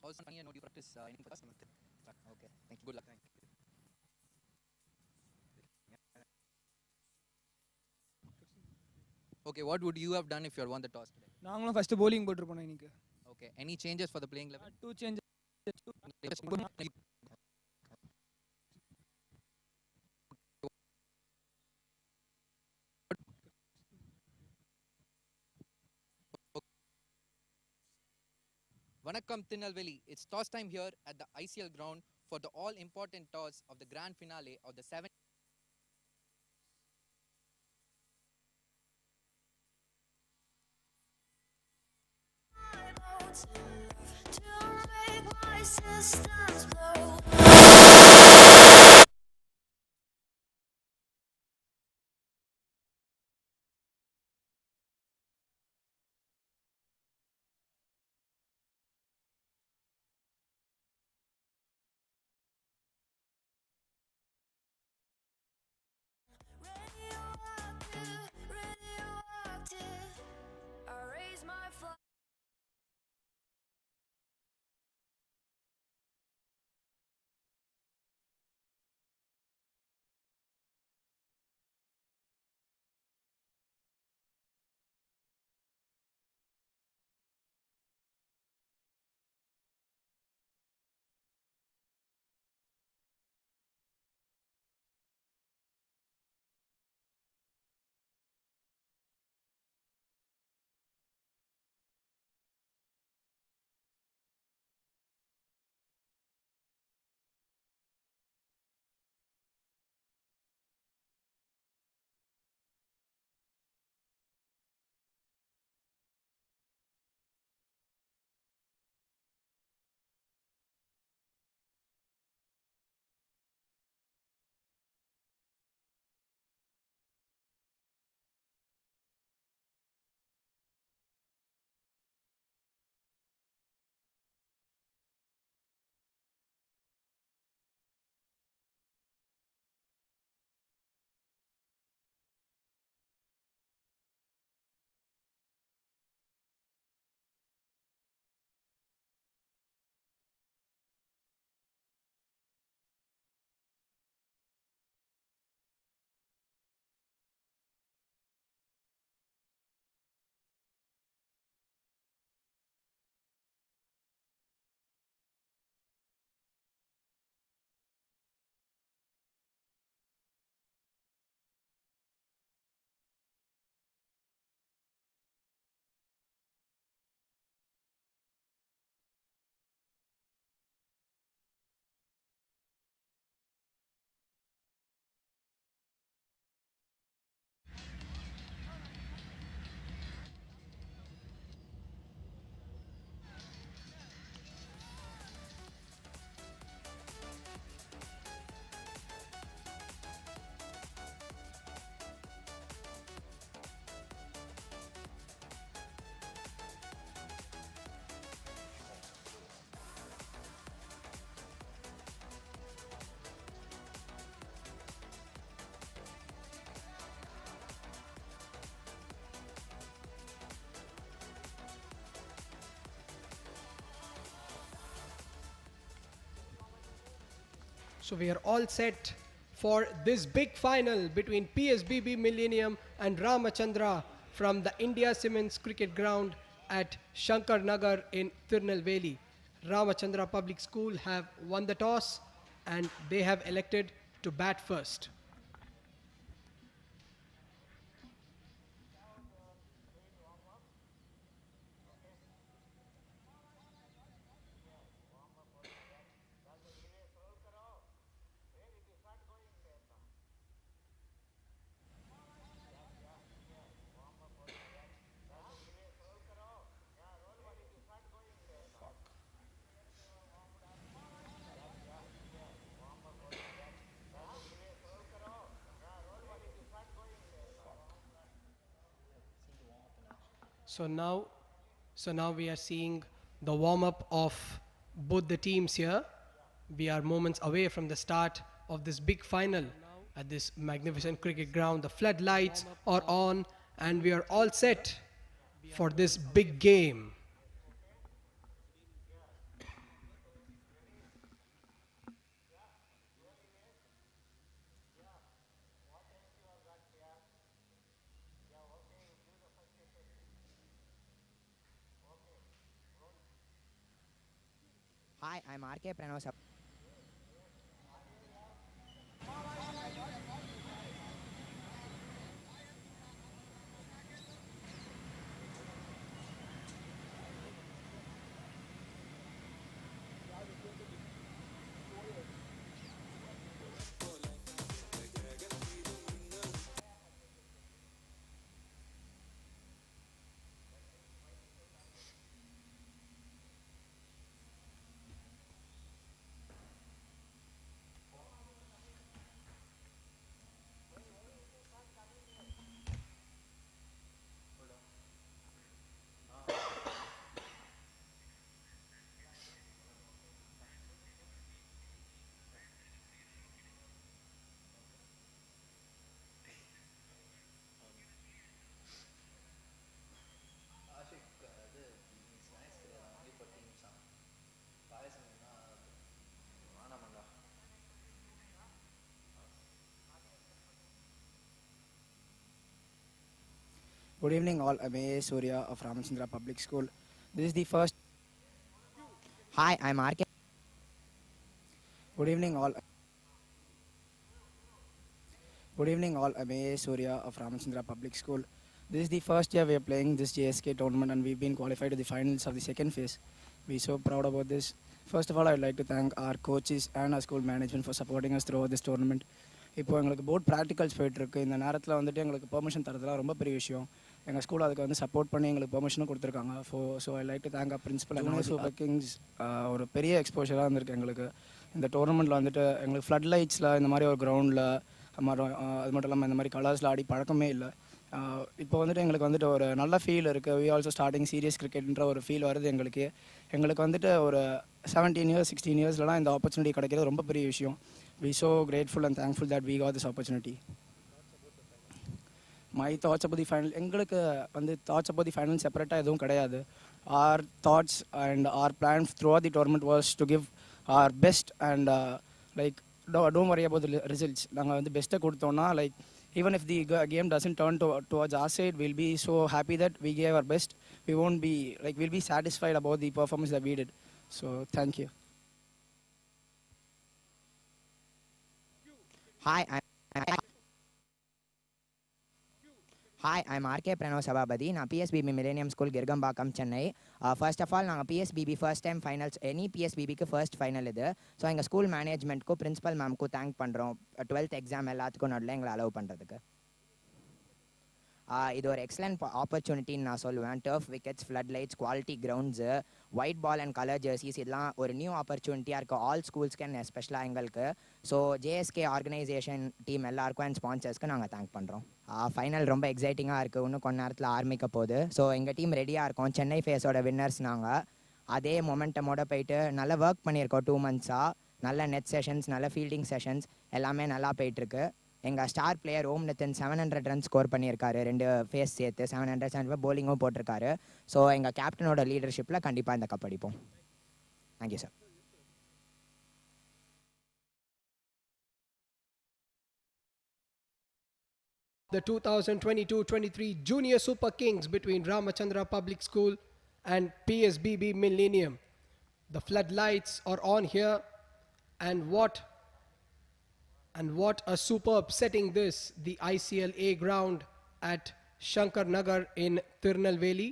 Also, Tanya, do you practice inning for us? Okay, thank you. Good luck. Okay, what would you have done if you had won the toss today? நாங்களும் first bowling போட்டுருப்போம் இன்னைக்கு. Okay, any changes for the playing level? Two changes. Vanakkam Tirunelveli. It's toss time here at the ICL ground for the all-important toss of the grand finale of the 7th. So we are all set for this big final between PSBB Millennium and Ramachandraa from the India Cements Cricket Ground at Shankar Nagar in Tirunelveli. Ramachandraa Public School have won the toss and they have elected to bat first. So now we are seeing the warm-up of both the teams here. We are moments away from the start of this big final at this magnificent cricket ground. The floodlights are on and we are all set for this big game. Hi, I'm RK Pranav. Good evening all, I'm A. Surya of Ramachandraa Public School. This is the first... Hi, I'm RK. Good evening all. Good evening all, I'm A. Surya of Ramachandraa Public School. This is the first year we are playing this JSK tournament and we've been qualified to the finals of the second phase. We're so proud about this. First of all, I would like to thank our coaches and our school management for supporting us throughout this tournament. இப்போ எங்களுக்கு board practicals போயிட்டுருக்கு. இந்த நேரத்தில் வந்துட்டு எங்களுக்கு permission தரதுலாம் ரொம்ப பெரிய விஷயம். எங்கள் ஸ்கூல் அதுக்கு வந்து சப்போர்ட் பண்ணி எங்களுக்கு பெர்மிஷனும் கொடுத்துருக்காங்க. So I like to thank a principal and Super Kings. ஒரு பெரிய எக்ஸ்போஷராக இருந்திருக்கு எங்களுக்கு. இந்த டோர்னமெண்ட்டில் வந்துட்டு எங்களுக்கு ஃப்ளட் லைட்ஸில் இந்த மாதிரி ஒரு கிரவுண்டில் அது மட்டும் இல்லாமல் இந்த மாதிரி கலர்ஸில் ஆடி பழக்கமே இல்லை. இப்போ வந்துட்டு எங்களுக்கு வந்துட்டு ஒரு நல்ல ஃபீல் இருக்குது. வி ஆல்சோ ஸ்டார்டிங் சீரியஸ் கிரிக்கெட்ன்ற ஒரு ஃபீல் வருது எங்களுக்கு. எங்களுக்கு வந்துட்டு ஒரு 17 years 16 yearsலாம் இந்த ஆப்பர்ச்சுனிட்டி கிடைக்கிறது ரொம்ப பெரிய விஷயம். We so grateful and thankful that we got this opportunity. My thoughts about the final, எங்களுக்கு வந்து thoughts about the final செப்பரேட்டாக எதுவும் கிடையாது. Our thoughts and our plan throughout the tournament was to give our best and like don't worry about the results. நாங்கள் வந்து பெஸ்ட்டை கொடுத்தோன்னா like even if the game doesn't turn towards our side, we'll be so happy that we gave our best. We won't be like we'll be satisfied about the performance that we did. So thank you. Hi, I'm RK Pranav Sababadi. நான் PSBB Millennium School Girgambakam Chennai. First of all, நாங்கள் PSBB first time finals, any PSBBக்கு first final இது. So எங்கள் school மேனேஜ்மெண்ட்க்கும் principal மேம்க்கும் thank பண்ணுறோம் 12th exam எல்லாத்துக்கும் நடுவில் எங்களை allow பண்ணுறதுக்கு. இது ஒரு எக்ஸலண்ட் ஆப்பர்ச்சுனிட்டின்னு நான் சொல்லுவேன். Turf wickets, floodlights, quality grounds, white ball and colour jerseys, இதெல்லாம் ஒரு நியூ ஆப்பர்ச்சுனிட்டியாக இருக்குது ஆல் ஸ்கூல்ஸ்க்கு அண்ட் எஸ்பெஷலாக எங்களுக்கு. ஸோ ஜேஎஸ்கே ஆர்கனைசேஷன் டீம் எல்லாருக்கும் அண்ட் ஸ்பான்சர்ஸ்க்கு நாங்கள் தேங்க் பண்ணுறோம். ஃபைனல் ரொம்ப எக்ஸைட்டிங்காக இருக்குது. இன்னும் கொஞ்ச நேரத்தில் ஆரம்பிக்க போகுது. ஸோ எங்கள் டீம் ரெடியாக இருக்கோம். சென்னை ஃபேஸோட வின்னர்ஸ் நாங்கள். அதே மொமெண்டமோட போயிட்டு நல்லா ஒர்க் பண்ணியிருக்கோம் 2 months-ஆக. நல்ல நெட் செஷன்ஸ், நல்ல ஃபீல்டிங் செஷன்ஸ் எல்லாமே நல்லா போயிட்டுருக்கு. எங்கள் ஸ்டார் பிளேயர் ஓம் நிதின் 700 runs ஸ்கோர் பண்ணியிருக்காரு. 2 ஃபேஸ் சேர்த்து 700 bowling போட்டிருக்காரு. ஸோ எங்கள் கேப்டனோட லீடர்ஷிப்பில் கண்டிப்பாக இந்த கப் அடிப்போம். Thank you sir. The 2022-23 Junior Super Kings between Ramachandraa Public School and PSBB Millennium. The floodlights are on here and what a superb setting this, the ICL A ground at Shankar Nagar in Tirunelveli.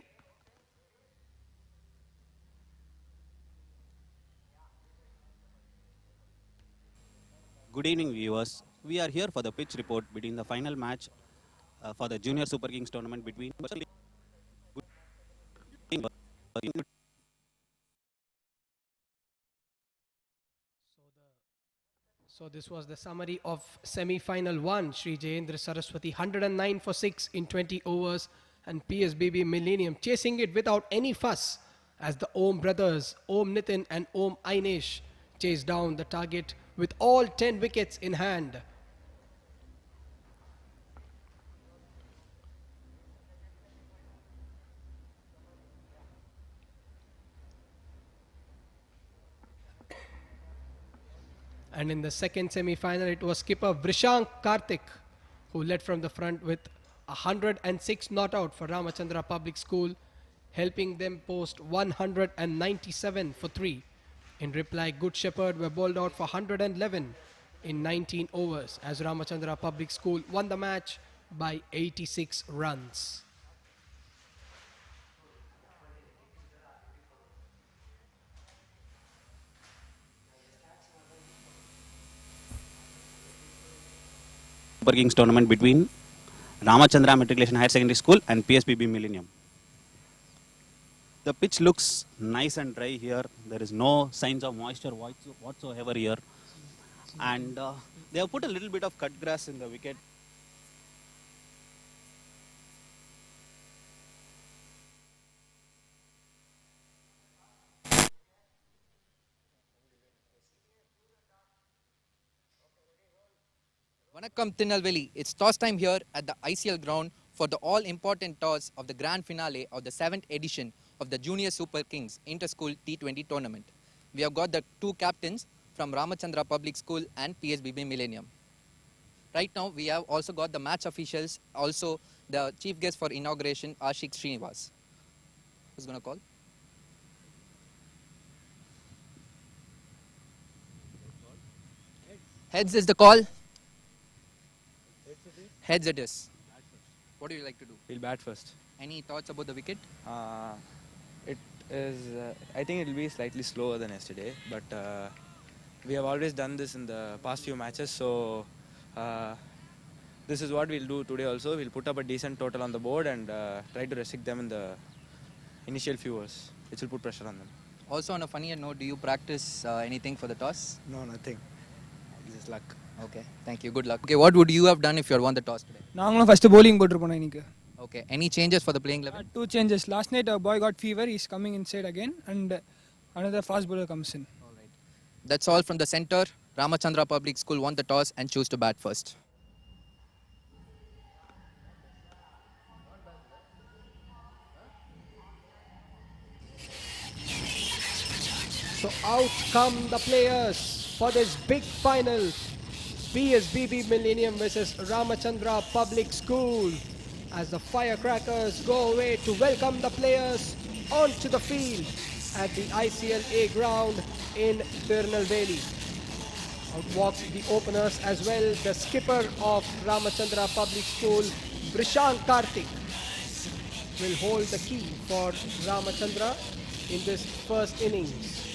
Good evening viewers. We are here for the pitch report between the final match for the Junior Super Kings tournament between So this was the summary of semi-final 1. Shri Jayendra Saraswati 109 for 6 in 20 overs and PSBB Millennium chasing it without any fuss as the Om brothers, Om Nitin and Om Ainesh chased down the target with all 10 wickets in hand. And in the second semi-final, it was skipper Vrishank Karthik who led from the front with 106 not out for Ramachandraa Public School, helping them post 197 for 3. In reply, Good Shepherd were bowled out for 111 in 19 overs as Ramachandraa Public School won the match by 86 runs. Super Kings tournament between Ramachandraa Matriculation Higher Secondary School and PSBB Millennium. The pitch looks nice and dry here. There is no signs of moisture whatsoever here. And they have put a little bit of cut grass in the wicket. Vanakkam Tirunelveli. It's toss time here at the ICL ground for the all-important toss of the grand finale of the 7th edition of the Junior Super Kings Inter-School T20 tournament. We have got the two captains from Ramachandraa Public School and PSBB Millennium. Right now, we have also got the match officials, also the chief guest for inauguration, Ashik Srinivas. Who's going to call? Heads is the call. Heads it is. What do you like to do? We'll bat first. Any thoughts about the wicket? It is. I think it will be slightly slower than yesterday, but we have always done this in the past few matches. So this is what we'll do today. Also, we'll put up a decent total on the board and try to restrict them in the initial few overs, which will put pressure on them. Also, on a funnier note, do you practice anything for the toss? No, nothing. Just luck. Okay, thank you. Good luck. Okay, what would you have done if you had won the toss today? நாங்களும் first bowling போட்டுருப்போம் இன்னைக்கு. Okay, any changes for the playing 11? Two changes. Last night a boy got fever. He's coming inside again, and another fast bowler comes in. All right. That's all from the center. Ramachandraa Public School won the toss and chose to bat first. So out come the players for this big final. PSBB Millennium versus Ramachandraa Public School. As the firecrackers go away to welcome the players onto the field at the ICLA ground in Tirunelveli. Out walk the openers as well. The skipper of Ramachandraa Public School, Vrishank Karthik, will hold the key for Ramachandraa in this first innings.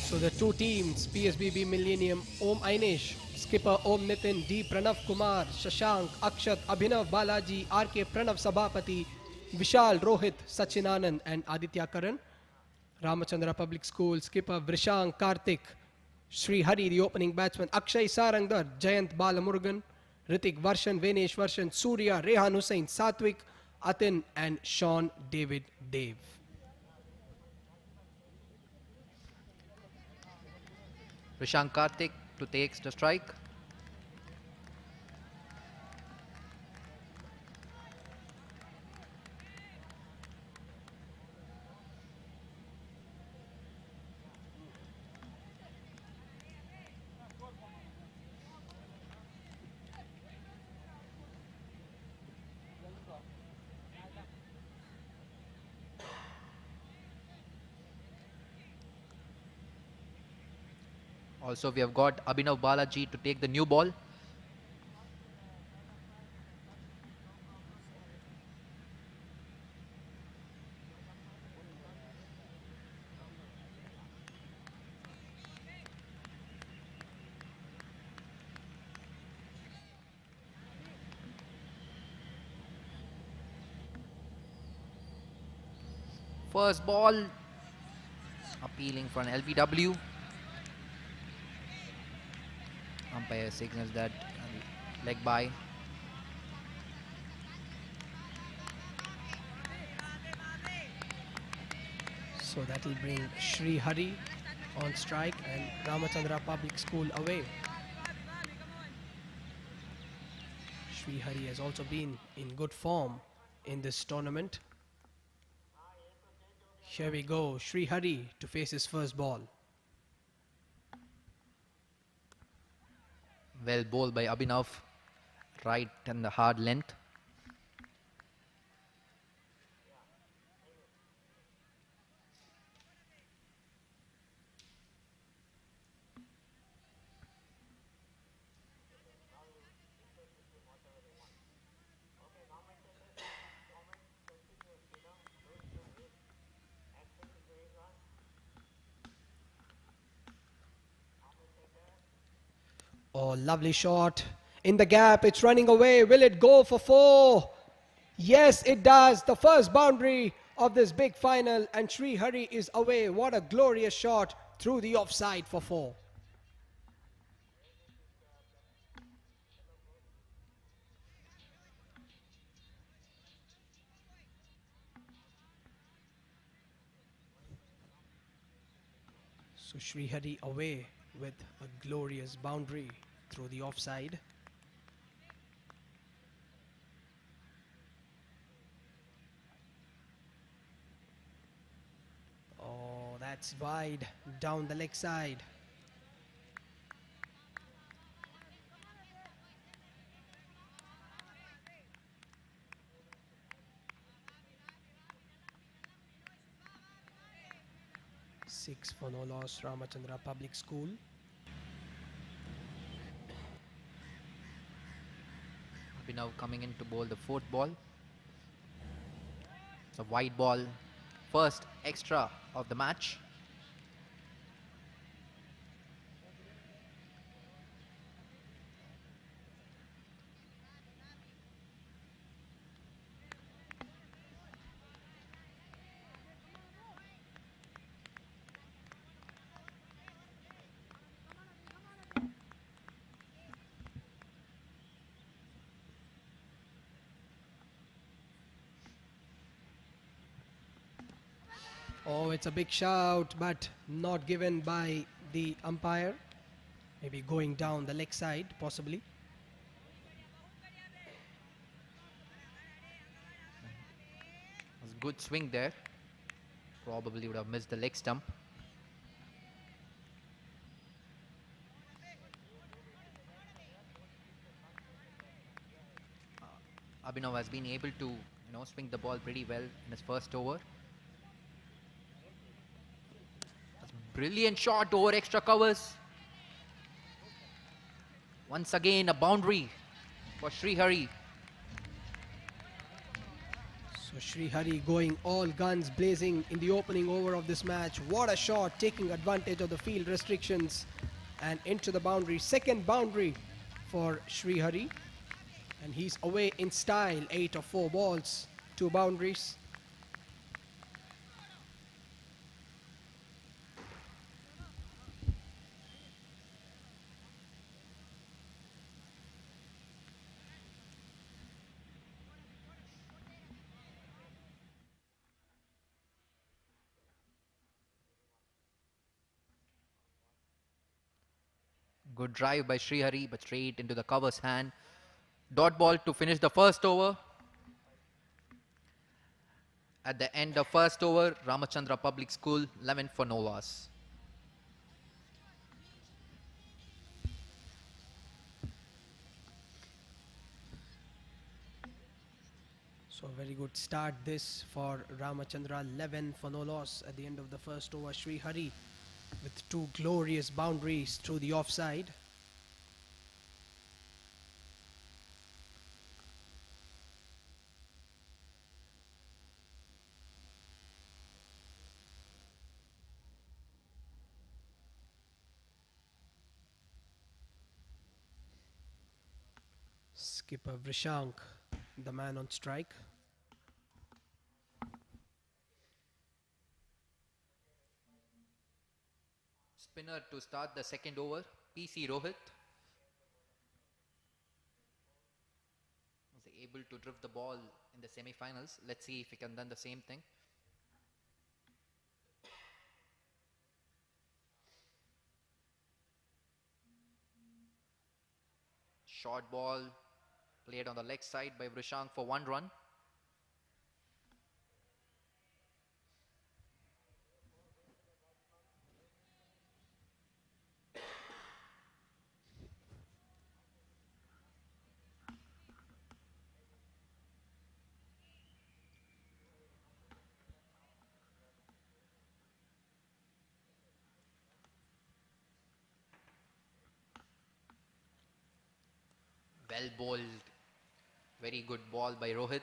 So the two teams, PSBB Millennium, Om Ainesh, skipper Om Nitin, D Pranav Kumar, Shashank, Akshat, Abhinav Balaji, RK Pranav Sabhapati, Vishal Rohit, Sachinanand and Aditya Karan. Ramachandraa Public School, skipper Vrishank Karthik, Sri Hari, the opening batsman, Akshay Sarangdar, Jayant Balamurugan, Ritik Varshan, Venesh Varshan, Surya, Rehan Hussain, Satwik, Atin and Sean David Dave. Vrishank Karthik to take the strike. Also, we have got Abhinav Balaji to take the new ball. First ball, appealing for an LBW. Umpire signals that leg by. So that will bring Sri Hari on strike and Ramachandraa Public School away. Sri Hari has also been in good form in this tournament. Here we go, Sri Hari to face his first ball. Well bowled by Abhinav, right and the hard length. Oh, lovely shot. In the gap, it's running away. Will it go for 4? Yes, it does. The first boundary of this big final, and Sri Hari is away. What a glorious shot through the offside for 4. So Sri Hari away with a glorious boundary through the offside. Oh, that's wide down the leg side. Six for no loss, Ramachandraa Public School. Abhinav coming in to bowl the fourth ball. It's a wide ball, first extra of the match. Oh, it's a big shout, but not given by the umpire. Maybe going down the leg side, possibly. Was a good swing there. Probably would have missed the leg stump. Abhinav has been able to, swing the ball pretty well in his first over. That's a brilliant shot over extra covers. Once again, a boundary for Sri Hari. So Sri Hari going all guns blazing in the opening over of this match. What a shot, taking advantage of the field restrictions and into the boundary. Second boundary for Sri Hari. And he's away in style. 8 of 4 balls, 2 boundaries. Good drive by Sri Hari, but straight into the cover's hand. Dot ball to finish the first over. At the end of first over, Ramachandraa Public School 11 for no loss. So a very good start this for Ramachandraa. 11 for no loss at the end of the first over. Sri Hari with two glorious boundaries through the offside. Skipper Vrishank, the man on strike. Spinner to start the second over, PC Rohit. Was able to drift the ball in the semi-finals. Let's see if he can do the same thing. Short ball played on the leg side by Vrishank for 1 run. Well bowled. Very good ball by Rohit.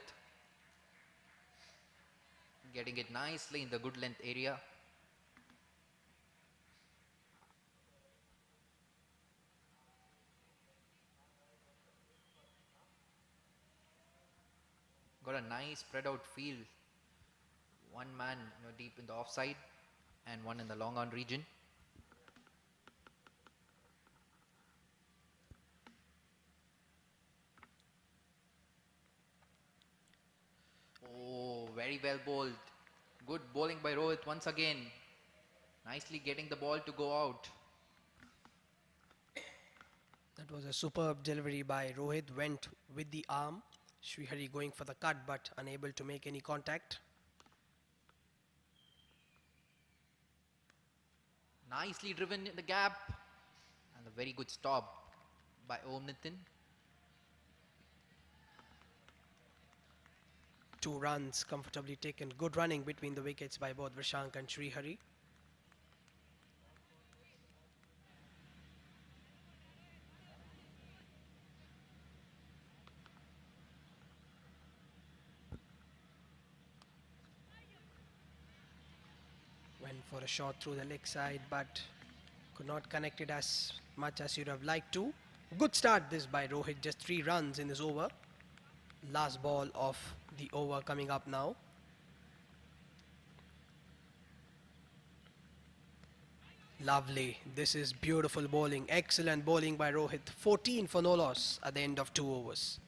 Getting it nicely in the good length area. Got a nice spread out field. One man deep in the offside and one in the long on region. Oh, very well bowled. Good bowling by Rohit once again. Nicely getting the ball to go out. That was a superb delivery by Rohit. Went with the arm. Srihari going for the cut but unable to make any contact. Nicely driven in the gap. And a very good stop by Om Nitin. 2 runs comfortably taken. Good running between the wickets by both Vrishank and Srihari. Went for a shot through the leg side but could not connect it as much as you'd have liked to. Good start this by Rohit. Just 3 runs in this over. Last ball of the over coming up now. Lovely. This is beautiful bowling. Excellent bowling by Rohit. 14 for no loss at the end of 2 overs.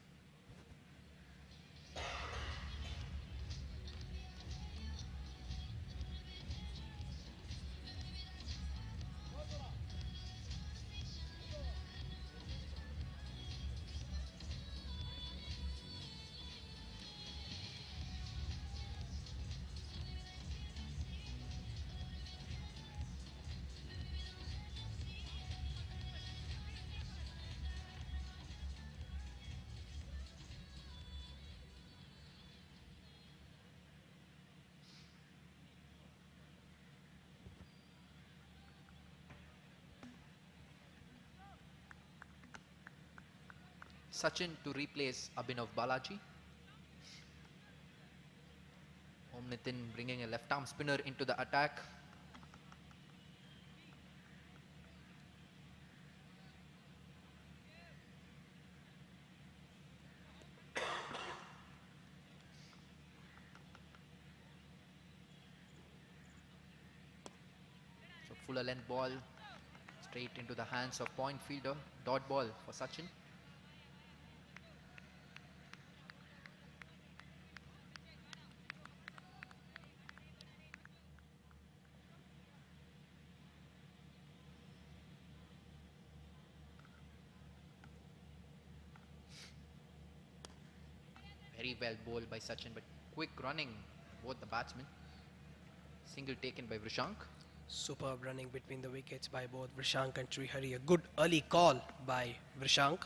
Sachin to replace Abhinav Balaji. Om Nitin bringing a left arm spinner into the attack. So fuller length ball straight into the hands of point fielder. Dot ball for Sachin. Very well bowled by Sachin, but quick running both the batsmen. Single taken by Vrishank. Superb running between the wickets by both Vrishank and Srihari. A good early call by Vrishank.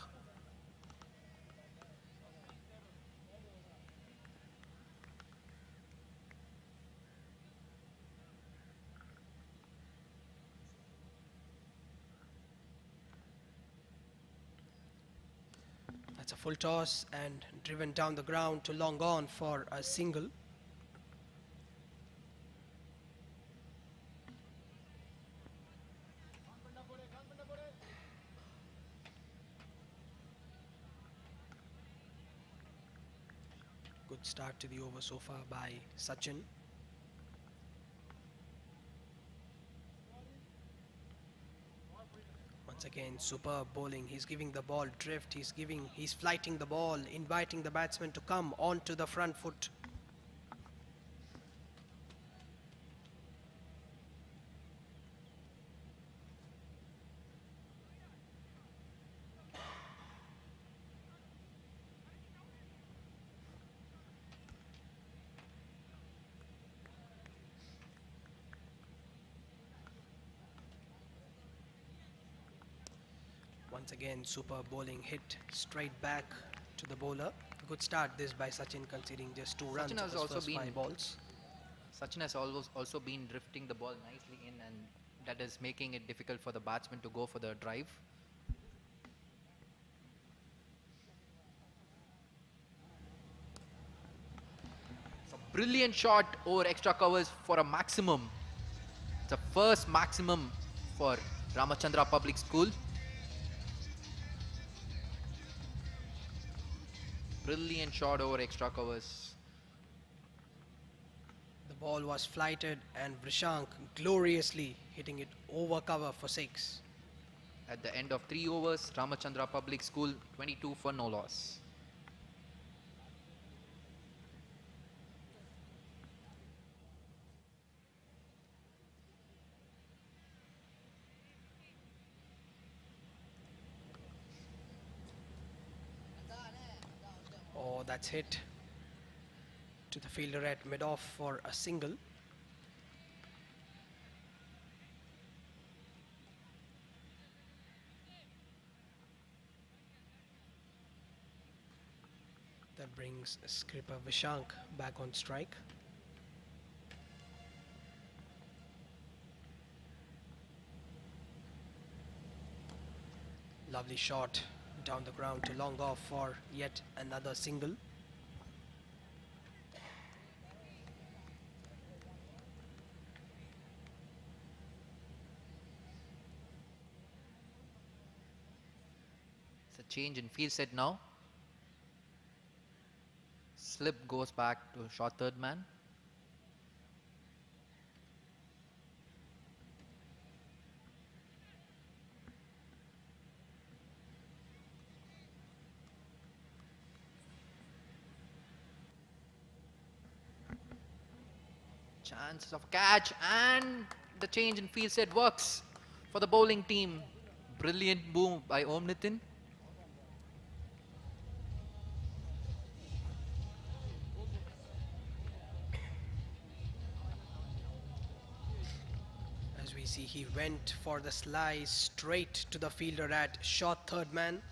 That's a full toss and driven down the ground to long on for a single. Good start to the over so far by Sachin. Once again, superb bowling. He's giving the ball drift. He's flighting the ball, inviting the batsman to come onto the front foot. Once again, superb bowling, hit straight back to the bowler. Good start this by Sachin, conceding just 2 runs Sachin of has his also first been 5 balls. Sachin has also been drifting the ball nicely in, and that is making it difficult for the batsman to go for the drive. It's a brilliant shot over extra covers for a maximum. It's a first maximum for Ramachandraa Public School. Brilliant shot over extra covers. The ball was flighted and Vrishank gloriously hitting it over cover for 6. At the end of 3 overs, Ramachandraa Public School 22 for no loss. Oh, that's hit to the fielder at mid-off for a single. That brings skipper Vishank back on strike. Lovely shot down the ground to long off for yet another single. It's a change in field set now. Slip goes back to short third man. Chances of catch, and the change in field set works for the bowling team. Brilliant move by Om Nitin. As we see, he went for the slice straight to the fielder at short third man.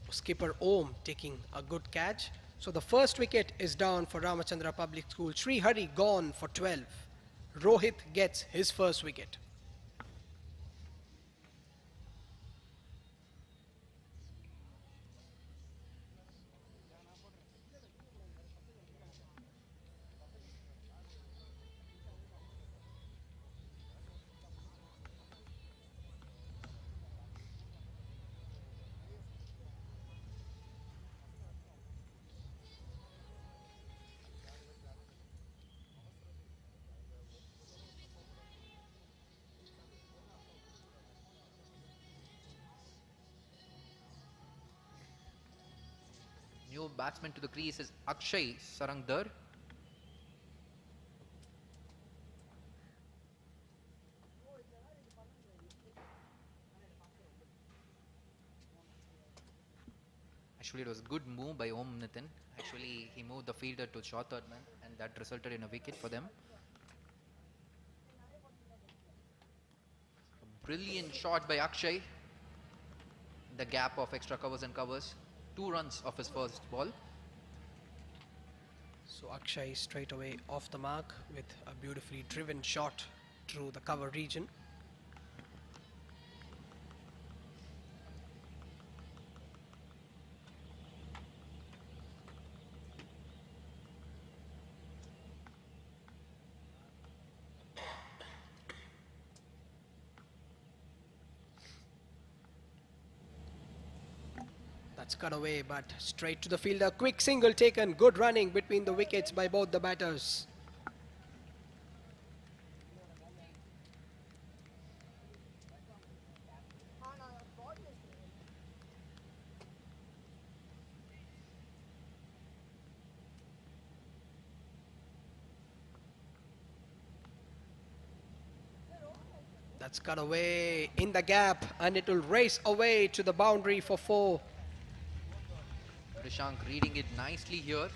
Skipper Om taking a good catch. So the first wicket is down for Ramachandraa Public School. Sri Hari gone for 12. Rohit gets his first wicket. New batsman to the crease is Akshay Sarangdar. Actually, it was a good move by Om Nitin. Actually, he moved the fielder to short third man, and that resulted in a wicket for them. A brilliant shot by Akshay. The gap of extra covers and covers. 2 runs off his first ball. So Akshay straight away off the mark with a beautifully driven shot through the cover region. That's cut away, but straight to the fielder. Quick single taken. Good running between the wickets by both the batters. That's cut away in the gap, and it will race away to the boundary for 4. Vrishank reading it nicely here.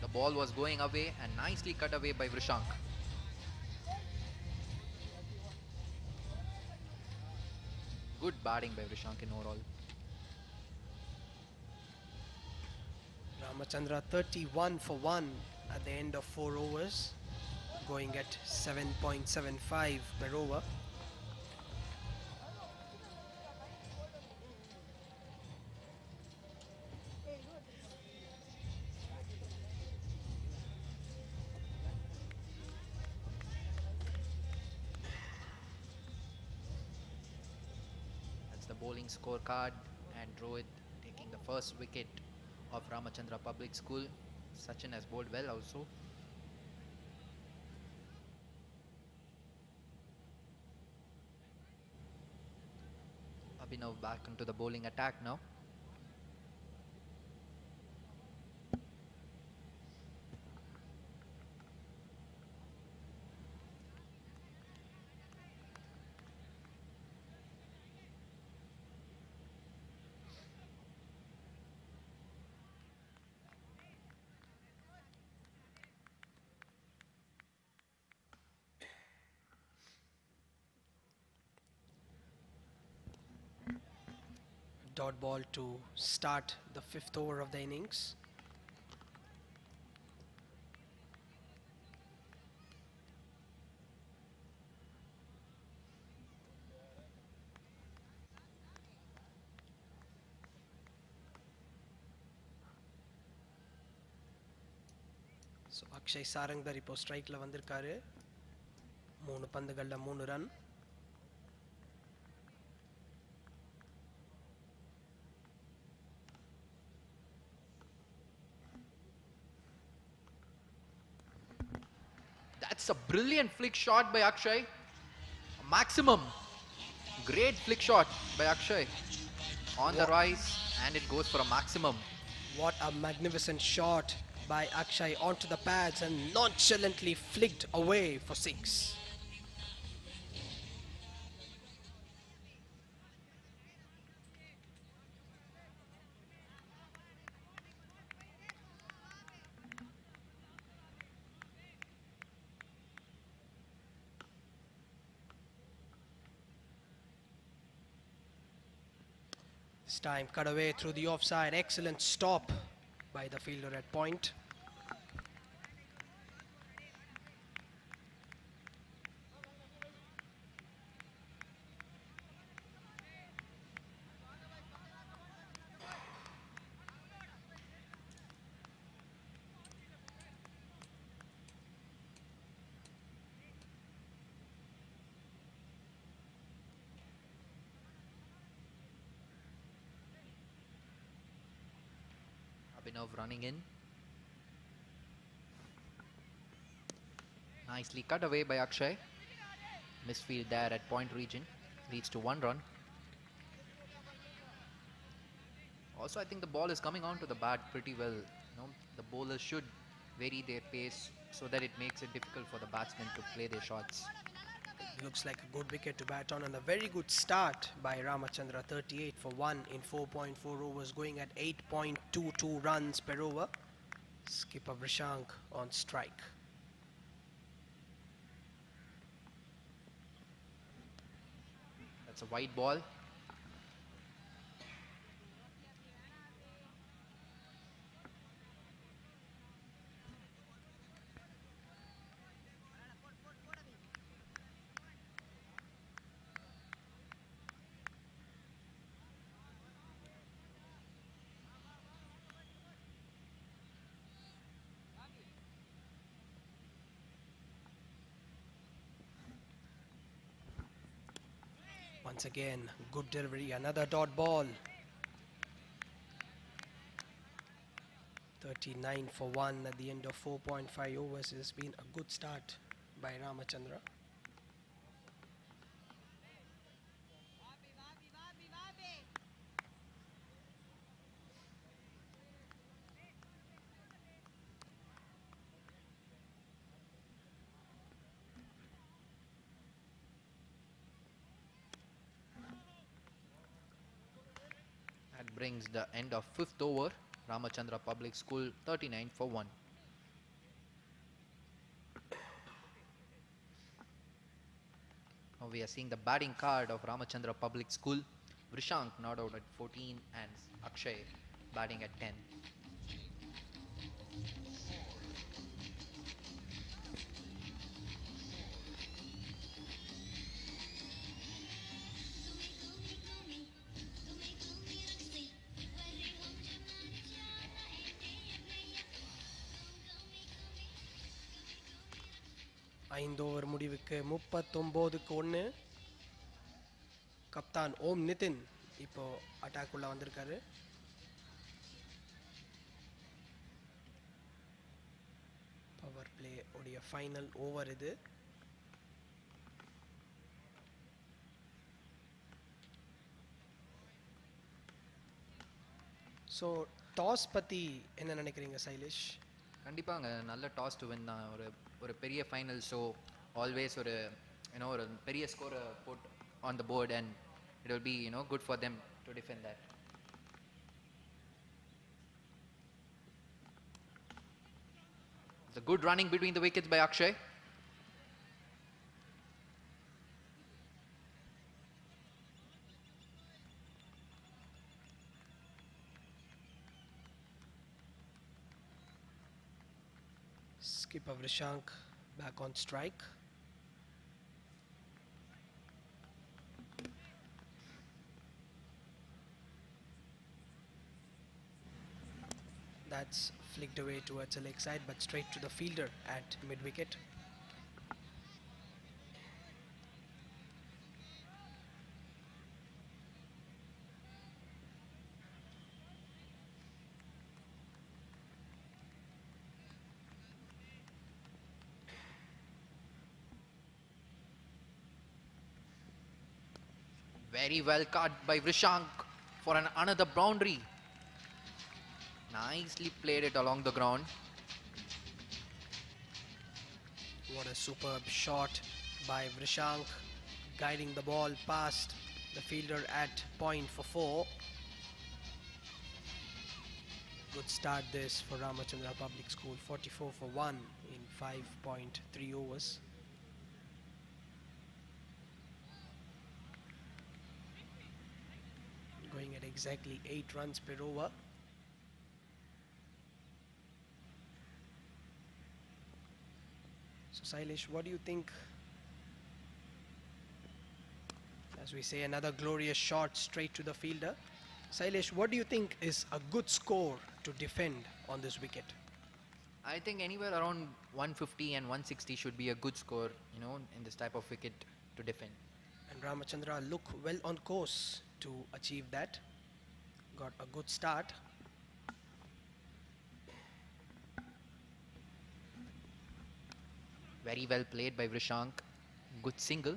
The ball was going away and nicely cut away by Vrishank. Good batting by Vrishank in overall. Ramachandraa 31 for 1 at the end of 4 overs, going at 7.75 per over. That's the bowling scorecard, and Rohit taking the first wicket of Ramachandraa Public School. Sachin has bowled well also. Abhinav back into the bowling attack now. Dot ball to start the 5th over of the innings. So Akshay Sarangdar இப்போ ஸ்ட்ரைக்ல வந்திருக்காரு. 3 பந்துகள்ல 3 run. That's a brilliant flick shot by Akshay. A maximum. Great flick shot by Akshay. On the rise, and it goes for a maximum. What a magnificent shot by Akshay onto the pads and nonchalantly flicked away for 6. This time cut away through the offside. Excellent stop by the fielder at point. Abhinav running in. Nicely cut away by Akshay. Misfield there at point region. Leads to 1 run. Also, I think the ball is coming onto the bat pretty well. You know, the bowlers should vary their pace so that it makes it difficult for the batsmen to play their shots. Looks like a good wicket to bat on, and a very good start by Ramachandraa. 38 for 1 in 4.4 overs, going at 8.22 runs per over. Skipper Vrishank on strike. That's a wide ball. Once again, good delivery, another dot ball. 39 for 1 at the end of 4.5 overs. It has been a good start by Ramachandraa. That brings the end of 5th over. Ramachandraa Public School 39 for 1. Now we are seeing the batting card of Ramachandraa Public School. Vrishank not out at 14 and Akshay batting at 10. ஐந்து over முடிவுக்கு 39க்கு 1. Kaftan ஓம் நிதின் இப்போ attack உள்ள வந்திருக்காரு. Power play உடைய final over இது. So toss பற்றி என்ன நினைக்கிறீங்க சைலேஷ்? கண்டிப்பாங்க நல்ல டாஸ் டு வின் தான். ஒரு பெரிய ஃபைனல் ஷோ ஆல்வேஸ் ஒரு ஒரு பெரிய ஸ்கோரை put on the board and it will be good for them to defend that. It's a good running between the wickets by Akshay. Skipper Vrishank back on strike. That's flicked away towards the leg side but straight to the fielder at mid-wicket. Very well cut by Vrishank for another boundary. Nicely played it along the ground. What a superb shot by Vrishank, guiding the ball past the fielder at point for 4. Good start this for Ramachandraa Public School, 44 for 1 in 5.3 overs. Going at exactly 8 runs per over. So Sailesh, what do you think? As we say, another glorious shot straight to the fielder. Sailesh, what do you think is a good score to defend on this wicket? I think anywhere around 150 and 160 should be a good score, in this type of wicket to defend. And Ramachandraa look well on course to achieve that. Got a good start. Very well played by Vrishank. Good single.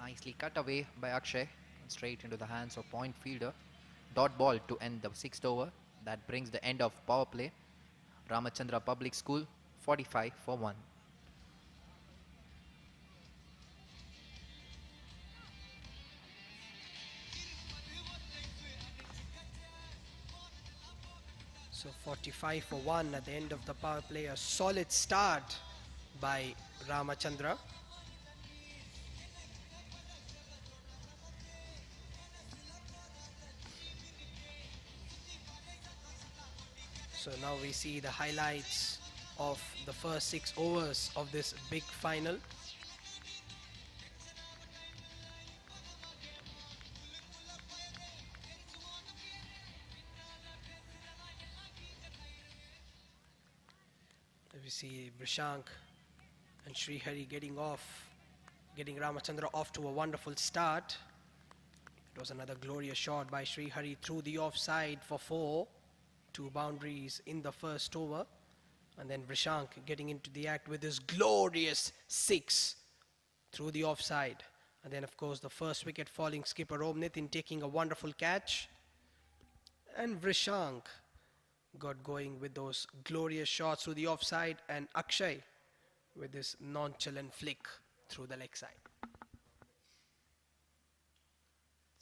Nicely cut away by Akshay. Straight into the hands of point fielder. Dot ball to end the 6th over. That brings the end of power play. Ramachandraa Public School 45 for 1. So 45 for 1 at the end of the power play. A solid start by Ramachandraa. So now we see the highlights of the first 6 overs of this big final. see Vrishank and Srihari getting Ramachandra off to a wonderful start. It was another glorious shot by Srihari through the offside for 4. 2 boundaries in the first over. And then Vrishank getting into the act with his glorious 6 through the offside. And then, of course, the first wicket falling skipper Om Nitin taking a wonderful catch. And Vrishank got going with those glorious shots through the offside, and Akshay with this nonchalant flick through the leg side.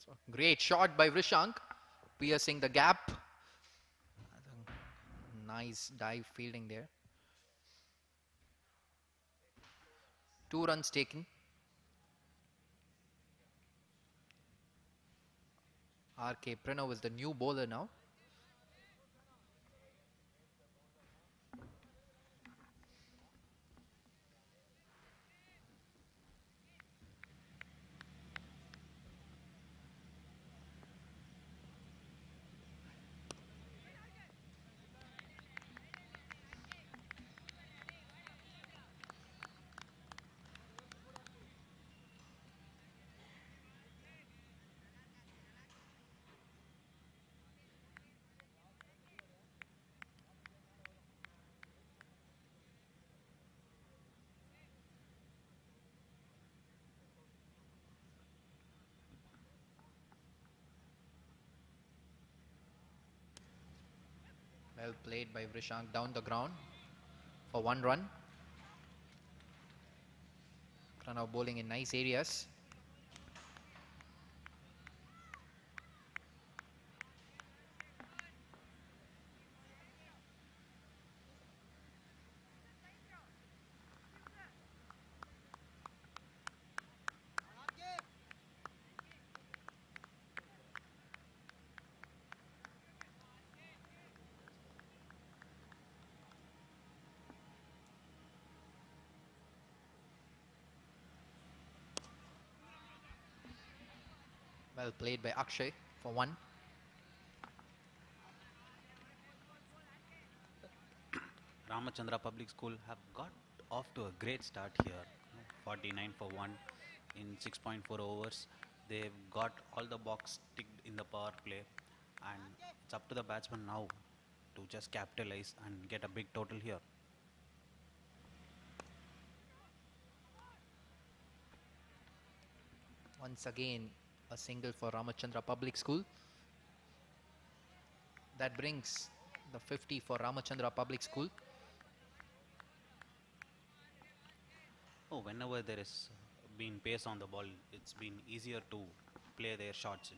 So great shot by Vrishank, piercing the gap. Nice dive fielding there. 2 runs taken. RK Pranav is the new bowler now. Well played by Vrishank down the ground for 1 run. Pranav bowling in nice areas. Well played by Akshay for 1. Ramachandraa Public School have got off to a great start here. 49 for 1 in 6.4 overs. They've got all the box ticked in the power play, and it's up to the batsman now to just capitalize and get a big total here. Once again, a single for Ramachandraa Public School. That brings the 50 for Ramachandraa Public School. Oh, whenever there is been pace on the ball, it's been easier to play their shots,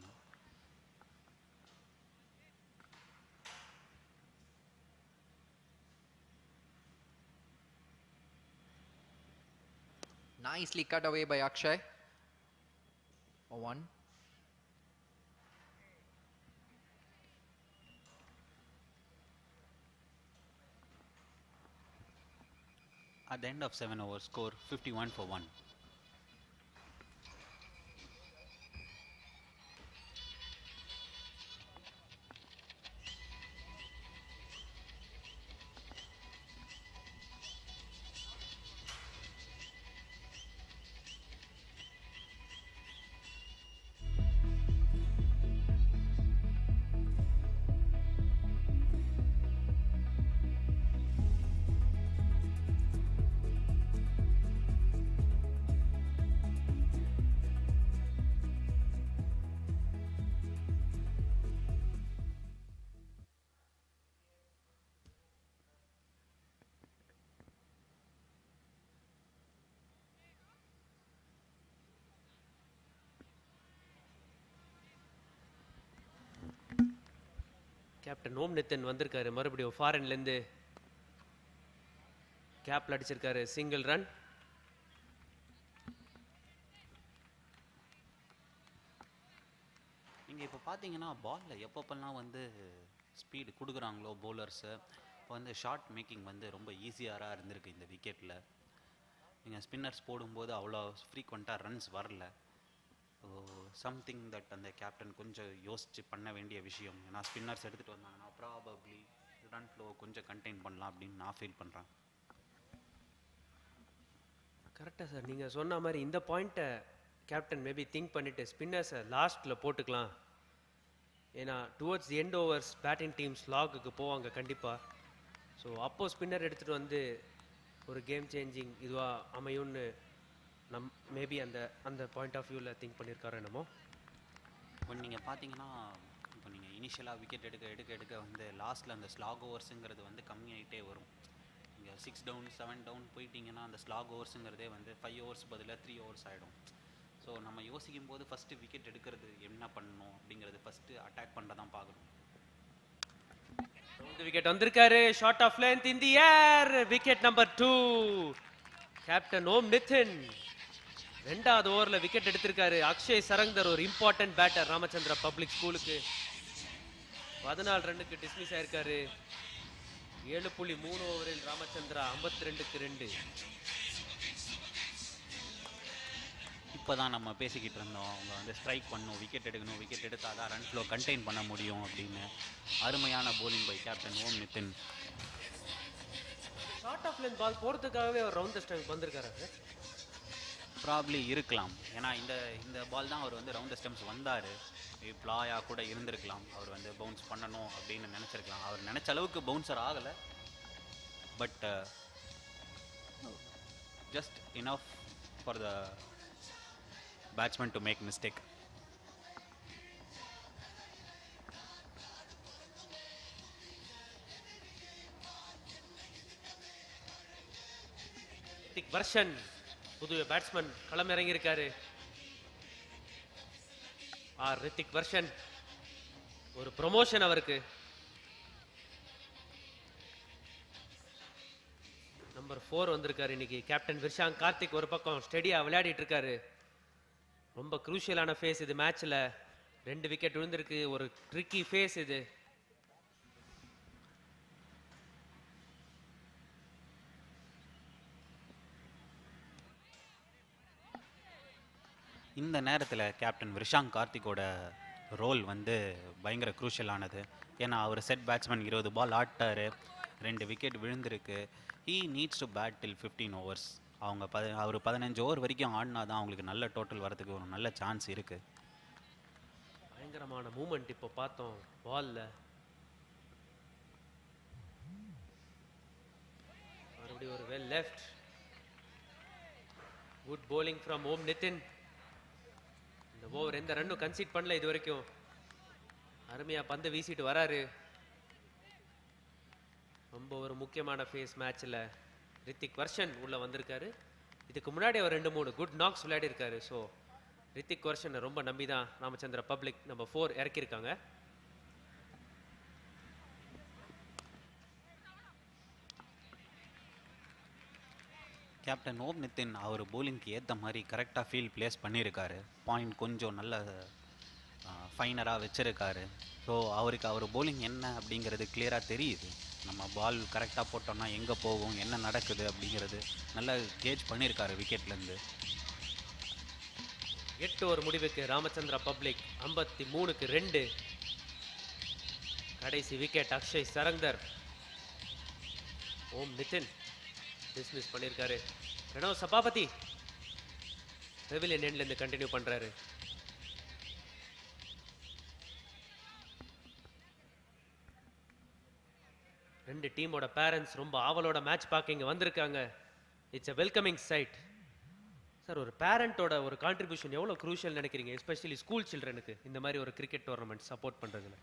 Nicely cut away by Akshay for 1. At the end of 7 overs, score 51 for 1. Captain ஓம் நித்தன் வந்திருக்காரு மறுபடியும் ஃபாரின்லேருந்து. கேப்ல அடிச்சிருக்காரு, single run. நீங்கள் இப்போ பார்த்தீங்கன்னா பாலில் எப்பப்பெல்லாம் speed கொடுக்குறாங்களோ பவுலர்ஸு, இப்போ ஷார்ட் மேக்கிங் ரொம்ப ஈஸியாக இருந்திருக்கு இந்த விக்கெட்டில். நீங்கள் ஸ்பின்னர்ஸ் போடும்போது அவ்வளோ ஃப்ரீக்வெண்ட்டாக ரன்ஸ் வரல. சம்திங் தட் அந்த கேப்டன் கொஞ்சம் யோசித்து பண்ண வேண்டிய விஷயம். ஏன்னா ஸ்பின்னர்ஸ் எடுத்துகிட்டு வந்தாங்கன்னா ப்ராபப்ளி ரன் ஃப்ளோ கொஞ்சம் கண்டெயின் பண்ணலாம் அப்படின்னு நான் ஃபீல் பண்ணுறேன். கரெக்டாக சார், நீங்கள் சொன்ன மாதிரி இந்த பாயிண்ட்டை கேப்டன் மேபி திங்க் பண்ணிவிட்டு ஸ்பின்னர்ஸை லாஸ்ட்டில் போட்டுக்கலாம். ஏன்னா towards the end overs batting teams லாகுக்கு போவாங்க கண்டிப்பாக. ஸோ அப்போ ஸ்பின்னர் எடுத்துகிட்டு வந்து ஒரு கேம் சேஞ்சிங் இதுவாக அமையும்னு மேபி அந்த பாயிண்ட் ஆஃப் வியூவில் திங்க் பண்ணியிருக்காரு என்னமோ. இப்போ நீங்கள் பார்த்தீங்கன்னா, இப்போ நீங்கள் இனிஷியலாக விக்கெட் எடுக்க வந்து லாஸ்ட்டில் அந்த ஸ்லாக் ஓவர்ஸுங்கிறது வந்து கம்மியாகிட்டே வரும். நீங்கள் 6 டவுன் 7 டவுன் போயிட்டீங்கன்னா அந்த ஸ்லாக் ஓவர்ஸுங்கிறதே வந்து 5 ஓவர்ஸ் பதிலாக 3 ஓவர்ஸ் ஆகிடும். ஸோ நம்ம யோசிக்கும் போது ஃபஸ்ட்டு விக்கெட் எடுக்கிறது என்ன பண்ணணும் அப்படிங்கிறது ஃபஸ்ட்டு அட்டாக் பண்ணுறதான் பார்க்கணும். விக்கெட் வந்திருக்காரு, short of length in the air, wicket number 2. Captain Om Nitin 2வது ஓவரில் விக்கெட் எடுத்திருக்காரு. அக்ஷய் சரங்கர் ஒரு இம்பார்ட்டன்ட் பேட்டர் ராமச்சந்திரா பப்ளிக் ஸ்கூலுக்கு 14 ரன்னுக்கு டிஸ்மிஸ் ஆயிருக்காரு. 7.3 ஓவரில் ராமச்சந்திரா 52க்கு 2. இப்போ தான் நம்ம பேசிக்கிட்டு இருந்தோம், அவங்க வந்து ஸ்ட்ரைக் பண்ணணும், விக்கெட் எடுக்கணும், விக்கெட் எடுத்தால் தான் ரன் ஃப்ளோ கண்டெயின் பண்ண முடியும் அப்படின்னு. அருமையான bowling by captain Om Nitin. Short of length ball போகிறதுக்காகவே அவர் ரவுண்ட் த ஸ்டம்ப் வந்திருக்காரு. ப்ராப்ளி இருக்கலாம், ஏன்னா இந்த பால் தான் அவர் வந்து ரவுண்ட் த ஸ்டம்ப்ஸ் வந்தார். பிளாயாக கூட இருந்திருக்கலாம், அவர் வந்து பவுன்ஸ் பண்ணணும் அப்படின்னு நினச்சிருக்கலாம். அவர் நினச்ச அளவுக்கு பவுன்சர் ஆகலை, but just enough for the batsman to make mistake. Rithik Varshan புது பேட்ஸ்மேன் களம் இறங்கி இருக்காரு. ரித்திக் வர்ஷன் ஒரு ப்ரொமோஷன் அவருக்கு. நம்பர் 4 வந்திருக்காரு இன்னைக்கு. கேப்டன் விஷாங் கார்த்திக் ஒரு பக்கம் ஸ்டெடியா விளையாடிட்டு இருக்காரு. ரொம்ப குரூஷியலான ஃபேஸ் இது மேட்ச்ல. 2 விக்கெட் விழுந்திருக்கு, ஒரு ட்ரிக்கி ஃபேஸ் இது. இந்த நேரத்தில் கேப்டன் விஷாங் கார்த்திக்கோட ரோல் வந்து பயங்கர குரூஷியலானது. ஏன்னா அவர் செட் பேட்ஸ்மேன் 20 பால் ஆட்டார், 2 விக்கெட் விழுந்திருக்கு. He needs to bat till 15 overs. அவர் 15 ஓவர் வரைக்கும் ஆடினா தான் அவங்களுக்கு நல்ல டோட்டல் வரதுக்கு ஒரு நல்ல சான்ஸ் இருக்கு. பயங்கரமான மூமெண்ட் இப்போ பார்த்தோம் பால்ல. மறுபடியும் ஒரு well left. Good bowling from home Nitin. இந்த ஓவர் எந்த ரன்னும் கன்சீட் பண்ணல இது வரைக்கும். அருமையா பந்து வீசிட்டு வராரு. ரொம்ப ஒரு முக்கியமான ஃபேஸ் மேட்ச்ல ரித்திக் வர்ஷன் உள்ள வந்திருக்காரு. இதுக்கு முன்னாடி அவர் 2-3 குட் நாக்ஸ் விளையாடி இருக்காரு. ஸோ ரித்திக் வர்ஷனை ரொம்ப நம்பி தான் Ramachandra public number 4 இறக்கியிருக்காங்க. Captain Om Nitin அவர் போலிங்க்கு ஏற்ற மாதிரி கரெக்டாக ஃபீல்ட் பிளேஸ் பண்ணியிருக்காரு. பாயிண்ட் கொஞ்சம் நல்ல ஃபைனராக வச்சுருக்காரு. ஸோ அவர் போலிங் என்ன அப்படிங்கிறது கிளியராக தெரியுது. நம்ம பால் கரெக்டாக போட்டோம்னா எங்கே போகும், என்ன நடக்குது அப்படிங்கிறது நல்லா கேஜ் பண்ணியிருக்காரு விக்கெட்லேருந்து. 8 ஓவர் முடிவுக்கு ராமச்சந்திரா பப்ளிக் 53க்கு 2. கடைசி விக்கெட் அக்ஷய் சரங்கர். ஓம் நிதின் டிஸ்மிஸ் பண்ணியிருக்காரு. பிரணவ் சபாபதி பெவிலியன் எண்ட்லேருந்து கண்டினியூ பண்ணுறாரு. ரெண்டு டீமோட பேரண்ட்ஸ் ரொம்ப ஆவலோட மேட்ச் பார்க்க இங்கே வந்திருக்காங்க. It's a welcoming sight. Sir, ஒரு பேரண்டோட ஒரு கான்ட்ரிபியூஷன் எவ்வளோ க்ரூஷியல் நினைக்கிறீங்க, எஸ்பெஷலி ஸ்கூல் சில்ட்ரனுக்கு இந்த மாதிரி ஒரு கிரிக்கெட் டோர்னமெண்ட் சப்போர்ட் பண்ணுறதுல?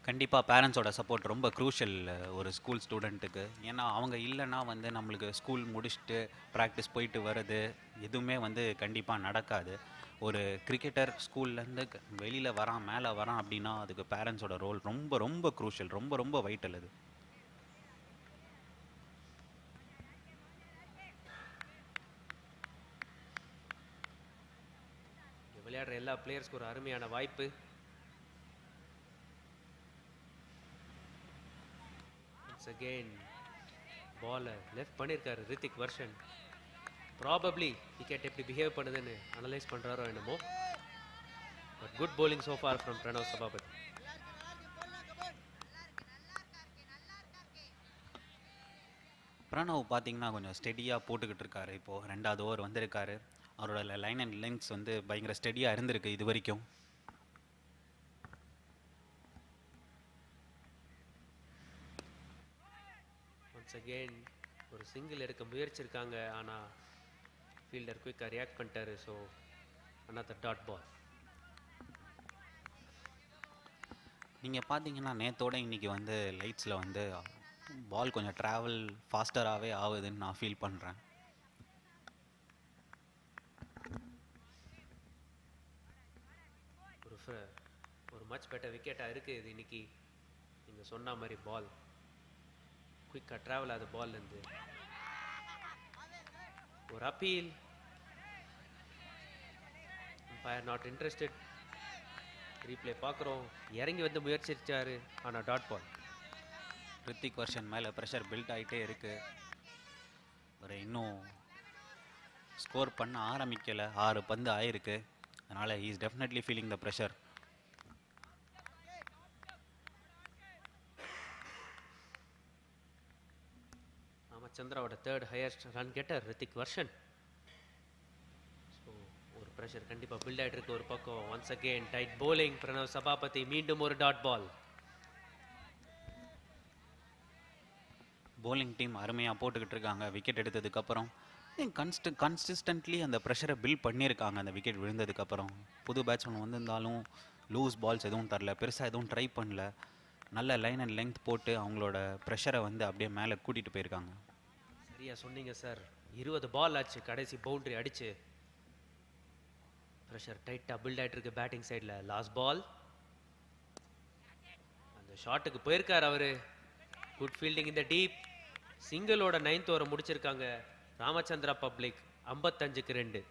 கண்டிப்பாக பேரண்ட்ஸோட சப்போர்ட் ரொம்ப க்ரூஷியல் ஒரு ஸ்கூல் ஸ்டூடெண்ட்டுக்கு. ஏன்னா அவங்க இல்லைன்னா வந்து நம்மளுக்கு ஸ்கூல் முடிச்சுட்டு ப்ராக்டிஸ் போயிட்டு வர்றது எதுவுமே வந்து கண்டிப்பாக நடக்காது. ஒரு கிரிக்கெட்டர் ஸ்கூல்லேருந்து வெளியில் வரான் மேலே வரான் அப்படின்னா அதுக்கு பேரண்ட்ஸோட ரோல் ரொம்ப ரொம்ப க்ரூஷியல், ரொம்ப ரொம்ப வைட்டல். அது விளையாடுற எல்லா பிளேயர்ஸ்க்கு ஒரு அருமையான வாய்ப்பு. அகெயின் பாலை லெஃப்ட் பண்ணியிருக்காரு ரித்திக் வர்ஷன். ப்ராபப்ளி விக்கெட் எப்படி பிஹேவ் பண்ணுதுன்னு அனலைஸ் பண்ணுறாரோ என்னமோ. But good bowling so far from Pranav Sabapathy. Pranav பார்த்தீங்கன்னா கொஞ்சம் ஸ்டெடியாக போட்டுக்கிட்டு இருக்காரு. இப்போது 2வது ஓவர் வந்திருக்காரு. அவரோட லைன் அண்ட் லெங்க்ஸ் வந்து பயங்கர ஸ்டெடியாக இருந்திருக்கு இது வரைக்கும். ஒன்ஸ் அகெயின் ஒரு சிங்கிள் எடுக்க முயற்சிருக்காங்க, ஆனால் ஃபீல்டர் குயிக்காக ரியாக்ட் பண்ணிட்டாரு. So another dot ball. நீங்கள் பார்த்தீங்கன்னா நேத்தோட இன்றைக்கி வந்து லைட்ஸில் வந்து பால் கொஞ்சம் ட்ராவல் ஃபாஸ்டராகவே ஆகுதுன்னு நான் ஃபீல் பண்ணுறேன். ஒரு மச் பெட்டர் விக்கெட்டாக இருக்குது இது இன்னைக்கு. நீங்கள் சொன்ன மாதிரி பால் குயிக்காக ட்ராவல் ஆகுது பால்லேருந்து. ஒரு appeal, umpire not interested. Replay பார்க்குறோம், இறங்கி வந்து முயற்சிச்சாரு, ஆனால் டாட் பால். ரித்திக் வர்ஷன் மேலே ப்ரெஷர் பில்ட் ஆகிட்டே இருக்குது. ஒரு இன்னும் ஸ்கோர் பண்ண ஆரம்பிக்கலை. 6 பந்து ஆயிருக்கு. அதனால் he is definitely feeling the pressure. ராமச்சந்திராவோட 3rd highest run getter Rithik Varshan. ஒரு ப்ரெஷர் கண்டிப்பாக பில்ட் ஆகிட்டு இருக்கு ஒரு பக்கம். Once again tight bowling Pranav Sabapathy. மீண்டும் ஒரு டாட் பால். போலிங் டீம் அருமையாக போட்டுக்கிட்டு இருக்காங்க. விக்கெட் எடுத்ததுக்கப்புறம் கன்சிஸ்டன்ட்லி அந்த ப்ரெஷரை பில்ட் பண்ணியிருக்காங்க. அந்த விக்கெட் விழுந்ததுக்கப்புறம் புது பேட்ஸ்மேன் வந்திருந்தாலும் லூஸ் பால்ஸ் எதுவும் தரல, பெருசாக எதுவும் ட்ரை பண்ணல. நல்ல லைன் அண்ட் லெங்க் போட்டு அவங்களோட ப்ரெஷரை வந்து அப்படியே மேலே கூட்டிகிட்டு போயிருக்காங்க. சரியா சொன்னீங்க சார். 20 பால் ஆச்சு கடைசி பவுண்டரி அடிச்சு. ப்ரெஷர் டைட்டாக பில்ட் ஆகிட்டு இருக்கு பேட்டிங் சைடில். லாஸ்ட் பால், அந்த ஷாட்டுக்கு போயிருக்கார் அவரு. குட் ஃபீல்டிங் இந்த டீப். சிங்கிளோட 9th ஓவரை முடிச்சிருக்காங்க ராமச்சந்திரா பப்ளிக். 55க்கு 2.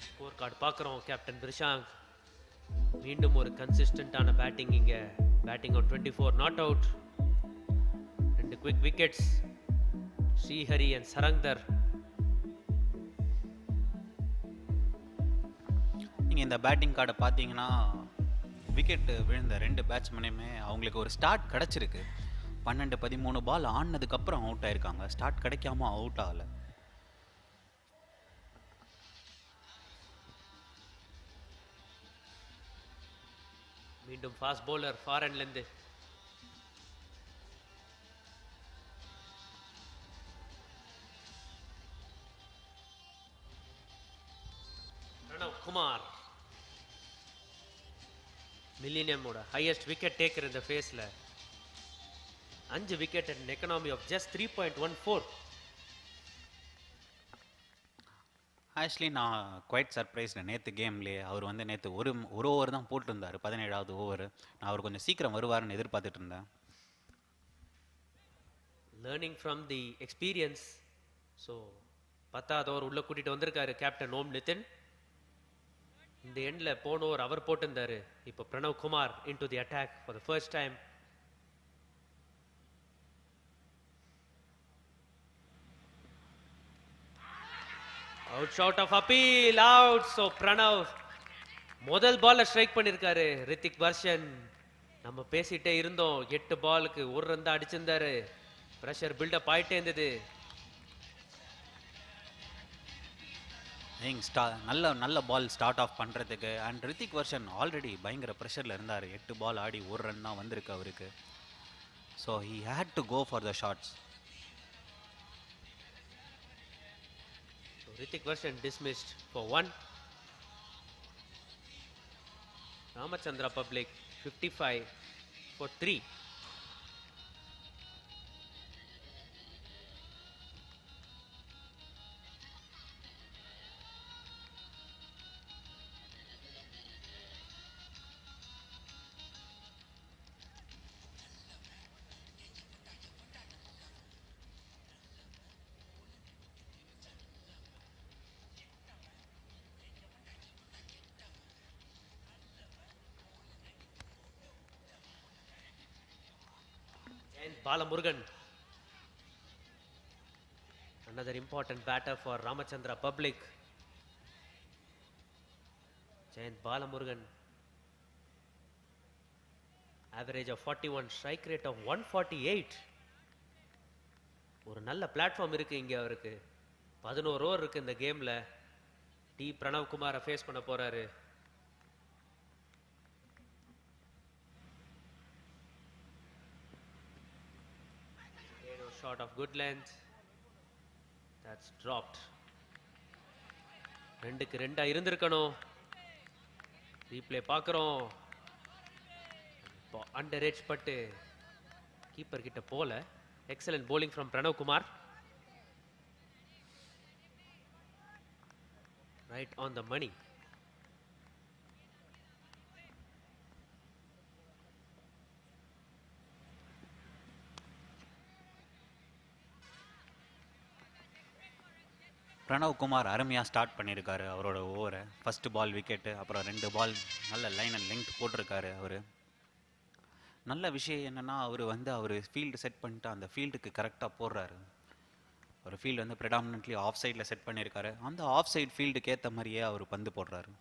ஸ்கோர் கார்டு பார்க்குறோம். கேப்டன் பிரிஷாங்க் மீண்டும் ஒரு கன்சிஸ்டன்டான பேட்டிங். இங்கே batting on 24 not out. 2 quick wickets. Srihari and Sarangar. நீங்கள் இந்த பேட்டிங் கார்டை பார்த்தீங்கன்னா விக்கெட் விழுந்த 2 பேட்ஸ்மேனுமே அவங்களுக்கு ஒரு ஸ்டார்ட் கிடச்சிருக்கு. 12-13 பால் ஆனதுக்கப்புறம் அவுட் ஆயிருக்காங்க. ஸ்டார்ட் கிடைக்காம அவுட் ஆகலை. மீண்டும் ஃபாஸ்ட் பவுலர் ஃபாரன்லேருந்து. பிரணவ் குமார் மில்லினியமோட ஹையஸ்ட் விக்கெட் டேக்கர் இந்த ஃபேஸில். 5 wicket and economy of just 3.14. Actually நான் குவைட் சர்ப்ரைஸ்டு நேற்று கேம்லேயே. அவர் வந்து நேற்று ஒரு ஓவர் தான் போட்டிருந்தார், 17வது ஓவர். நான் அவர் கொஞ்சம் சீக்கிரம் வருவார்னு எதிர்பார்த்துட்டு இருந்தேன். Learning from the experience. So 10வது ஓவர் உள்ளே கூட்டிகிட்டு வந்திருக்காரு கேப்டன் ஓம் நிதின். இந்த எண்டில் போன ஓவர் அவர் போட்டிருந்தாரு. இப்போ Pranav Kumar into the attack for the first time. Out shot of appeal out. So Pranav முதல் பால்ல ஸ்ட்ரைக் பண்ணியிருக்காரு. ரித்திக் வர்ஷன் நம்ம பேசிட்டே இருந்தோம், 8 பாலுக்கு 1 ரன் தான் அடிச்சிருந்தாரு. ப்ரெஷர் பில்டப் ஆயிட்டே இருந்தது. நல்ல பால் ஸ்டார்ட் ஆஃப் பண்ணுறதுக்கு. அண்ட் ரித்திக் வர்ஷன் ஆல்ரெடி பயங்கர ப்ரெஷரில் இருந்தார். 8 பால் ஆடி 1 ரன் தான் வந்திருக்கு அவருக்கு. So he had to go for the shots. Hrithik Roshan dismissed for 1. Ramachandraa Public 55 for 3. And Balamurugan Another important batter for Ramachandraa Public. Jayant Balamurugan. Average of 41, strike rate of 148. ஒரு நல்ல platform இருக்கு இங்க அவருக்கு. 11 over இருக்கு இந்த கேம்ல. D Pranav குமாரை face பண்ண போறாரு. Shot of good length. That's dropped. ரெண்டுக்கு ரெண்டா இருந்திருக்கணும். ரீப்ளே பார்க்குறோம். அண்டர் எட்ஜ் பட்டு கீப்பர் கிட்ட போல. Excellent bowling from Pranav Kumar. Right on the money. Pranav Kumar அருமையாக ஸ்டார்ட் பண்ணியிருக்காரு அவரோட ஓவரை. ஃபஸ்ட்டு பால் விக்கெட்டு, அப்புறம் 2 பால் நல்ல லைன் அண்ட் லெங்க் போட்டிருக்காரு அவர். நல்ல விஷயம் என்னென்னா அவர் ஃபீல்டு செட் பண்ணிட்டு அந்த ஃபீல்டுக்கு கரெக்டாக போடுறாரு. ஒரு ஃபீல்டு வந்து ப்ரெடாமினன்ட்லி ஆஃப் சைடில் செட் பண்ணியிருக்காரு. அந்த ஆஃப் சைட் ஃபீல்டுக்கு ஏற்ற மாதிரியே அவர் பந்து போடுறாரு.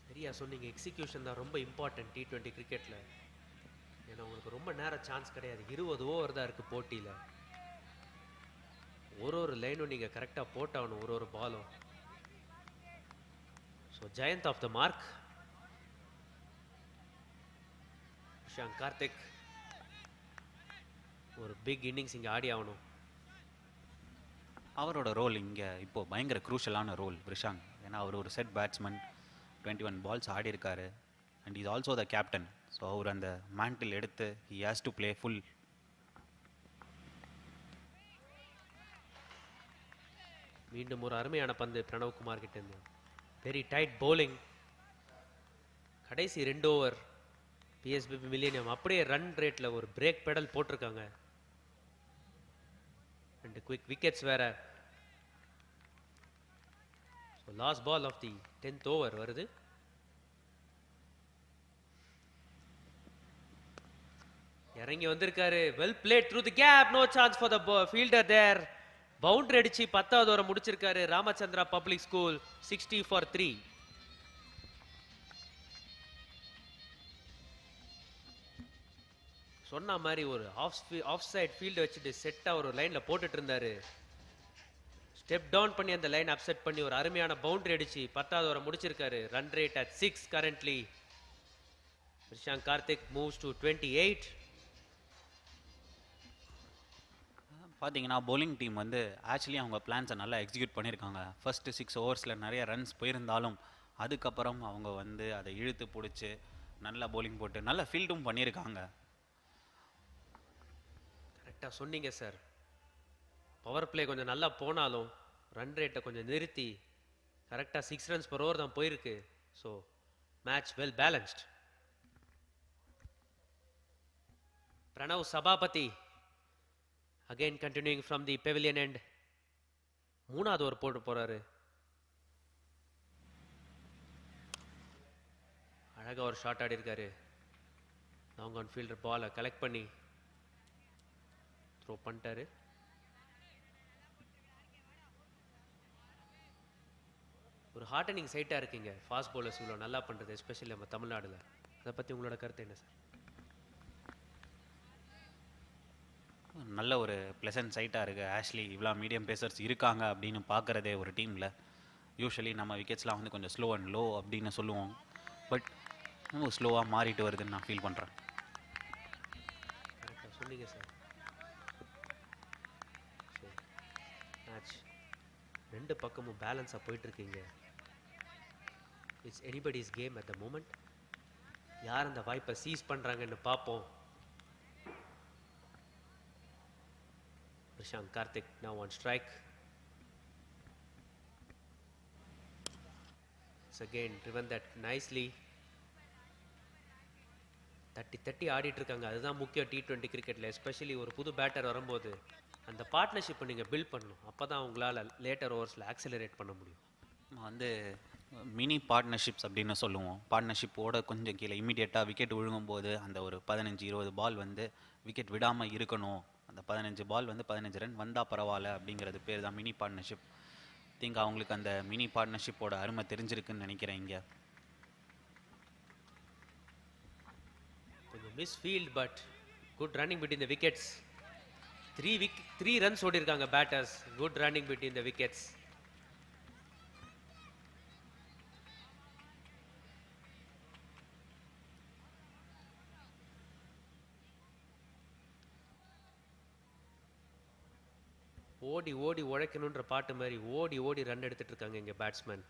சரியா சொன்னீங்க. எக்ஸிக்யூஷன் தான் ரொம்ப இம்பார்ட்டன்ட் T20 கிரிக்கெட்டில். ஏன்னா உங்களுக்கு ரொம்ப நேரம் சான்ஸ் கிடையாது. 20 ஓவர் தான் இருக்குது போட்டியில். ஒரு லைனும் நீங்கள் கரெக்டாக போட்டாகணும், ஒரு பாலும். So Jayanth off the mark. Vishang Karthik ஒரு பிக் இன்னிங்ஸ் இங்கே ஆடி ஆகணும். அவரோட ரோல் இங்கே இப்போது பயங்கர க்ரூஷலான ரோல் விஷாங். ஏன்னா அவர் ஒரு செட் பேட்ஸ்மேன், 21 பால்ஸ் ஆடி இருக்காரு. And is also the captain. So அவர் அந்த மேண்டில் எடுத்து he has to play full. மீண்டும் ஒரு அருமையான பந்து பிரணவ் குமார் கிட்ட இருந்து. Very tight bowling. கடைசி 2 ஓவர் PSBB மில்லியனியம் அப்படியே ரன் ரேட்ல ஒரு பிரேக் பெடல் போட்டிருக்காங்க. 2 குவிக் விக்கெட்ஸ் வேற. So last ball of the 10th over வருது. இறங்கி வந்திருக்காரு. Well played through the gap. No chance for the fielder there. Boundary அடிச்சு 10வது ஓவர் முடிச்சிருக்காரு ராமச்சந்திரா பப்ளிக் ஸ்கூல். 60 for 3. சொன்ன மாதிரி ஒரு ஆஃப் சைட் ஃபீல்டு வச்சுட்டு செட்டா ஒரு லைன்ல போட்டுட்டு இருந்தாரு. ஸ்டெப் டவுன் பண்ணி அந்த லைன் அப்செட் பண்ணி ஒரு அருமையான பவுண்டரி அடிச்சு 10வது ஓவர் முடிச்சிருக்காரு. Run rate at 6 currently. Vishang Karthik moves to 28. பார்த்தீங்கன்னா bowling டீம் வந்து ஆக்சுவலி அவங்க பிளான்ஸை நல்லா எக்ஸிக்யூட் பண்ணியிருக்காங்க. ஃபஸ்ட்டு 6 ஓவர்ஸில் நிறைய ரன்ஸ் போயிருந்தாலும் அதுக்கப்புறம் அவங்க வந்து அதை இழுத்து பிடிச்சி நல்லா bowling போட்டு நல்ல ஃபீல்டும் பண்ணியிருக்காங்க. கரெக்டாக சொன்னீங்க சார். பவர் பிளே கொஞ்சம் நல்லா போனாலும் ரன் ரேட்டை கொஞ்சம் நிறுத்தி கரெக்டாக 6 runs per over தான் போயிருக்கு. So match well balanced. Pranav Sabapathy again continuing from the pavilion end. 3வது ஓவர் போட்டு போறாரு. அழகா ஒரு ஷாட் ஆடி இருக்காரு. லாங் ஆன் ஃபீல்டர் பாலை கலெக்ட் பண்ணி த்ரோ பண்ணிட்டாரு. ஒரு ஹார்டனிங் சைட்டா இருக்கீங்க ஃபாஸ்ட் பவுலர்ஸ் இவ்வளோ நல்லா பண்றது, எஸ்பெஷலி நம்ம தமிழ்நாடுல. அதை பத்தி உங்களோட கருத்து என்ன சார்? நல்ல ஒரு ப்ளசன்ட் சைட்டாக இருக்குது. ஆக்சுவலி இவ்வளோ மீடியம் பேசர்ஸ் இருக்காங்க அப்படின்னு பார்க்குறதே ஒரு டீமில். யூஸ்வலி நம்ம விக்கெட்ஸ்லாம் வந்து கொஞ்சம் ஸ்லோ அண்ட் லோ அப்படின்னு சொல்லுவோம். பட் ரொம்ப ஸ்லோவாக மாறிட்டு வருதுன்னு நான் ஃபீல் பண்ணுறேன். கரெக்டாக சொன்னீங்க சார். மேட்ச் 2 பக்கமும் பேலன்ஸாக போயிட்டுருக்கீங்க. It's anybody's game at the moment. யார் அந்த வாய்ப்பை சீஸ் பண்ணுறாங்கன்னு பார்ப்போம். Prashant Karthik now on strike. It's again driven that nicely. 30 ஆடிட்டு இருக்காங்க. அதுதான் முக்கியம் T20 கிரிக்கெட்ல. எஸ்பெஷலி ஒரு புது பேட்டர் வரும்போது அந்த பார்ட்னர்ஷிப்பை நீங்கள் பில்ட் பண்ணணும். அப்போ தான் உங்களால் லேட்டர் ஓவர்ஸில் ஆக்சிலரேட் பண்ண முடியும். வந்து மினி பார்ட்னர்ஷிப்ஸ் அப்படின்னு சொல்லுவோம். பார்ட்னர்ஷிப்போட கொஞ்சம் கீழே இமீடியட்டாக விக்கெட் விழுங்கும்போது அந்த ஒரு 15-20 பால் வந்து விக்கெட் விடாமல் இருக்கணும். அந்த 15 பால் வந்து 15 ரன் வந்தால் பரவாயில்ல அப்படிங்கிறது பேர் தான் மினி பார்ட்னர்ஷிப். திங்க் அவங்களுக்கு அந்த மினி பார்ட்னர்ஷிப்போட அருமை தெரிஞ்சிருக்குன்னு நினைக்கிறேன். இங்கே கொஞ்சம் misfield but good running between the wickets. 3 runs ஓடிருக்காங்க batters. Good running between the wickets. ஓடி ஓடி உழைக்கணுன்ற பாட்டு மாதிரி ஓடி ஓடி ரன் எடுத்துட்டு இருக்காங்க இங்க பேட்ஸ்மேன்.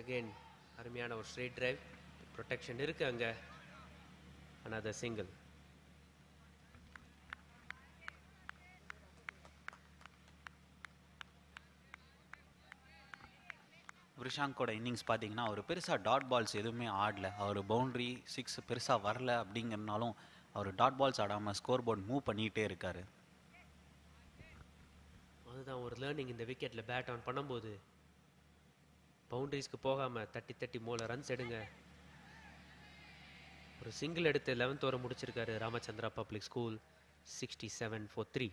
அகைன் அருமையான ஒரு ஸ்ட்ரெயிட் டிரைவ். ப்ரொடெக்ஷன் இருக்கு அங்க. another single. விஷாங்கோட இன்னிங்ஸ் பார்த்தீங்கன்னா அவர் பெருசாக டாட் பால்ஸ் எதுவுமே ஆடல. அவர் பவுண்ட்ரி 6 பெருசாக வரல அப்படிங்கிறனாலும் அவர் டாட் பால்ஸ் ஆடாமல் ஸ்கோர் போர்ட் மூவ் பண்ணிகிட்டே இருக்காரு. அதுதான் ஒரு லேர்னிங் இந்த விக்கெட்டில் பேட் ஆன் பண்ணும்போது பவுண்டரிஸ்க்கு போகாமல் தட்டி தட்டி மூல ரன்ஸ் எடுங்க. ஒரு சிங்கிள் எடுத்து 11th ஓவர் முடிச்சிருக்காரு ராமச்சந்திரா பப்ளிக் ஸ்கூல். 67 for 3.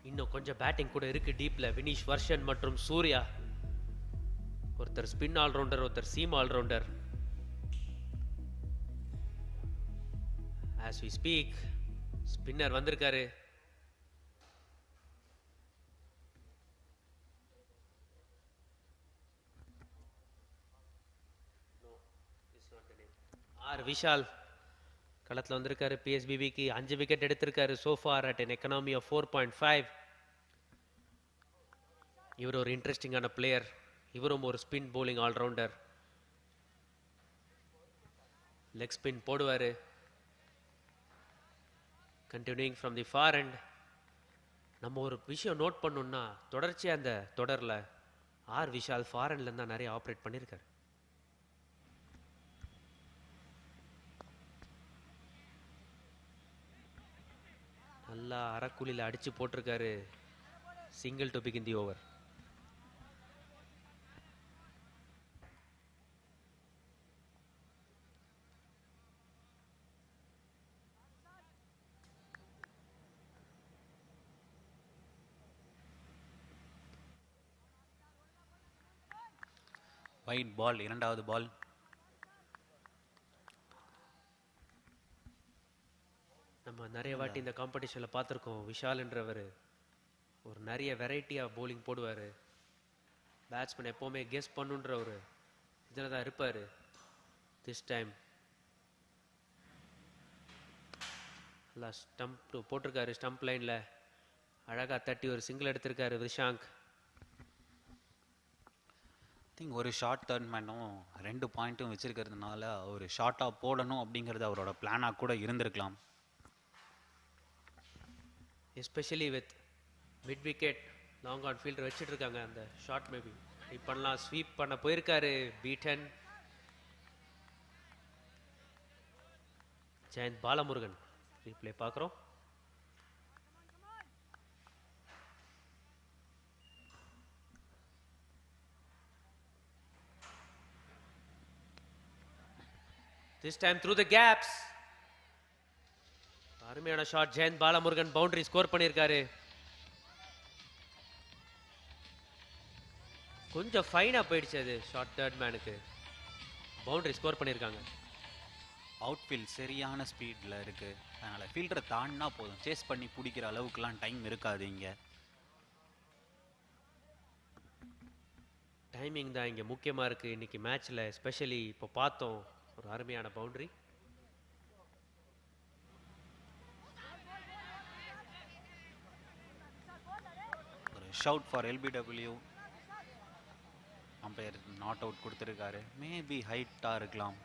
இன்னும் கொஞ்சம் பேட்டிங் கூட இருக்கு டீப்ல. வினிஷ் வர்ஷன் மற்றும் சூர்யா. ஒருத்தர் ஸ்பின் ஆல்ரவுண்டர், ஒருத்தர் seam allrounder. as we speak spinner வந்திருக்காரு. ஆர் விஷால் களத்தில் வந்திருக்காரு. PSBBக்கு 5 விக்கெட் எடுத்திருக்காரு so far at an economy of 4.5. இவர் ஒரு இன்ட்ரெஸ்டிங்கான பிளேயர். இவரும் ஒரு spin bowling allrounder. Leg spin போடுவார். Continuing from the far end. நம்ம ஒரு விஷயம் நோட் பண்ணோம்னா தொடர்ச்சியாக அந்த தொடரில் ஆர் விஷால் ஃபாரன்லேருந்து தான் நிறைய ஆப்ரேட் பண்ணியிருக்காரு. நல்லா அறக்குழியில் அடிச்சு போட்டிருக்காரு. Single to begin the over. Wide ball, இரண்டாவது பால். நம்ம நிறைய வாட்டி இந்த காம்படிஷனில் பார்த்துருக்கோம். விஷால்ன்றவர் ஒரு நிறைய வெரைட்டியாக போலிங் போடுவார். பேட்ஸ்மேன் எப்போவுமே கெஸ் பண்ணுன்ற ஒரு இதில் தான் இருப்பார். திஸ் டைம் நல்லா ஸ்டம்ப் போட்டிருக்காரு. ஸ்டம்ப் லைனில் அழகாக தட்டி ஒரு சிங்கிள் எடுத்திருக்காரு விஷாங்க். திங்க் ஒரு ஷார்ட் தேர்ட் மேனும் 2 பாயிண்ட்டும் வச்சிருக்கிறதுனால ஒரு ஷார்ட்டாக போடணும் அப்படிங்கிறது அவரோட பிளானாக கூட இருந்திருக்கலாம். Especially with midwicket long on fielder வச்சுட்டு இருக்காங்க. அந்த ஷார்ட் மேபி இப்பெல்லாம் ஸ்வீப் பண்ண போயிருக்காரு. பீட்டன். ஜெயந்த் பாலமுருகன் ரீப்ளே பார்க்குறோம். This time through the gaps. அருமையான shot. Jayanth Balamurugan boundary score பண்ணியிருக்காரு. கொஞ்சம் ஃபைனா போயிடுச்சு அது ஷார்ட். தேர்ட் மேனுக்கு பவுண்டரி ஸ்கோர் பண்ணியிருக்காங்க. அவுட்ஃபீல்ட் சரியான ஸ்பீடில் இருக்குது. அதனால் ஃபீல்டரை தாண்டினா போதும். சேஸ் பண்ணி பிடிக்கிற அளவுக்குலாம் டைம் இருக்காது இங்கே. டைமிங் தான் இங்கே முக்கியமாக இருக்குது இன்னைக்கு மேட்ச்சில். எஸ்பெஷலி இப்போ பார்த்தோம் ஒரு அருமையான பவுண்டரி. ஒரு shout for LBW. Umpire not out கொடுத்துருக்காரு. மேபி ஹைட்டாக இருக்கலாம்.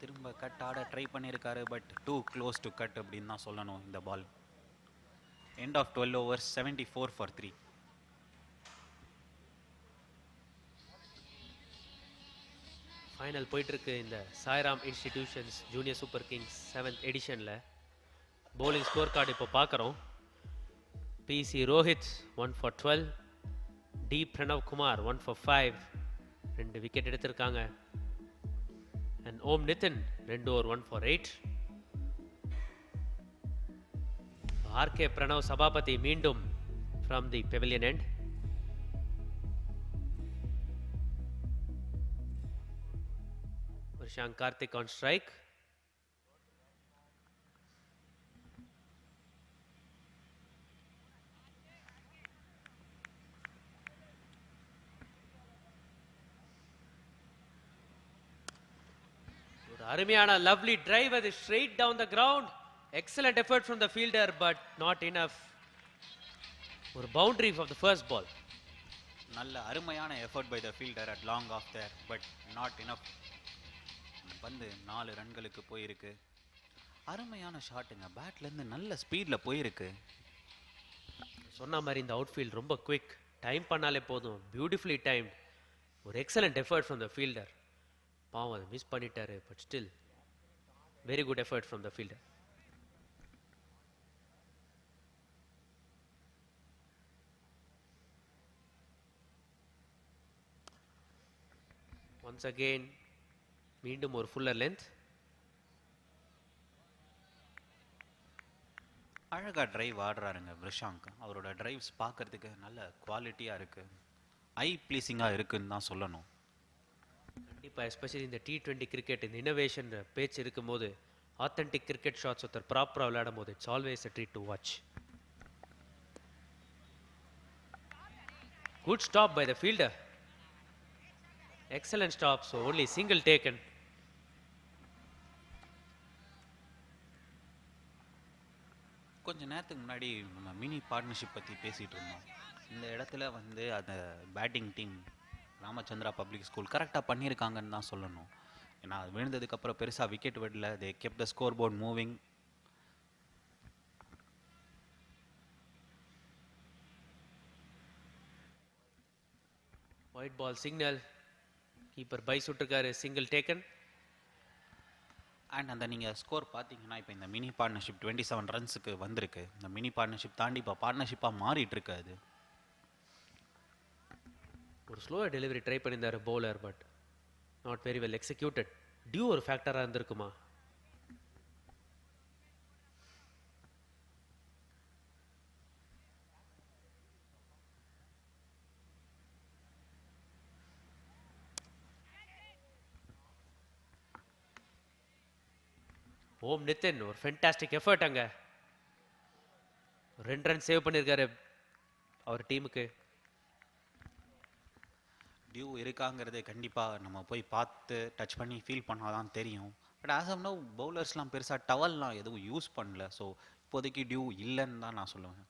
திரும்ப கட் ஆட ட்ரை பண்ணியிருக்காரு, but too close to cut அப்படின்னு தான் சொல்லணும் இந்த ball. End of 12 overs, 74 for 3. Final போயிட்டுருக்கு இந்த Sairam Institutions Junior Super Kings 7th எடிஷனில். bowling ஸ்கோர் கார்டு இப்போ பார்க்குறோம். PC Rohit 1 for 12, D Pranav Kumar 1 for 5, 2 wicket எடுத்திருக்காங்க. And Om Nitin 2 over 1 for 8. RK Pranav Sabapathy மீண்டும் from the pavilion end. Shank Karthik on strike. அருமையான lovely drive with straight down the ground. Excellent effort from the fielder, but not enough. ஒரு boundary for the first ball. நல்ல அருமையான effort by the fielder at long off there, but not enough. பந்து 4 ரன்களுக்கு போயிருக்கு. அருமையான ஷாட்டுங்க, பேட்லேருந்து நல்ல ஸ்பீடில் போயிருக்கு. சொன்ன மாதிரி இந்த அவுட்ஃபீல்ட் ரொம்ப குவிக், டைம் பண்ணாலே போதும். Beautifully timed. ஒரு excellent effort from the fielder. பாவம் அதை மிஸ் பண்ணிட்டாரு, but still very good effort from the fielder. Once again மீண்டும் ஒரு ஃபுல்லர் லென்த். அழகாக டிரைவ் ஆடுறாருங்க பிரஷாங்க். அவரோட டிரைவ்ஸ் பார்க்கறதுக்கு நல்ல குவாலிட்டியாக இருக்குது, ஐ ப்ளீஸிங்காக இருக்குன்னு தான் சொல்லணும். கண்டிப்பாக எஸ்பெஷலி இந்த T20 கிரிக்கெட் இந்த இன்னோவேஷன் பேச்சு இருக்கும்போது ஆத்தென்டிக் கிரிக்கெட் ஷாட்ஸ் ஒருத்தர் ப்ராப்பராக விளையாடும் போது it's always a treat to watch. Good stop by the fielder. Excellent stop, so only single taken. கொஞ்ச நேரத்துக்கு முன்னாடி நம்ம மினி பார்ட்னர்ஷிப் பற்றி பேசிகிட்டு இருந்தோம். இந்த இடத்துல வந்து அந்த batting team Ramachandra public school கரெக்டாக பண்ணியிருக்காங்கன்னு தான் சொல்லணும். ஏன்னா அது விழுந்ததுக்கப்புறம் பெருசாக விக்கெட் விடல. They kept the score board moving. Wide ball signal. Keeper பை சுட்டிருக்காரு, சிங்கிள் டேக்கன். அண்ட் அந்த நீங்கள் ஸ்கோர் பார்த்தீங்கன்னா இப்போ இந்த மினி பார்ட்னர்ஷிப் 27 ரன்ஸுக்கு வந்திருக்கு. இந்த மினி பார்ட்னர்ஷிப் தாண்டி இப்போ பார்ட்னர்ஷிப்பாக மாறிட்டு இருக்கு. அது ஒரு ஸ்லோவாக டெலிவரி ட்ரை பண்ணியிருந்தார் bowler, but not very well executed. Dew ஒரு ஃபேக்டராக இருந்திருக்குமா? ஓம் நிதின் ஒரு ஃபென்டாஸ்டிக் எஃபர்ட். அங்க 2 ரன் சேவ் பண்ணியிருக்காரு அவர் டீமுக்கு. டியூ இருக்காங்கிறது கண்டிப்பாக நம்ம போய் பார்த்து டச் பண்ணி ஃபீல் பண்ணாதான் தெரியும். பட் ஆஸ் ஆஃப் நவ் பவுலர்ஸ்லாம் பெருசாக டவல்லாம் எதுவும் யூஸ் பண்ணல. ஸோ இப்போதைக்கு டியூ இல்லைன்னு தான் நான் சொல்லுவேன்.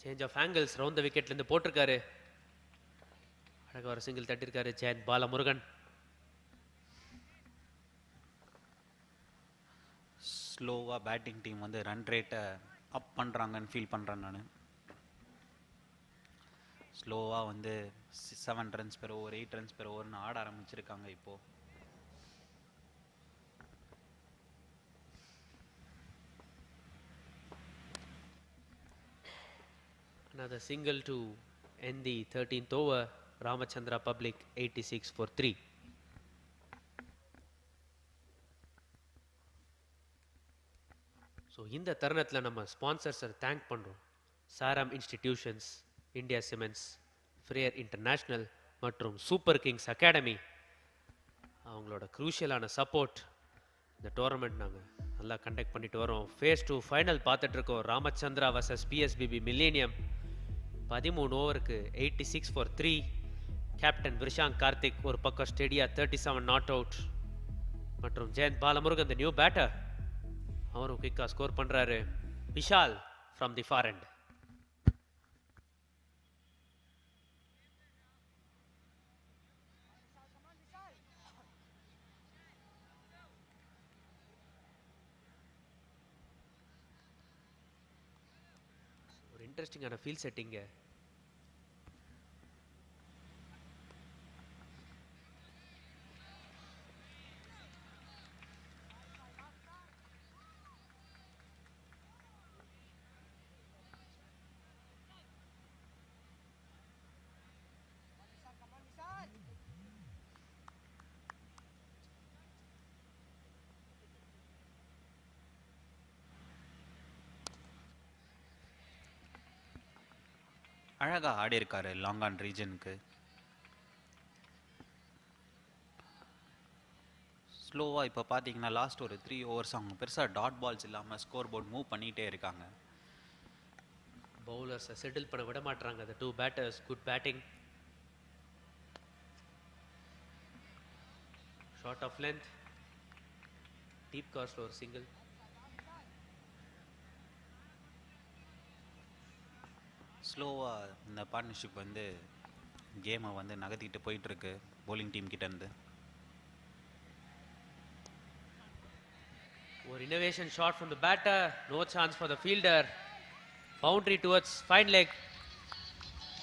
Change of angles round the விக்கெட்லேருந்து போட்டிருக்காரு. அழகாக ஒரு சிங்கிள் தட்டிருக்காரு ஜெயந்த் பாலமுருகன். ஸ்லோவாக பேட்டிங் டீம் வந்து ரன் ரேட்டை அப் பண்ணுறாங்கன்னு ஃபீல் பண்ணுறேன் நான். ஸ்லோவாக வந்து 7 runs per over, 8 runs per overன்னு ஆட ஆரம்பிச்சிருக்காங்க இப்போது. Another single to end the 13th over. Ramachandraa Public 86 for 3. So இந்த தருணத்தில் நம்ம ஸ்பான்சர்ஸை தேங்க் பண்ணுறோம். சாரம் இன்ஸ்டிடியூஷன்ஸ், இந்தியா சிமெண்ட்ஸ், ஃப்ரேயர் இன்டர்நேஷ்னல் மற்றும் சூப்பர் கிங்ஸ் அகாடமி. அவங்களோட க்ரூஷியலான சப்போர்ட் இந்த டோர்னமெண்ட் நாங்கள் நல்லா கண்டக்ட் பண்ணிட்டு வரோம். ஃபேஸ் 2 ஃபைனல் பார்த்துட்டு இருக்கோம். Ramachandra vs PSBB millennium. 13 ஓவருக்கு 86 for 3. கேப்டன் விஷாங்க் கார்த்திக் ஒரு பக்கம் ஸ்டெடியா 37 நாட் அவுட். மற்றும் Jayanth Balamurugan the new batter, அவரும் குயிக்காக ஸ்கோர் பண்ணுறாரு. Vishal from the far end. ஒரு இன்ட்ரெஸ்டிங்கான ஃபீல் செட்டிங்க. அழகாக ஆடி இருக்காரு லாங் ஆன் ரீஜனுக்கு. ஸ்லோவாக இப்போ பார்த்தீங்கன்னா லாஸ்ட் ஒரு 3 ஓவர்ஸ் அவங்க பெருசாக டாட் பால்ஸ் இல்லாமல் ஸ்கோர் போர்ட் மூவ் பண்ணிகிட்டே இருக்காங்க. பவுலர்ஸை செட்டில் பண்ண விட மாட்டாங்க. the 2 batters good batting. short of length, deep cost ஒரு single. ஸ்லோவாக இந்த பார்ட்னர்ஷிப் வந்து கேமை வந்து நகர்த்திட்டு போயிட்டுருக்கு போலிங் டீம் கிட்டேருந்து. ஒரு innovation shot from the batter, no chance for the fielder. Boundary towards fine leg.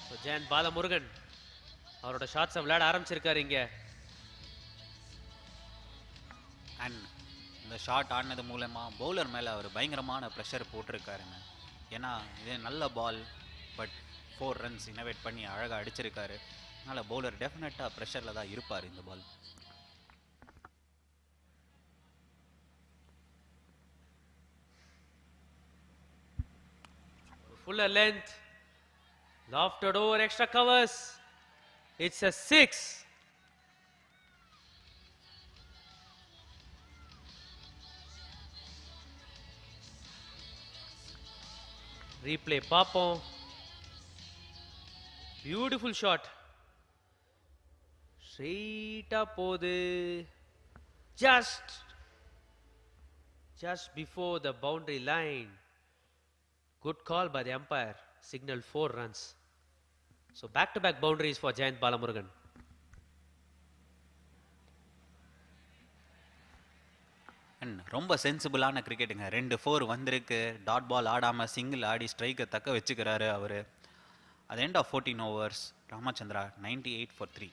So Jayanth Balamurugan அவரோட ஷாட்ஸை விளையாட ஆரம்பிச்சிருக்காரு இங்கே. அண்ட் இந்த ஷாட் ஆடினது மூலமாக பவுலர் மேலே அவர் பயங்கரமான ப்ரெஷர் போட்டிருக்காருங்க. ஏன்னா இது நல்ல பால், பட் 4 runs இன்னோவேட் பண்ணி அழகாக அடிச்சிருக்காரு. அதனால் பவுலர் டெஃபினட்டாக ப்ரெஷரில் தான் இருப்பார் இந்த பால். Fuller length, lofted over, extra covers. It's a 6. Replay பார்ப்போம். Beautiful shot. ஸ்ட்ரெயிட்டா போகுது. Just before the boundary line. Good call by the umpire. Signal 4 runs. So back-to-back boundaries for Jayant Balamurugan. And ரொம்ப சென்சிபிளான கிரிக்கெட்டுங்க. 2 4 வந்திருக்கு. டாட் பால் ஆடாமல் single ஆடி ஸ்ட்ரைக்கை தக்க வச்சுக்கிறாரு அவர். at the end of 14 overs, Ramachandraa 98 for 3.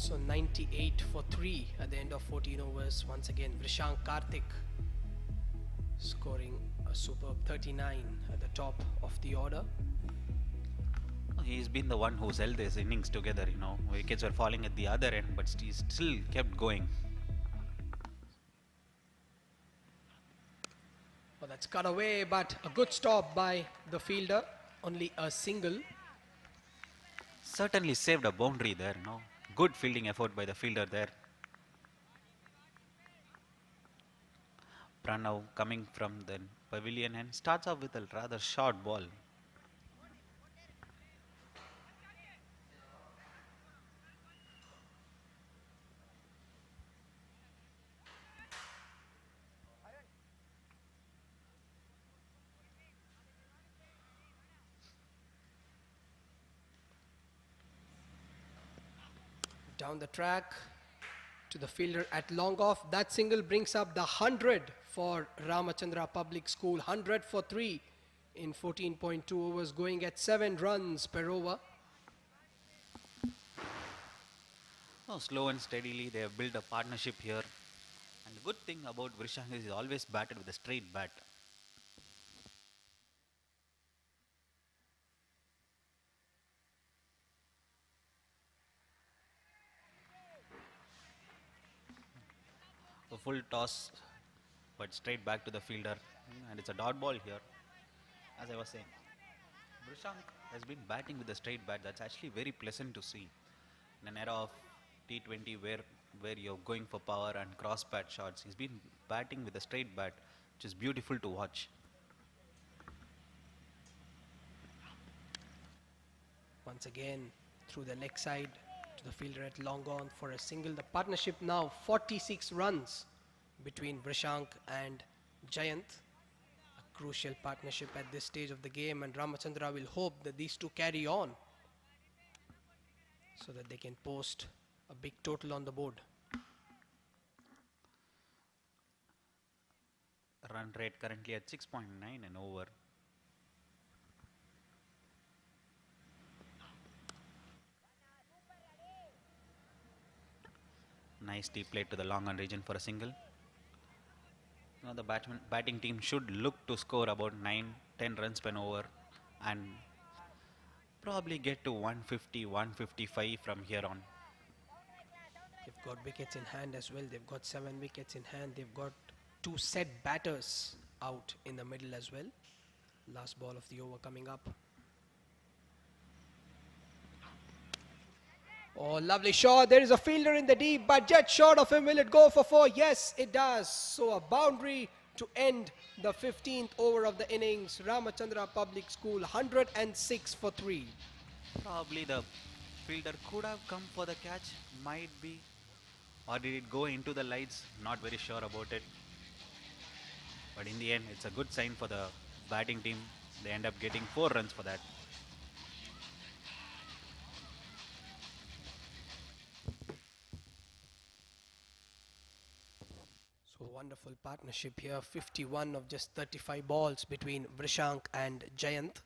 So 98 for 3 at the end of 14 overs. Once again, Vishank Karthik scoring a superb 39 at the top of the order. He's been the one who's held his innings together, you know. Wickets were falling at the other end, but he still kept going. Well, that's cut away, but a good stop by the fielder. Only a single. Certainly saved a boundary there, no? Good fielding effort by the fielder there. Pranav coming from the pavilion and starts off with a rather short ball. Down the track to the fielder at long off. That single brings up the 100 for Ramachandraa Public School. 100 for 3 in 14.2 overs, going at 7 runs per over. Oh, slow and steadily they have built a partnership here. And the good thing about Vishank is he always batted with a straight bat. full toss, but straight back to the fielder, and it's a dot ball here. As I was saying, Brishank has been batting with a straight bat. That's actually very pleasant to see in an era of T20 where you're going for power and cross bat shots. He's been batting with a straight bat, which is beautiful to watch. Once again, through the leg side to the fielder at long on for a single. The partnership now 46 runs between Brishank and Jayant. A crucial partnership at this stage of the game, and Ramachandraa will hope that these two carry on so that they can post a big total on the board. Run rate currently at 6.9 and over. Nice deep play to the long on region for a single. Now the batting team should look to score about 9-10 runs per over and probably get to 150, 155 from here on. They've got wickets in hand as well. They've got 7 wickets in hand. They've got 2 set batters out in the middle as well. Last ball of the over coming up. Oh, lovely shot. There is a fielder in the deep, but jet short of him. Will it go for 4? Yes, it does. So a boundary to end the 15th over of the innings. Ramachandraa Public School 106 for 3. Probably the fielder could have come for the catch, might be. Or did it go into the lights? Not very sure about it. But in the end, it's a good sign for the batting team. They end up getting 4 runs for that. So wonderful partnership here. 51 of just 35 balls between Brishank and Jayant.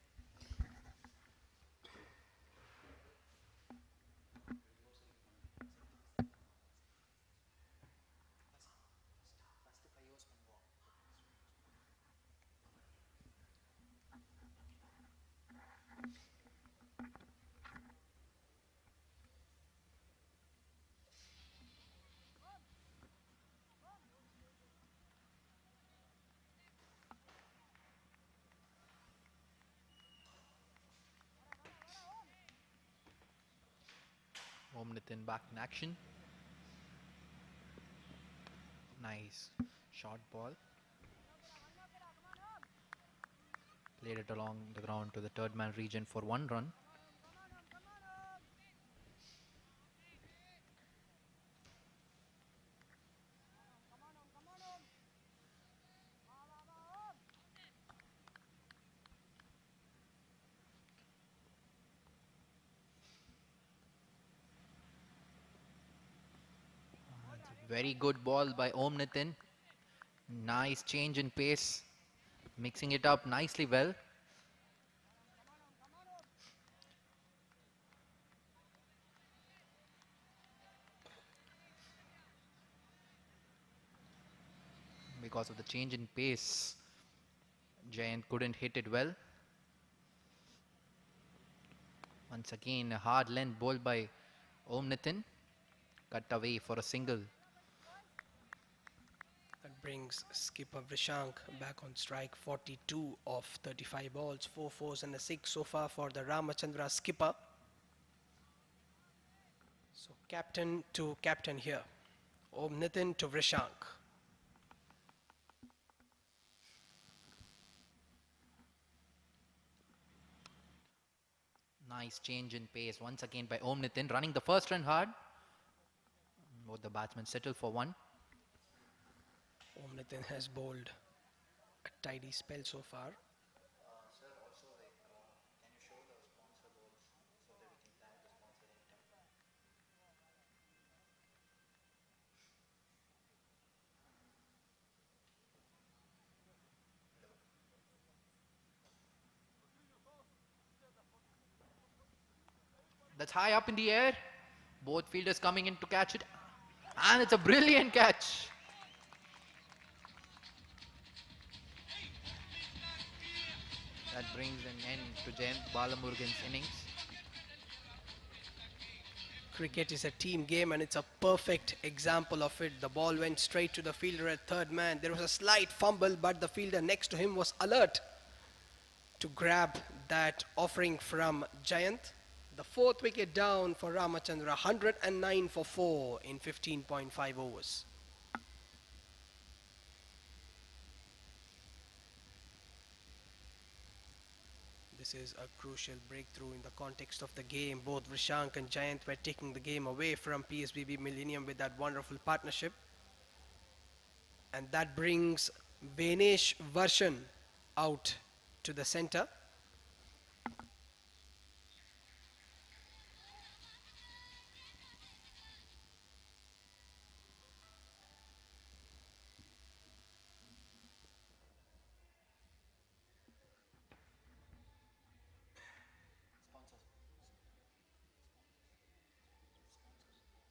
Nitin back in action. Nice short ball. Played it along the ground to the third man region for 1 run. Very good ball by Nitin. Nice change in pace. Mixing it up nicely well. Because of the change in pace, Jayant couldn't hit it well. Once again, a hard length ball by Nitin. Cut away for a single. That brings skipper Brishank back on strike. 42 of 35 balls, 4 fours and a 6 so far for the Ramachandraa skipper. So captain to captain here. Nitin to Brishank. Nice change in pace once again by Nitin, running the first run hard. Both the batsmen settle for 1. Nitin has bowled a tidy spell so far. That's high up in the air. Both fielders coming in to catch it. And it's a brilliant catch. That brings an end to Jayant Balamurugan's innings. Cricket is a team game and it's a perfect example of it. The ball went straight to the fielder at third man. There was a slight fumble, but the fielder next to him was alert to grab that offering from Jayant. The fourth wicket down for Ramachandraa, 109 for 4 in 15.5 overs. This is a crucial breakthrough in the context of the game. Both Vrishank and Jayant were taking the game away from PSBB Millennium with that wonderful partnership. And that brings Venesh Varshan out to the center.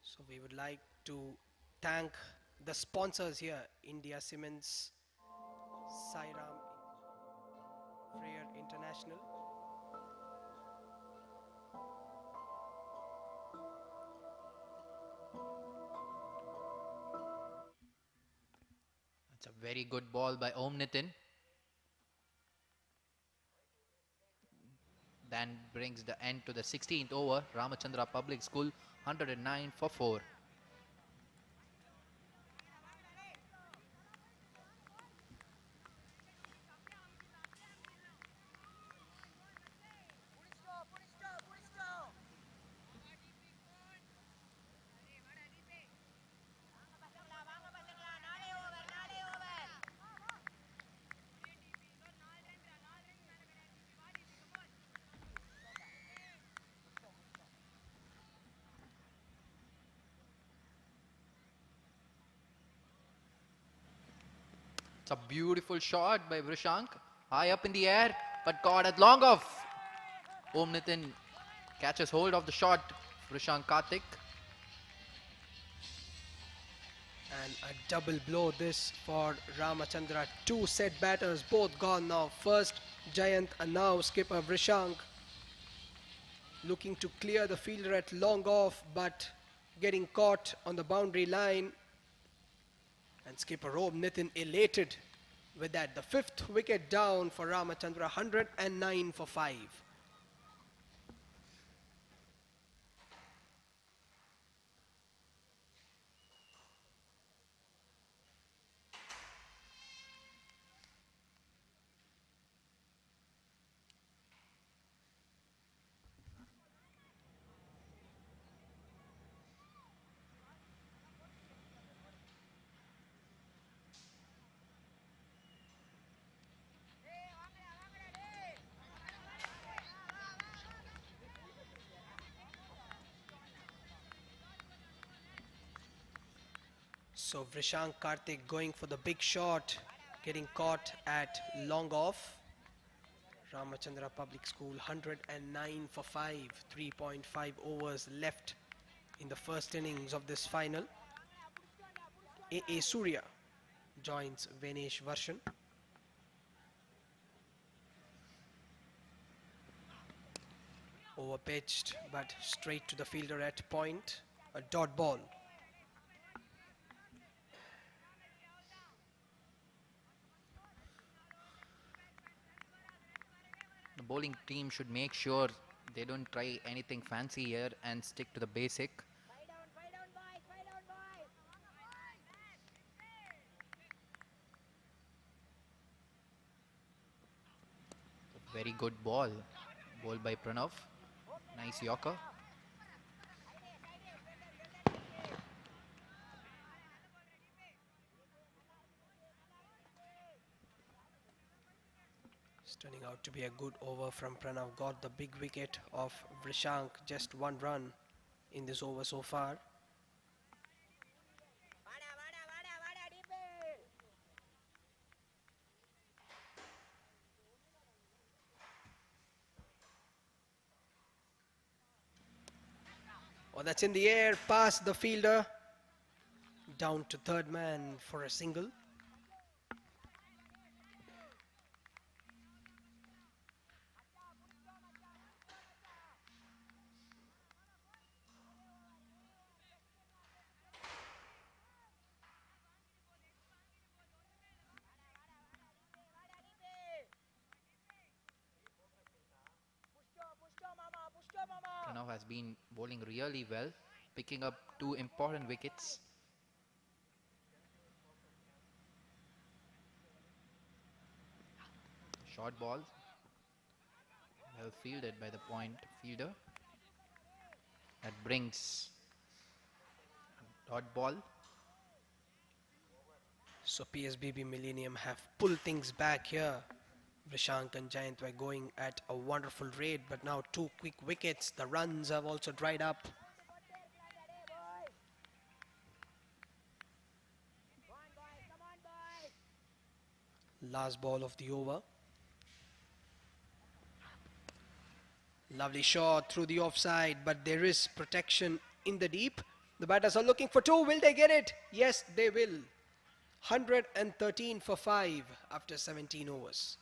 So we would like to thank the sponsors here, India Cements, Sairam, Freer International. It's a very good ball by Om Nitin. Then brings the end to the 16th over. Ramachandraa Public School 109 for 4. It's a beautiful shot by Vrishank. High up in the air, but caught at long off. Om Nitin catches hold of the shot. Vrishank Karthik. And a double blow this for Ramachandraa. Two set batters, both gone now. First Jayant and now skipper Vrishank. Looking to clear the fielder at long off, but getting caught on the boundary line. And skipper Om Nitin elated with that. The fifth wicket down for Ramachandraa, 109 for 5. So Vrishank Karthik going for the big shot, getting caught at long off. Ramachandraa Public School 109 for 5, 3.5 overs left in the first innings of this final. A. Surya joins Venesh Varshan. Overpitched but straight to the fielder at point. A dot ball. The bowling team should make sure they don't try anything fancy here and stick to the basic. Very good ball. Ball by Pranav. Nice yorker. It's turning out to be a good over from Pranav. Got the big wicket of Vrishank. Just one run in this over so far. Oh, that's in the air, past the fielder. Down to third man for a single. Abhinav has been bowling really well, picking up 2 important wickets. Short ball, well fielded by the point fielder. That brings a dot ball. So PSBB Millennium have pulled things back here. Vrishank and Jayant were going at a wonderful rate, but now 2 quick wickets. The runs have also dried up. Last ball of the over. Lovely shot through the offside, but there is protection in the deep. The batters are looking for 2. Will they get it? Yes, they will. 113 for 5 after 17 overs.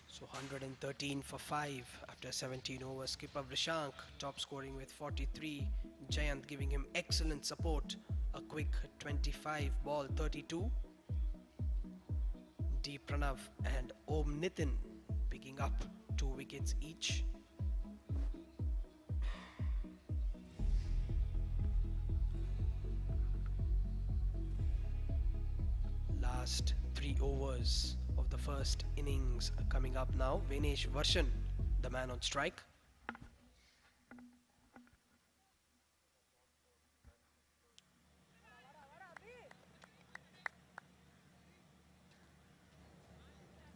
So 113 for 5 after 17 overs. Skipper Vrishank top scoring with 43. Jayant giving him excellent support. A quick 25 ball 32. D. Pranav and Om Nitin picking up 2 wickets each. Last 3 overs of the first innings coming up now. Vinesh Varshan, the man on strike.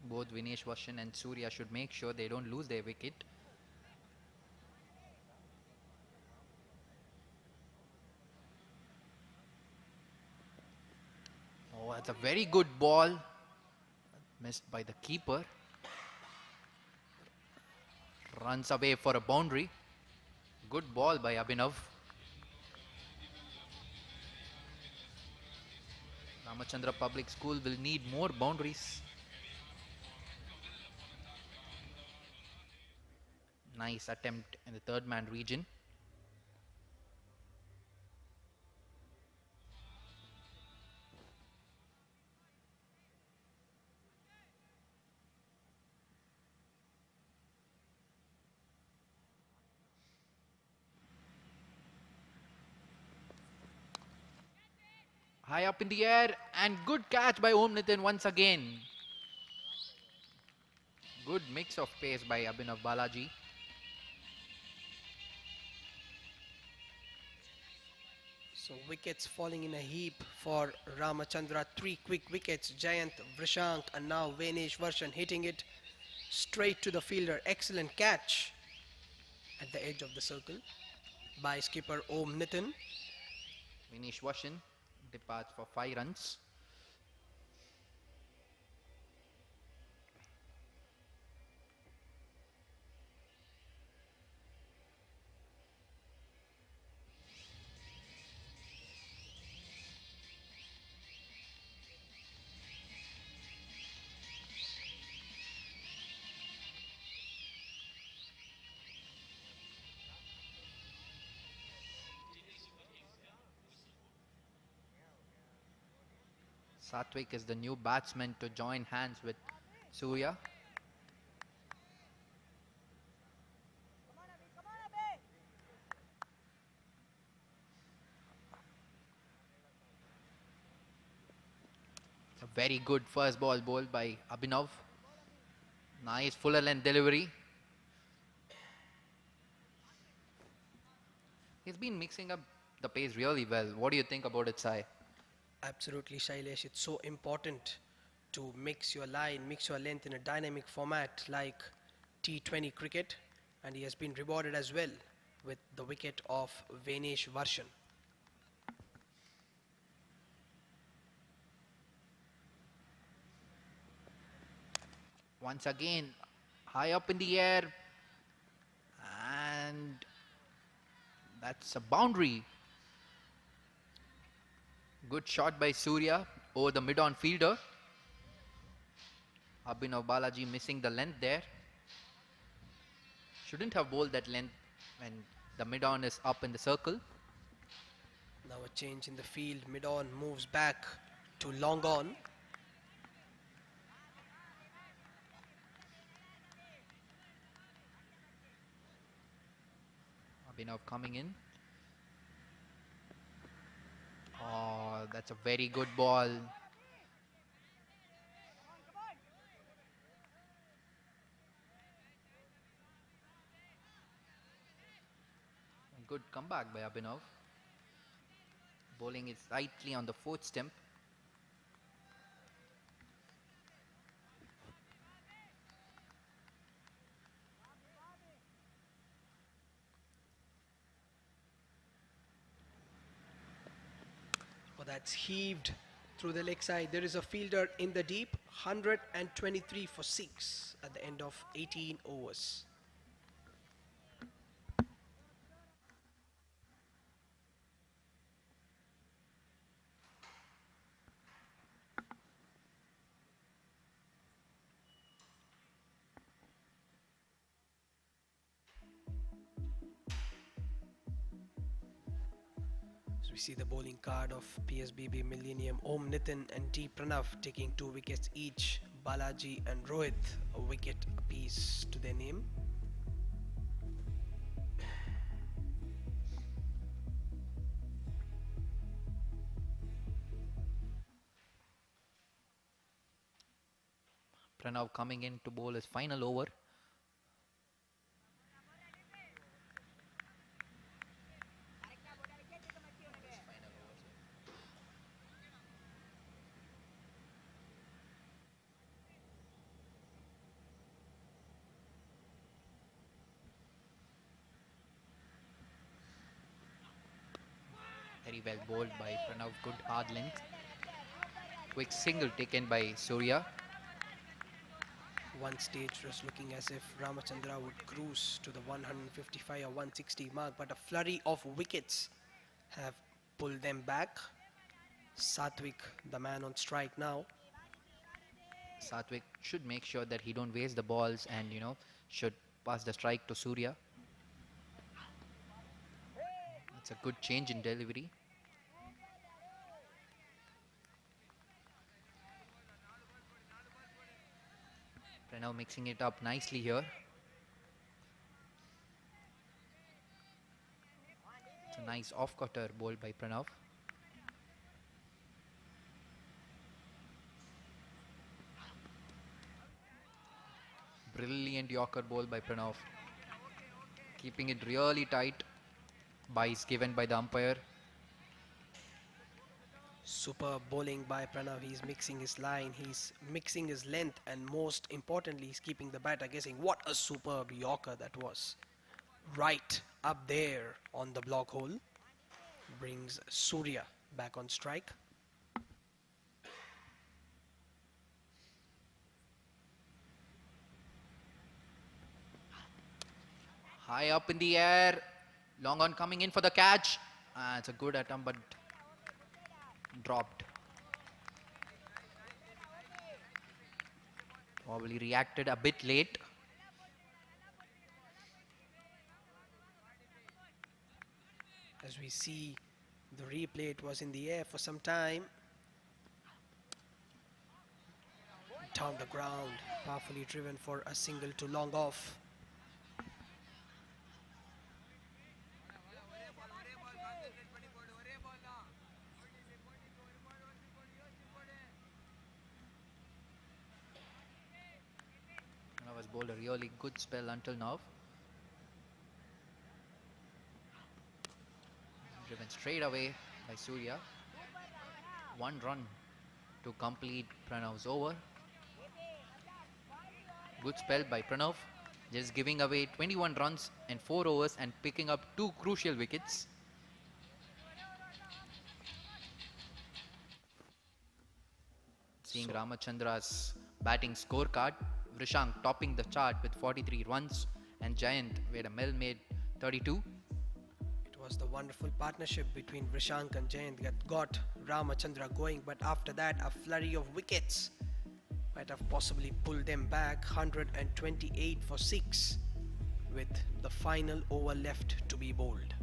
Both Vinesh Varshan and Surya should make sure they don't lose their wicket. Oh, that's a very good ball. Missed by the keeper. Runs away for a boundary. Good ball by Abhinav. Ramachandraa Public School will need more boundaries. Nice attempt in the third man region. High up in the air and good catch by Om Nitin once again. Good mix of pace by Abhinav Balaji. So wickets falling in a heap for Ramachandraa. 3 quick wickets. Jayant, Vrishank and now Vinesh Varshan hitting it straight to the fielder. Excellent catch at the edge of the circle by skipper Om Nitin. Vinesh Varshan departs for 5 runs. Satwik is the new batsman to join hands with Surya. A very good first ball bowled by Abhinav. Nice fuller length delivery. He's been mixing up the pace really well. What do you think about it, Sai? Absolutely, Shailesh. It's so important to mix your line, mix your length in a dynamic format like T20 cricket, and he has been rewarded as well with the wicket of Vinesh Varshan. Once again, high up in the air, and that's a boundary. Good shot by Surya over the mid-on fielder. Abhinav Balaji missing the length there. Shouldn't have bowled that length when the mid-on is up in the circle. Now a change in the field. Mid-on moves back to long on. Abhinav coming in. Oh, that's a very good ball. Good comeback by Abhinav. Bowling is slightly on the fourth stump. Oh, that's heaved through the leg side. There is a fielder in the deep. 123 for 6 at the end of 18 overs. So we see the bowling card of PSBB Millennium. Om Nitin and D Pranav taking 2 wickets each. Balaji and Rohit a wicket apiece to their name. Pranav coming in to bowl his final over. Very well bowled by Pranav. Good hard length. Quick single taken by Surya. One stage was looking as if Ramachandraa would cruise to the 155 or 160 mark, but a flurry of wickets have pulled them back. Satvik, the man on strike now. Satvik should make sure that he don't waste the balls and, should pass the strike to Surya. It's a good change in delivery. Pranav mixing it up nicely here. It's a nice off-cutter bowled by Pranav. Brilliant Yorker ball by Pranav. Keeping it really tight. Byes given by the umpire. Super bowling by Pranav. He's mixing his line, he's mixing his length, and most importantly, he's keeping the batter guessing. What a superb Yorker that was. Right up there on the block hole. Brings Surya back on strike. High up in the air. Long on coming in for the catch. It's a good attempt, but dropped. Probably reacted a bit late. As we see the replay, it was in the air for some time. Down the ground, powerfully driven for a single to long off. Pranav has bowled a really good spell until now. Driven straight away by Surya. 1 run to complete Pranav's over. Good spell by Pranav. Just giving away 21 runs in 4 overs and picking up 2 crucial wickets. Seeing Ramachandra's batting scorecard. Vrishank topping the chart with 43 runs and Jayant with a well-made 32. It was the wonderful partnership between Vrishank and Jayant that got Ramachandraa going, but after that a flurry of wickets might have possibly pulled them back. 128 for 6 with the final over left to be bowled.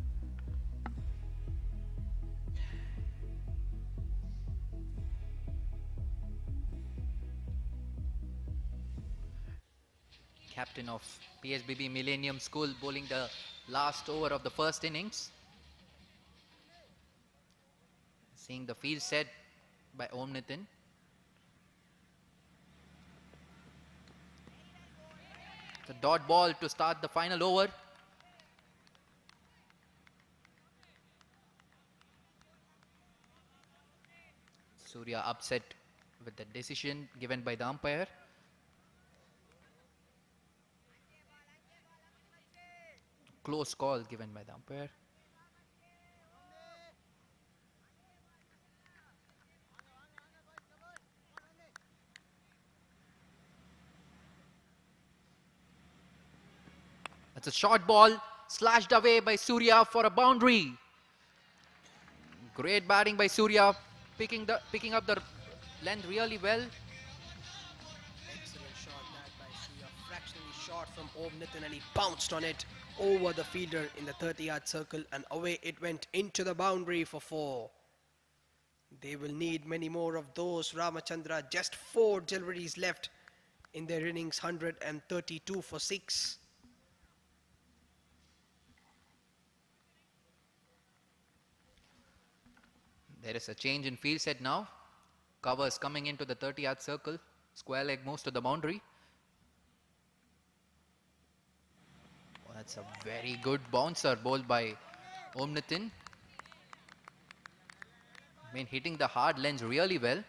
captain of PSBB Millennium School, bowling the last over of the first innings. Seeing the field set by Om Nitin. The dot ball to start the final over. Surya upset with the decision given by the umpire. Close call given by the umpire. That's a short ball slashed away by Surya for a boundary. Great batting by Surya, picking up the length really well. Excellent shot that by Surya, fractionally short from Om Nitin, and he bounced on it over the fielder in the 30-yard circle, and away it went into the boundary for 4. They will need many more of those. Ramachandraa, just 4 deliveries left in their innings, 132 for 6. There is a change in field set now. Covers coming into the 30-yard circle. Square leg moves to the boundary. Oh, that's a very good bouncer bowled by Om Nitin. Hitting the hard lens really well.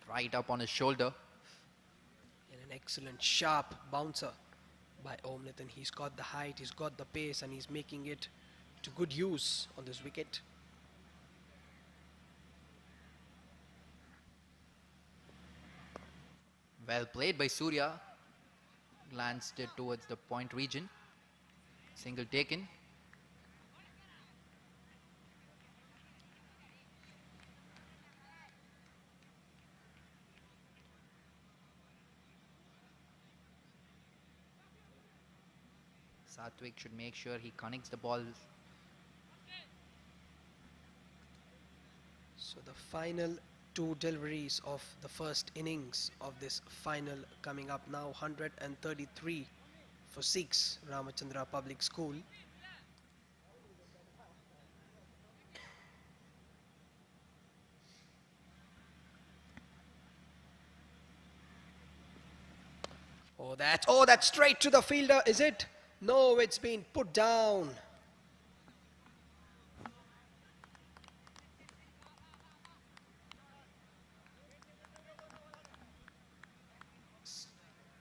Right up on his shoulder. And an excellent sharp bouncer by Om Nitin. He's got the height, he's got the pace, and he's making it to good use on this wicket. Well played by Surya. Glanced it towards the point region. Single taken. Satwik should make sure he connects the ball. So the final 2 deliveries of the first innings of this final coming up now. 133 for 6, Ramachandraa Public School. Oh, that's straight to the fielder, is it? No, it's been put down.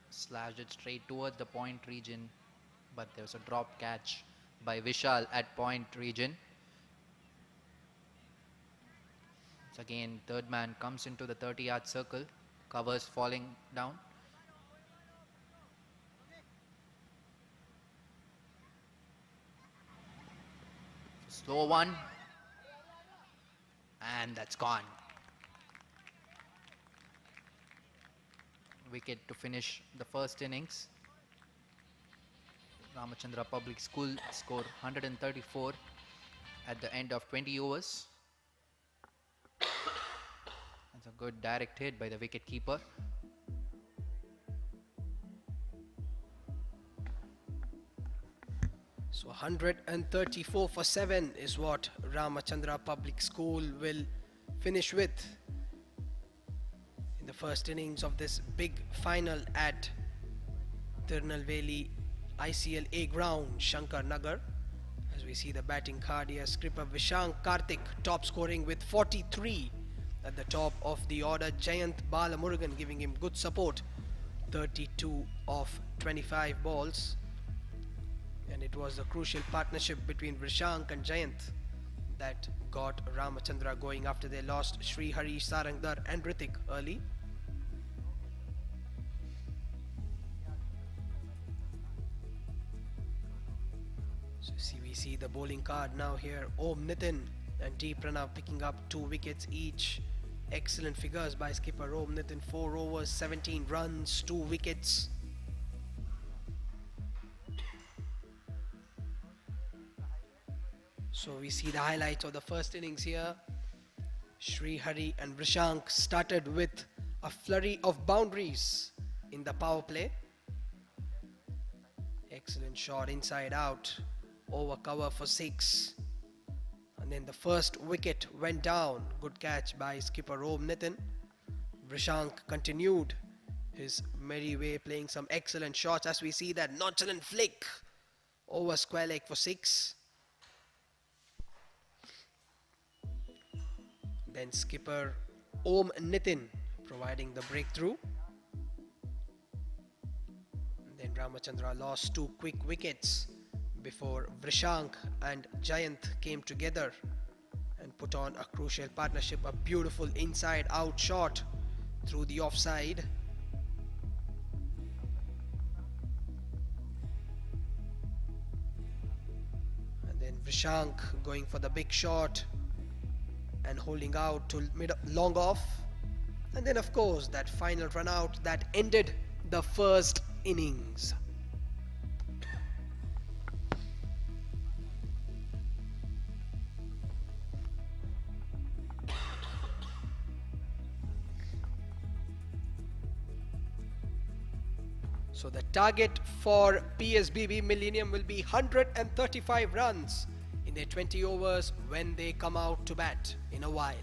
Slashed it straight towards the point region, but there was a drop catch by Vishal at point region. Once again, third man comes into the 30-yard circle. Covers falling down. Slow one. And that's gone. Wicket to finish the first innings. Ramachandraa Public School score 134 at the end of 20 overs. That's a good direct hit by the wicket keeper. So 134 for 7 is what Ramachandraa Public School will finish with in the first innings of this big final at Tirunelveli ICL A ground, Shankar Nagar. As we see the batting card here, skipper Vishank Karthik top scoring with 43 at the top of the order. Jayant Balamurugan giving him good support, 32 of 25 balls. And it was a crucial partnership between Vishank and Jayant that got Ramachandraa going after they lost Sri Hari, Sarangdar and Ritik early. So we see the bowling card now here. Om Nitin and D Pranav picking up 2 wickets each. Excellent figures by skipper Om Nitin. 4 overs, 17 runs, 2 wickets. So we see the highlights of the first innings here. Sri Hari and Vishank started with a flurry of boundaries in the power play. Excellent shot inside out, over cover for 6. And then the first wicket went down. Good catch by skipper Om Nitin. Vrishank continued his merry way, playing some excellent shots as we see that nonchalant flick over square leg for 6. Then skipper Om Nitin providing the breakthrough. And then Ramachandraa lost 2 quick wickets before Vrishank and Jayant came together and put on a crucial partnership. A beautiful inside out shot through the offside. And then Vrishank going for the big shot and holding out to long off. And then of course that final run out that ended the first innings. So the target for PSBB Millennium will be 135 runs in their 20 overs when they come out to bat in a while.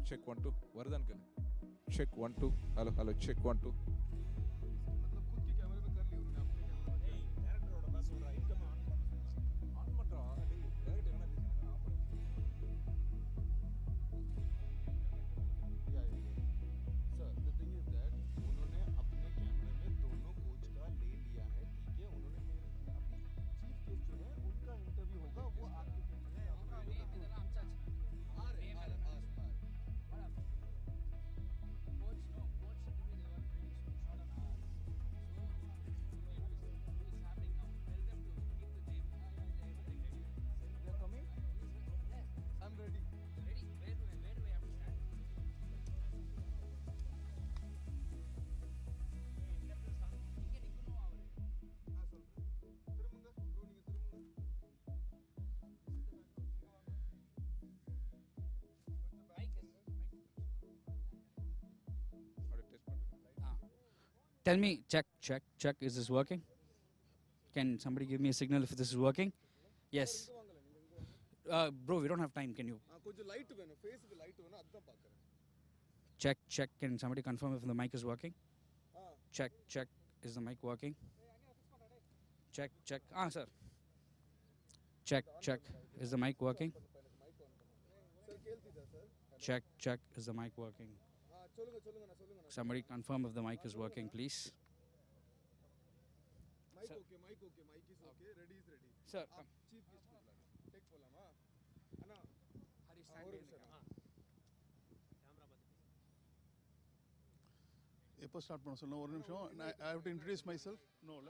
check 1 2 वरदान कर check 1 2 hello check 1 2 मतलब खुद की कैमरे में कर ली उन्होंने अपने कैमरे में नहीं डायरेक्टर ओட बस சொல்றா இன்கம் ஆன் பண்றா டேய் डायरेक्टर என்ன லிசன் ஆஃப் பண்ணு sir the thing is that उन्होंने अपने कैमरे में दोनों कोच का ले लिया है ठीक है उन्होंने अभी चीफ गेस्ट जो है उनका इंटरव्यू होगा वो आपके कैमरे में होगा Tell me, check. Is this working? Can somebody give me a signal if this is working? Yes. Bro, we don't have time. Can you? கொஞ்சம் லைட் வேணும் ஃபேஸ்க்கு லைட் வேணும் அதான் பார்க்கறேன் Check. Can somebody confirm if the mic is working? Check. Is the mic working? Check. Sir. Check. Is the mic working? Sir கேள்விதா sir Check. Is the mic working? சொல்லுங்க நான் சொல்லுங்க Somebody confirm if the mic is working, please. Mic okay mic is okay ready is ready Sir, chief guest को बुला take போலாமா அண்ணா Hari camera பார்த்து எப்போ start பண்ண சொல்லுங்க ஒரு நிமிஷம் I have to introduce myself நோல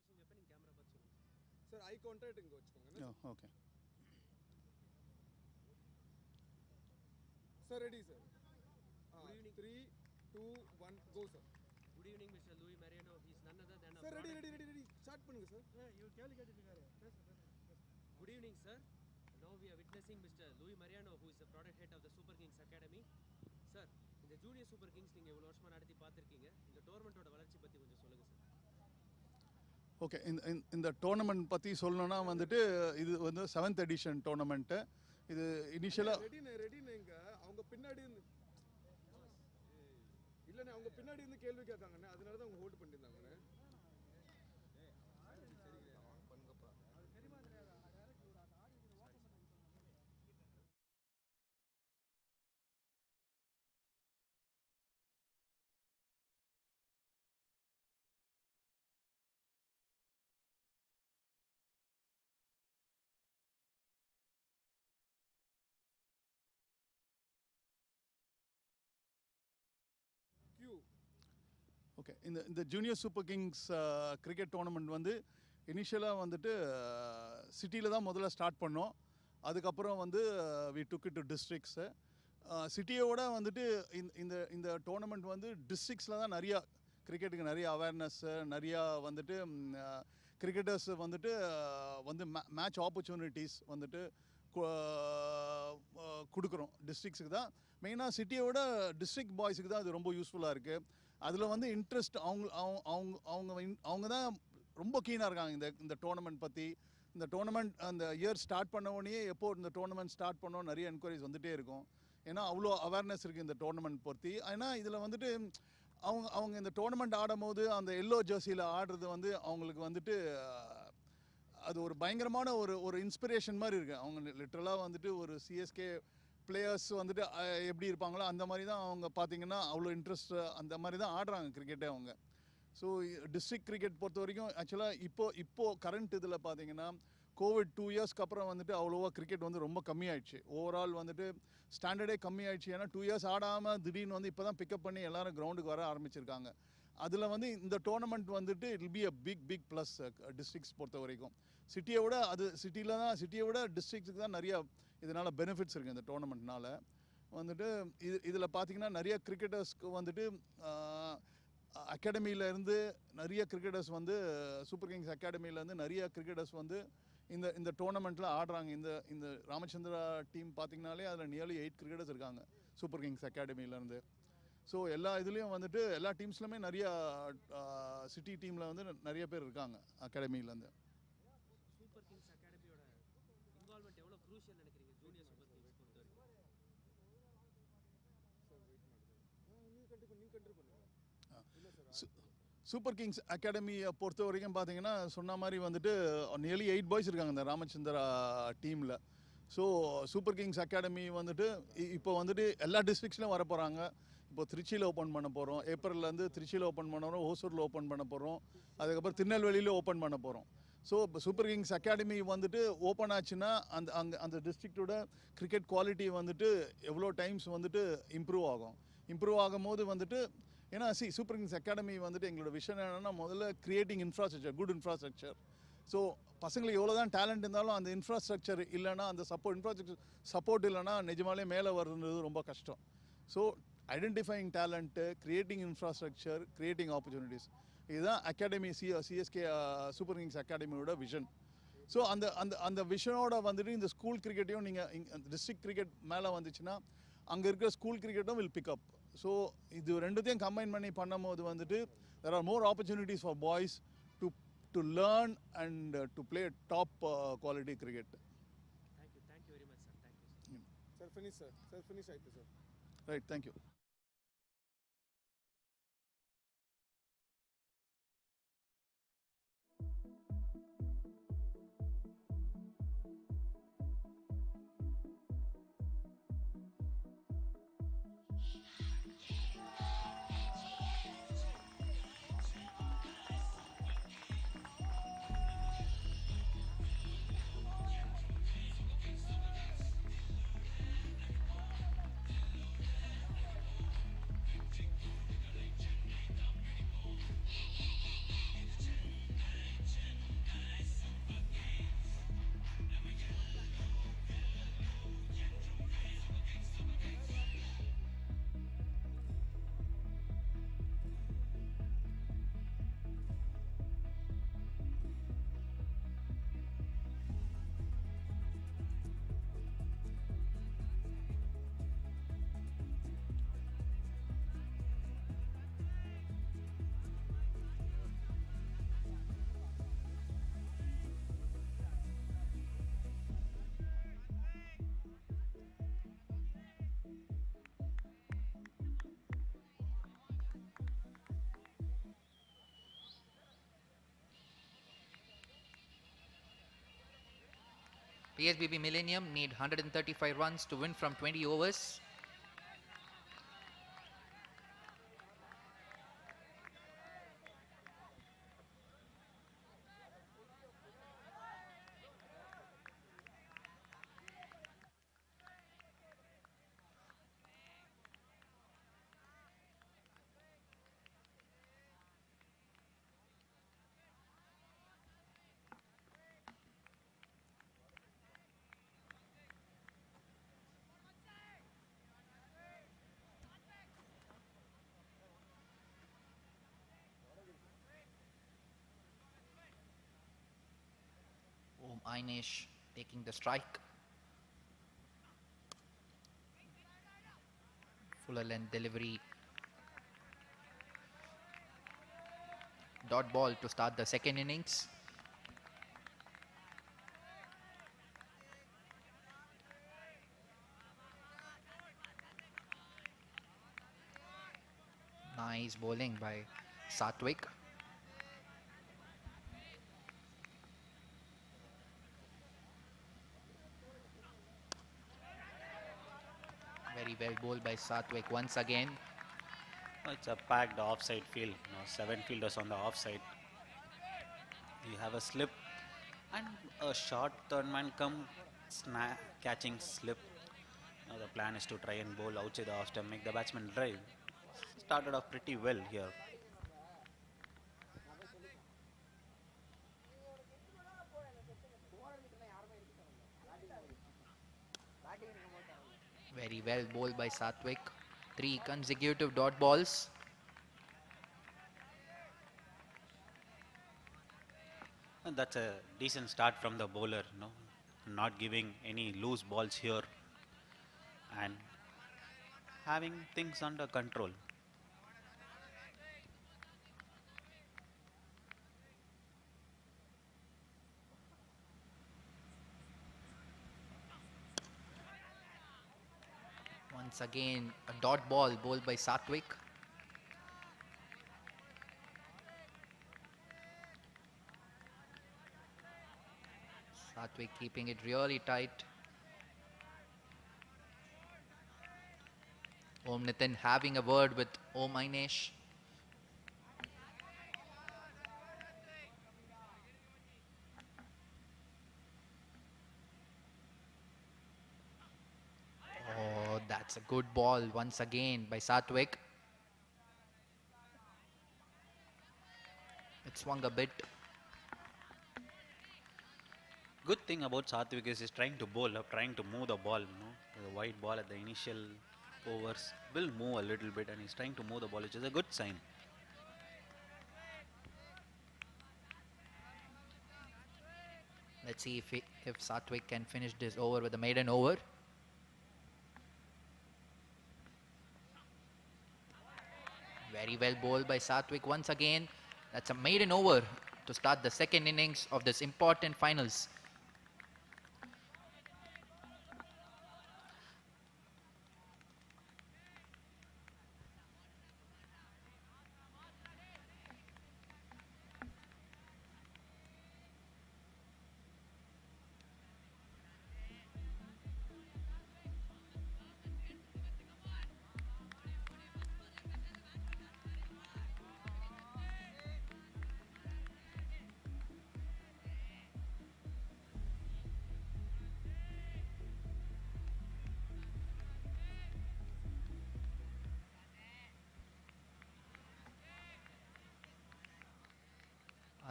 எப்ப நீங்க கேமரா பார்த்து சொல்லுங்க சார் ஐ கான்டாக்ட் இங்க வச்சுக்கோங்க okay sir ready sir Good evening. 3 2 1 go sir Good evening, Mr. Louis Mariano. He is none other than a sir product- ready start பண்ணுங்க sir இவர் கேள்வி கேட்டுட்டு இருக்காரு Good evening, sir. Now we are witnessing Mr. Louis Mariano, who is the product head of the Super Kings Academy. Sir, இந்த junior Super Kings நீங்க இவ்வளவு வருஷமா நடத்தி பார்த்திருக்கீங்க. இந்த டோர்னமெண்டோட வளர்ச்சி பத்தி கொஞ்சம் சொல்லுங்க சார். ஓகே இந்த டோர்னமெண்ட் பற்றி சொல்லணும்னா வந்துட்டு இது வந்து 7th எடிஷன் டோர்னமெண்ட்டு இது இனிஷியலாக ரெடிங்க அவங்க பின்னாடி இருந்து இல்லைண்ணே அவங்க பின்னாடி இருந்து கேள்வி கேட்காங்கண்ணே அதனால தான் அவங்க ஹோல்ட் பண்ணியிருந்தாங்கண்ணே ஓகே இந்த junior Super Kings cricket tournament வந்து இனிஷியலாக வந்துட்டு சிட்டியில் தான் முதல்ல ஸ்டார்ட் பண்ணோம் அதுக்கப்புறம் வந்து we took it to districts சிட்டியோட வந்துட்டு இந்த டோர்னமெண்ட் வந்து டிஸ்ட்ரிக்ஸில் தான் நிறையா கிரிக்கெட்டுக்கு நிறைய அவேர்னஸ்ஸு நிறையா வந்துட்டு கிரிக்கெட்டர்ஸ் வந்துட்டு வந்து மேட்ச் ஆப்பர்ச்சுனிட்டிஸ் வந்துட்டு கொடுக்குறோம் டிஸ்ட்ரிக்ஸுக்கு தான் மெயினாக சிட்டியோட டிஸ்ட்ரிக்ட் பாய்ஸுக்கு தான் அது ரொம்ப யூஸ்ஃபுல்லாக இருக்குது அதில் வந்து இன்ட்ரெஸ்ட் அவங்க தான் ரொம்ப கீனாக இருக்காங்க இந்த டோர்னமெண்ட் பற்றி இந்த டோர்னமெண்ட் அந்த இயர் ஸ்டார்ட் பண்ண உடனே எப்போ இந்த டோர்னமெண்ட் ஸ்டார்ட் பண்ணோம் நிறைய என்கொயரிஸ் வந்துகிட்டே இருக்கும் ஏன்னா அவ்வளோ அவேர்னஸ் இருக்குது இந்த டோர்னமெண்ட் பற்றி ஏன்னா இதில் வந்துட்டு அவங்க இந்த டோர்னமெண்ட் ஆடும் போது அந்த எல்லோ ஜெர்சியில் ஆடுறது வந்து அவங்களுக்கு வந்துட்டு அது ஒரு பயங்கரமான ஒரு இன்ஸ்பிரேஷன் மாதிரி இருக்குது அவங்க லிட்ரலாக வந்துட்டு ஒரு சிஎஸ்கே பிளேயர்ஸ் வந்துட்டு எப்படி இருப்பாங்களோ அந்த மாதிரி தான் அவங்க பார்த்தீங்கன்னா அவ்வளோ இன்ட்ரெஸ்ட் அந்த மாதிரி தான் ஆடுறாங்க கிரிக்கெட்டே அவங்க ஸோ டிஸ்ட்ரிக்ட் கிரிக்கெட் பொறுத்த வரைக்கும் ஆக்சுவலாக இப்போது கரண்ட் இதில் பார்த்தீங்கன்னா கோவிட் 2 இயர்ஸ்க்கு அப்புறம் வந்துட்டு அவ்வளோவா கிரிக்கெட் வந்து ரொம்ப கம்மியாயிடுச்சு ஓவரால் வந்துட்டு ஸ்டாண்டர்டே கம்மியாயிடுச்சு ஏன்னா 2 இயர்ஸ் ஆடாமல் திடீர்னு வந்து இப்போ தான் பிக்கப் பண்ணி எல்லாரும் கிரவுண்டுக்கு வர ஆரம்பிச்சிருக்காங்க அதில் வந்து இந்த டோர்னமெண்ட் வந்துட்டு it will be a big plus districts பொறுத்த வரைக்கும் சிட்டியை விட டிஸ்ட்ரிக்ஸுக்கு தான் நிறையா இதனால் பெனிஃபிட்ஸ் இருக்குது இந்த டோர்னமெண்ட்னால் வந்துட்டு இதில் பார்த்திங்கன்னா நிறைய கிரிக்கெட்டர்ஸ்க்கு வந்துட்டு அகாடமியிலேருந்து நிறைய கிரிக்கெட்டர்ஸ் வந்து சூப்பர் கிங்ஸ் அகாடமியிலேருந்து நிறைய கிரிக்கெட்டர்ஸ் வந்து இந்த டோர்னமெண்ட்டில் ஆடுறாங்க இந்த ராமச்சந்திரா டீம் பார்த்திங்கனாலே அதில் நியர்லி 8 கிரிக்கெட்டர்ஸ் இருக்காங்க சூப்பர் கிங்ஸ் அகாடமியிலேருந்து ஸோ எல்லா இதுலேயும் வந்துட்டு எல்லா டீம்ஸ்லையுமே நிறைய சிட்டி டீமில் வந்து நிறைய பேர் இருக்காங்க அகாடமியிலேருந்து. சூப்பர் கிங்ஸ் அகாடமியோட இன்வால்வ்மெண்ட் எவ்வளோ க்ரூஷியல் நினைக்கிறீங்க ஜூனியர் சூப்பர் கிங்ஸ் பொறுத்த வரைக்கும்? சூப்பர் கிங்ஸ் அகாடமியை பொறுத்த வரைக்கும் பார்த்தீங்கன்னா சொன்ன மாதிரி வந்துட்டு நியர்லி 8 பாய்ஸ் இருக்காங்க இந்த ராமச்சந்திரா டீமில். ஸோ சூப்பர் கிங்ஸ் அகாடமி வந்துட்டு இப்போ வந்துட்டு எல்லா டிஸ்ட்ரிக்ஸ்லையும் வர போகிறாங்க. இப்போ திருச்சியில் ஓப்பன் பண்ண போகிறோம், ஏப்ரல்லேருந்து திருச்சியில் ஓப்பன் பண்ண போகிறோம், ஓசூரில் ஓப்பன் பண்ண போகிறோம், அதுக்கப்புறம் திருநெல்வேலியில் ஓப்பன் பண்ண போகிறோம். ஸோ இப்போ சூப்பர் கிங்ஸ் அகாடமி வந்துட்டு ஓப்பன் ஆச்சுன்னா அந்த டிஸ்ட்ரிக்டோட கிரிக்கெட் குவாலிட்டி வந்துட்டு எவ்வளோ டைம்ஸ் வந்துட்டு இம்ப்ரூவ் ஆகும். இம்ப்ரூவ் ஆகும் போது வந்துட்டு ஏன்னா சூப்பர் கிங்ஸ் அகாடமி வந்துட்டு எங்களோட விஷயம் என்னென்னா முதல்ல creating infrastructure, good infrastructure. So பசங்களுக்கு எவ்வளோ தான் டேலண்ட் இருந்தாலும் அந்த இன்ஃப்ராஸ்ட்ரக்சர் இல்லைன்னா, அந்த இன்ஃப்ராஸ்ட்ரக்சர் சப்போர்ட் இல்லைன்னா நிஜமாலே மேலே வருന്നത് ரொம்ப கஷ்டம். So identifying talent, creating infrastructure, creating opportunities, இதுதான் அகாடமி சிஎஸ்கே சூப்பர் கிங்ஸ் அகாடமியோட விஷன். ஸோ அந்த அந்த அந்த விஷனோட வந்துட்டு இந்த ஸ்கூல் கிரிக்கெட்டையும் நீங்கள் டிஸ்ட்ரிக்ட் கிரிக்கெட் மேலே வந்துச்சுன்னா அங்கே இருக்கிற ஸ்கூல் கிரிக்கெட்டும் வில் பிக்அப். ஸோ இது ரெண்டுத்தையும் கம்பைன் பண்ணி பண்ணும்போது வந்துட்டு there are more opportunities for boys to learn and to play top quality cricket. Thank you very much sir. Thank you sir. Sir finish ಆಯ್ತು sir. Right, thank you. PSBB Millennium need 135 runs to win from 20 overs. Ainesh taking the strike. Fuller length delivery. Dot ball to start the second innings. Nice bowling by Satwik. Very well bowled by Satwik once again. It's a packed offside field. 7 fielders on the offside. You have a slip and a short third man come catching slip. Now the plan is to try and bowl outside the off stump, make the batsman drive. Started off pretty well here. Very well bowled by Satwik. 3 consecutive dot balls. And that's a decent start from the bowler, not giving any loose balls here and having things under control. Once again, a dot ball bowled by Satwik. Satwik keeping it really tight. Om Nitin having a word with Om Ainesh. Oh, that's a good ball once again by Satwik. It swung a bit. Good thing about Satvik is he's trying to bowl up, trying to move the ball. The wide ball at the initial overs will move a little bit, and he's trying to move the ball, which is a good sign. Let's see if Satwik can finish this over with a maiden over. Very well bowled by Satwik once again. That's a maiden over to start the second innings of this important finals.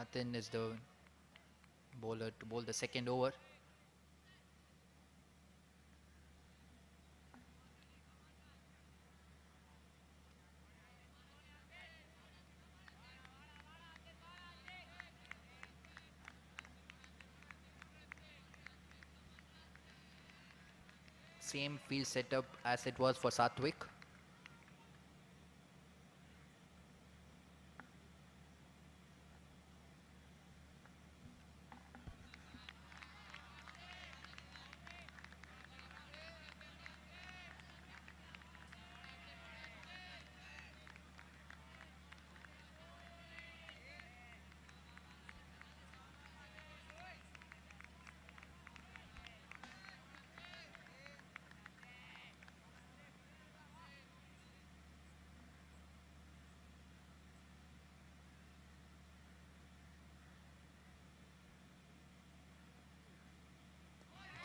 Atin is the bowler to bowl the second over. Same field setup as it was for Satwik.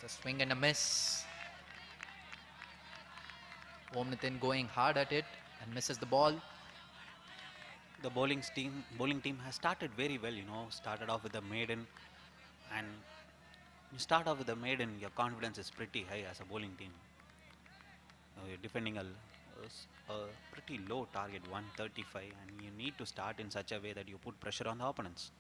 A swing and a miss. Om Nitin going hard at it and misses the ball. The bowling team has started very well. Started off with a maiden, and you start off with a maiden, your confidence is pretty high as a bowling team. You're defending a pretty low target, 135, and you need to start in such a way that you put pressure on the opponents.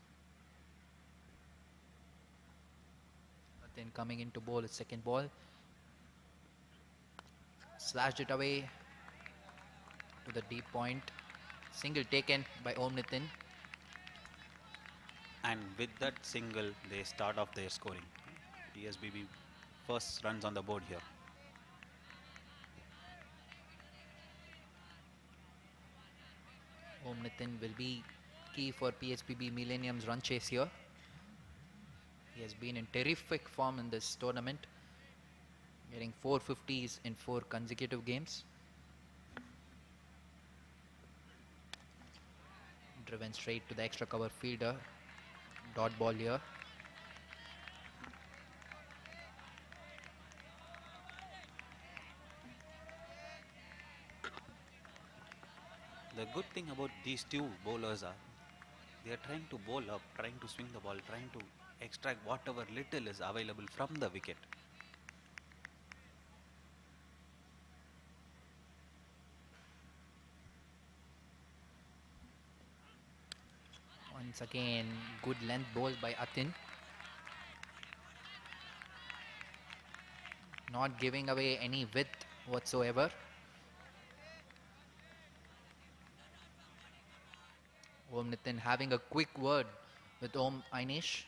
Then coming into bowl his second ball. Slashed it away to the deep point. Single taken by Om Nitin. And with that single, they start off their scoring. PSBB first runs on the board here. Om Nitin will be key for PSBB Millennium's run chase here. He has been in terrific form in this tournament, getting 450s in 4 consecutive games. Driven straight to the extra cover fielder. Dot ball here. The good thing about these two bowlers are they are trying to bowl up, trying to swing the ball, trying to extract whatever little is available from the wicket. Once again, good length ball by Atin. Not giving away any width whatsoever. Om Nitin having a quick word with Om Ainesh.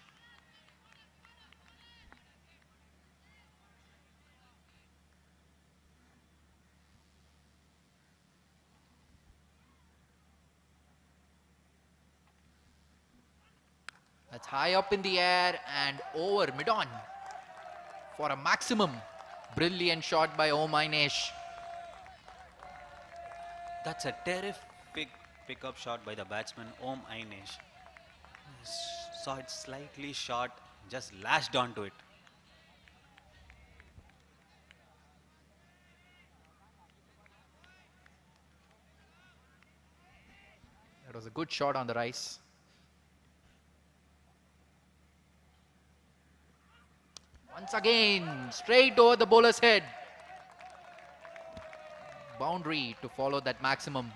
That's high up in the air and over mid-on for a maximum. Brilliant shot by Omainesh. That's a terrific pickup shot by the batsman Om Ainesh. Saw it slightly short, just lashed onto it. That was a good shot on the rise. Once again, straight over the bowler's head. Boundary to follow that maximum.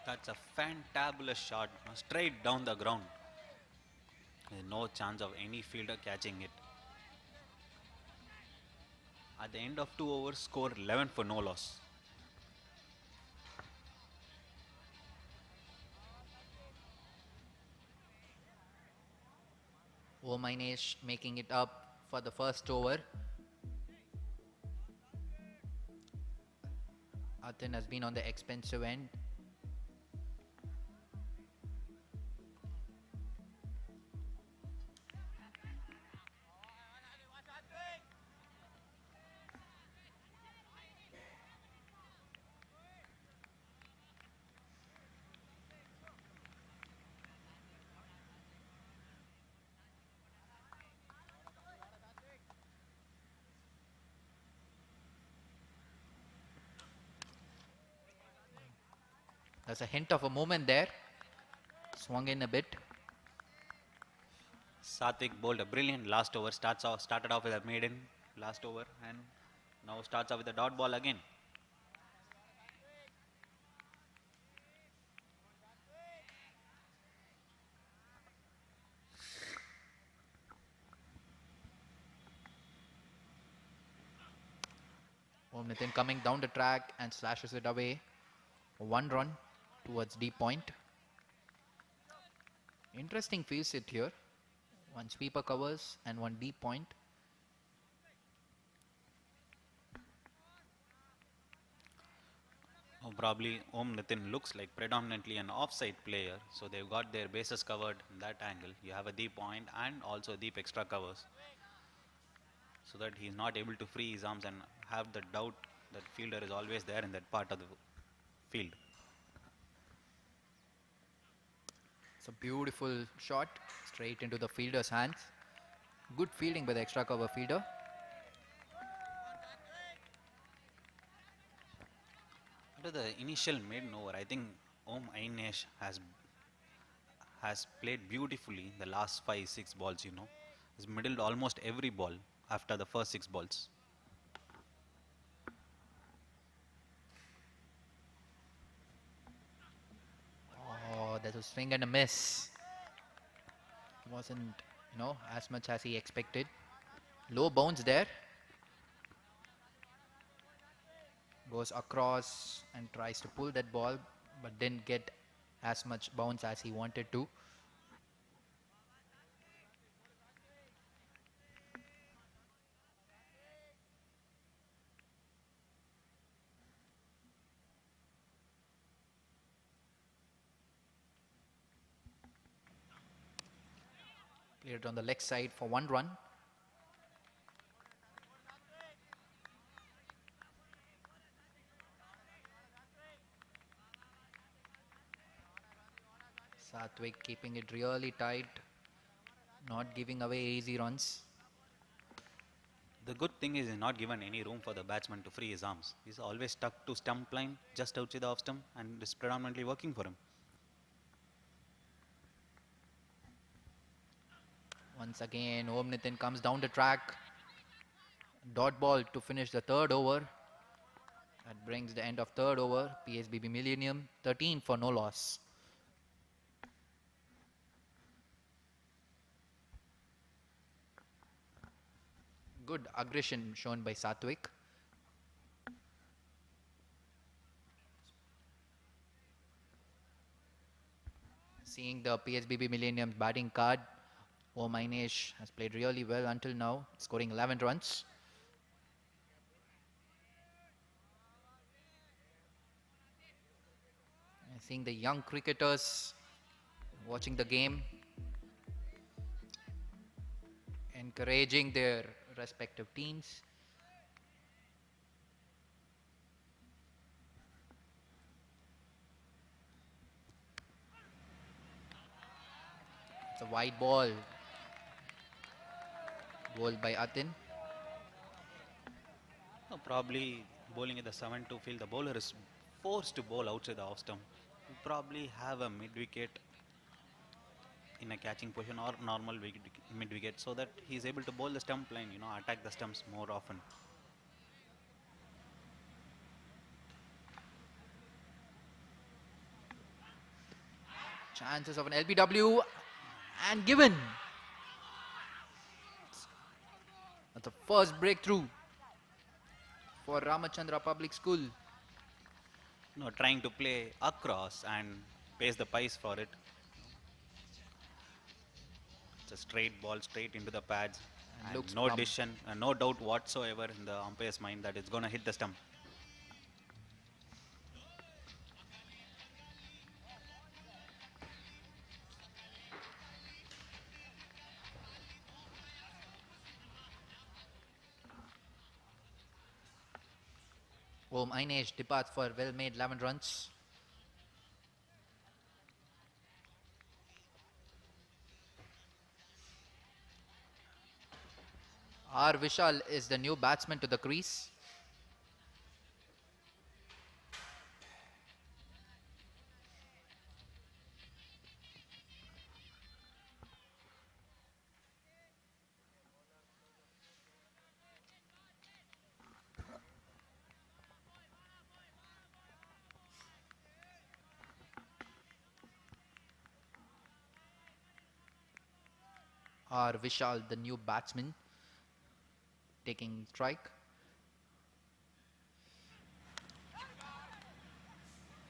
That's a fantabulous shot, straight down the ground. There's no chance of any fielder catching it. At the end of 2 overs, score 11 for no loss. Omainesh making it up for the first over. Athin has been on the expensive end. There's a hint of a movement there. Swung in a bit. Satvik bowled a brilliant last over. Started off with a maiden last over and now starts off with a dot ball again. Om Nitin coming down the track and slashes it away. 1 run towards deep point. Interesting field sit here. 1 sweeper covers and 1 deep point. Probably Om Nitin looks like predominantly an offside player, so they've got their bases covered in that angle. You have a deep point and also deep extra covers, so that he's not able to free his arms and have the doubt that fielder is always there in that part of the field. It's a beautiful shot straight into the fielder's hands. Good fielding by the extra cover fielder. After the initial maiden over, I think Om Ainesh has played beautifully the last 5-6 balls, you know. He's middled almost every ball after the first 6 balls. Oh, there's a swing and a miss. Wasn't, as much as he expected. Low bounce there. Goes across and tries to pull that ball, but didn't get as much bounce as he wanted to. Played it on the leg side for 1 run. Satvik keeping it really tight, not giving away easy runs. The good thing is he's not given any room for the batsman to free his arms. He's always stuck to stump line just outside the off stump, and it's predominantly working for him. Once again, Om Nitin comes down the track. Dot ball to finish the 3rd over. That brings the end of 3rd over. PSBB Millennium 13 for no loss. Good aggression shown by Satvik. Seeing the PSBB Millennium's batting card, Omainesh has played really well until now, scoring 11 runs. And seeing the young cricketers watching the game, encouraging their respective teams. It's a wide ball. Bowled by Atin. Probably bowling at the 7-2 field, the bowler is forced to bowl outside the off stump. You probably have a mid wicket in a catching position or normal mid wicket, so that he is able to bowl the stump line, attack the stumps more often. Chances of an LBW and given. That's the first breakthrough for Ramachandraa Public School. Trying to play across and pace the pies for it. It's a straight ball straight into the pads. And no decision, no doubt whatsoever in the umpire's mind that it's going to hit the stump. Om Ainesh departs for well-made 11 runs. R. Vishal is the new batsman to the crease. R. Vishal, the new batsman, taking strike.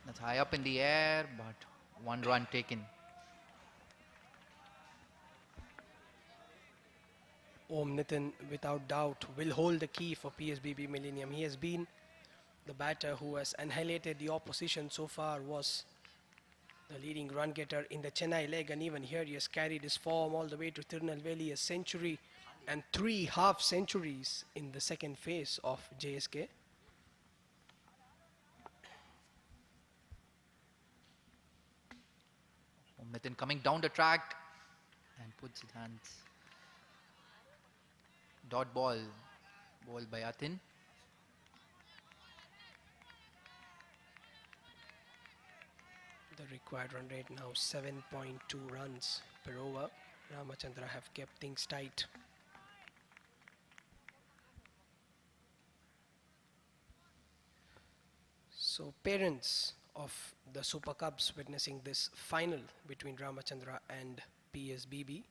That's high up in the air, but 1 run taken. Om Nitin, without doubt, will hold the key for PSBB Millennium. He has been the batter who has annihilated the opposition so far, was the leading run getter in the Chennai leg, and even here he has carried his form all the way to Tirunelveli, a century and 3 half centuries in the second phase of JSK. Nitin coming down the track and puts his hands. Dot ball, bowled by Atin. The required run rate now 7.2 runs per over. Ramachandraa have kept things tight. So parents of the Super Cubs witnessing this final between Ramachandraa and PSBB.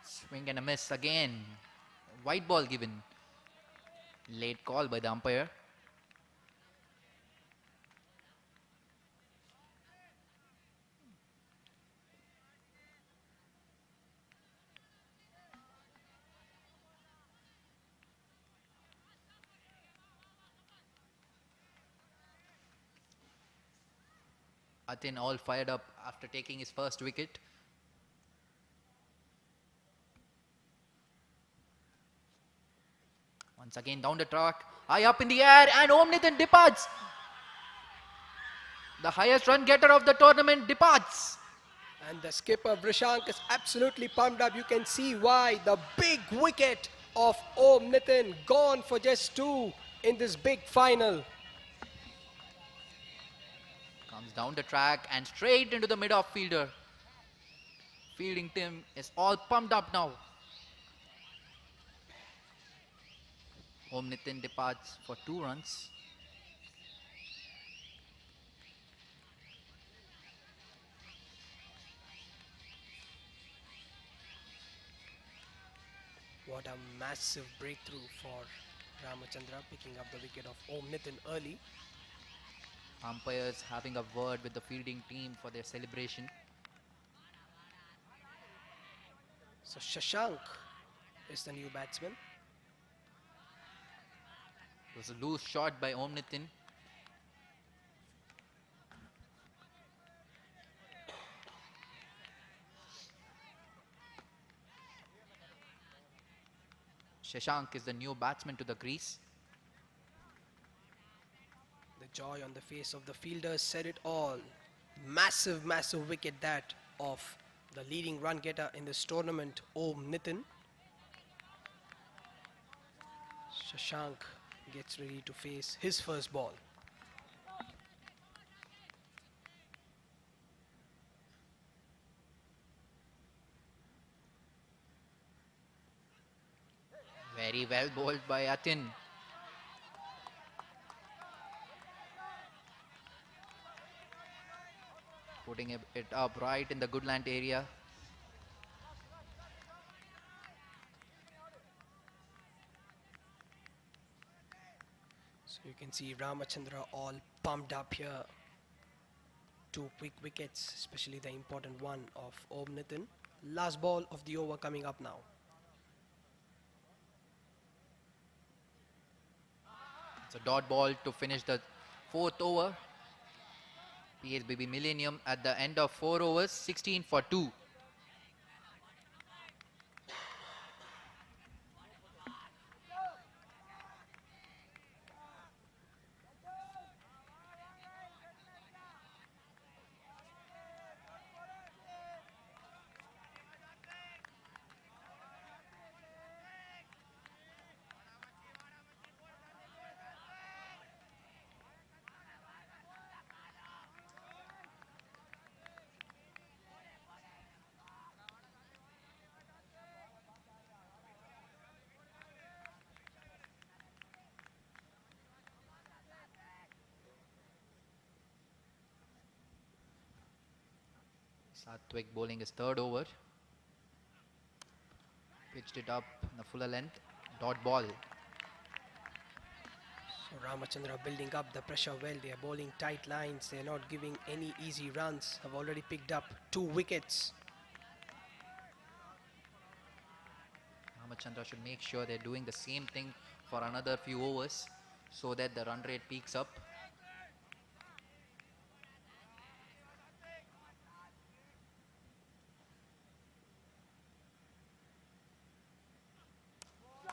Swing and a miss again. White ball given. Late call by the umpire. Atin all fired up after taking his first wicket. Once again down the track, high up in the air, and Om Nitin departs. The highest run getter of the tournament departs. And the skipper Vrishank is absolutely pumped up. You can see why. The big wicket of Om Nitin gone for just 2 in this big final. Comes down the track and straight into the mid-off fielder. Fielding team is all pumped up now. Om Nitin departs for 2 runs. What a massive breakthrough for Ramachandraa, picking up the wicket of Om Nitin early. Umpires having a word with the fielding team for their celebration. So Shashank is the new batsman. It was a loose shot by Om Nitin. Shashank is the new batsman to the crease. The joy on the face of the fielders said it all. Massive, massive wicket that of the leading run getter in this tournament, Om Nitin. Shashank gets ready to face his first ball. Very well bowled by Atin. Putting it up right in the good land area. So you can see Ramachandraa all pumped up here. 2 quick wickets, especially the important one of Om Nitin. Last ball of the over coming up now. It's a dot ball to finish the 4th over. PSBB Millennium at the end of 4 overs, 16 for 2. Satvik bowling his 3rd over. Pitched it up in the fuller length. Dot ball. So Ramachandraa building up the pressure well. They are bowling tight lines. They are not giving any easy runs. Have already picked up 2 wickets. Ramachandraa should make sure they're doing the same thing for another few overs so that the run rate peaks up.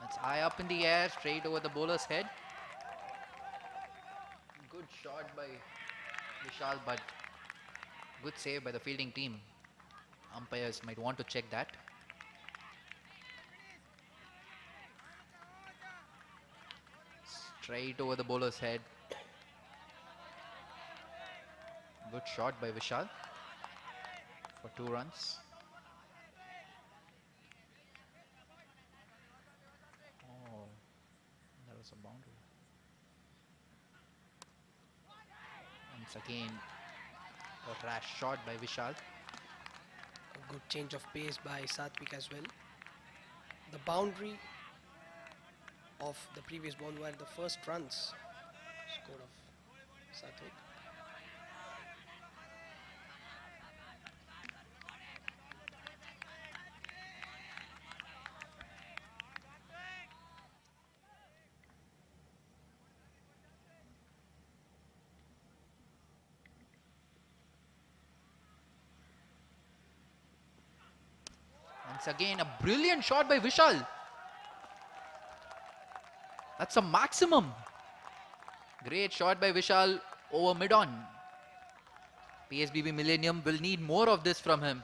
That's high up in the air, straight over the bowler's head. Good shot by Vishal, but good save by the fielding team. Umpires might want to check that. Straight over the bowler's head. Good shot by Vishal for 2 runs. Oh, that was a boundary. Once again, a rash shot by Vishal. A good change of pace by Satvik as well. The boundary of the previous ball were the first runs scored of Satvik. Once again, a brilliant shot by Vishal. That's a maximum. Great shot by Vishal over mid-on. PSBB Millennium will need more of this from him.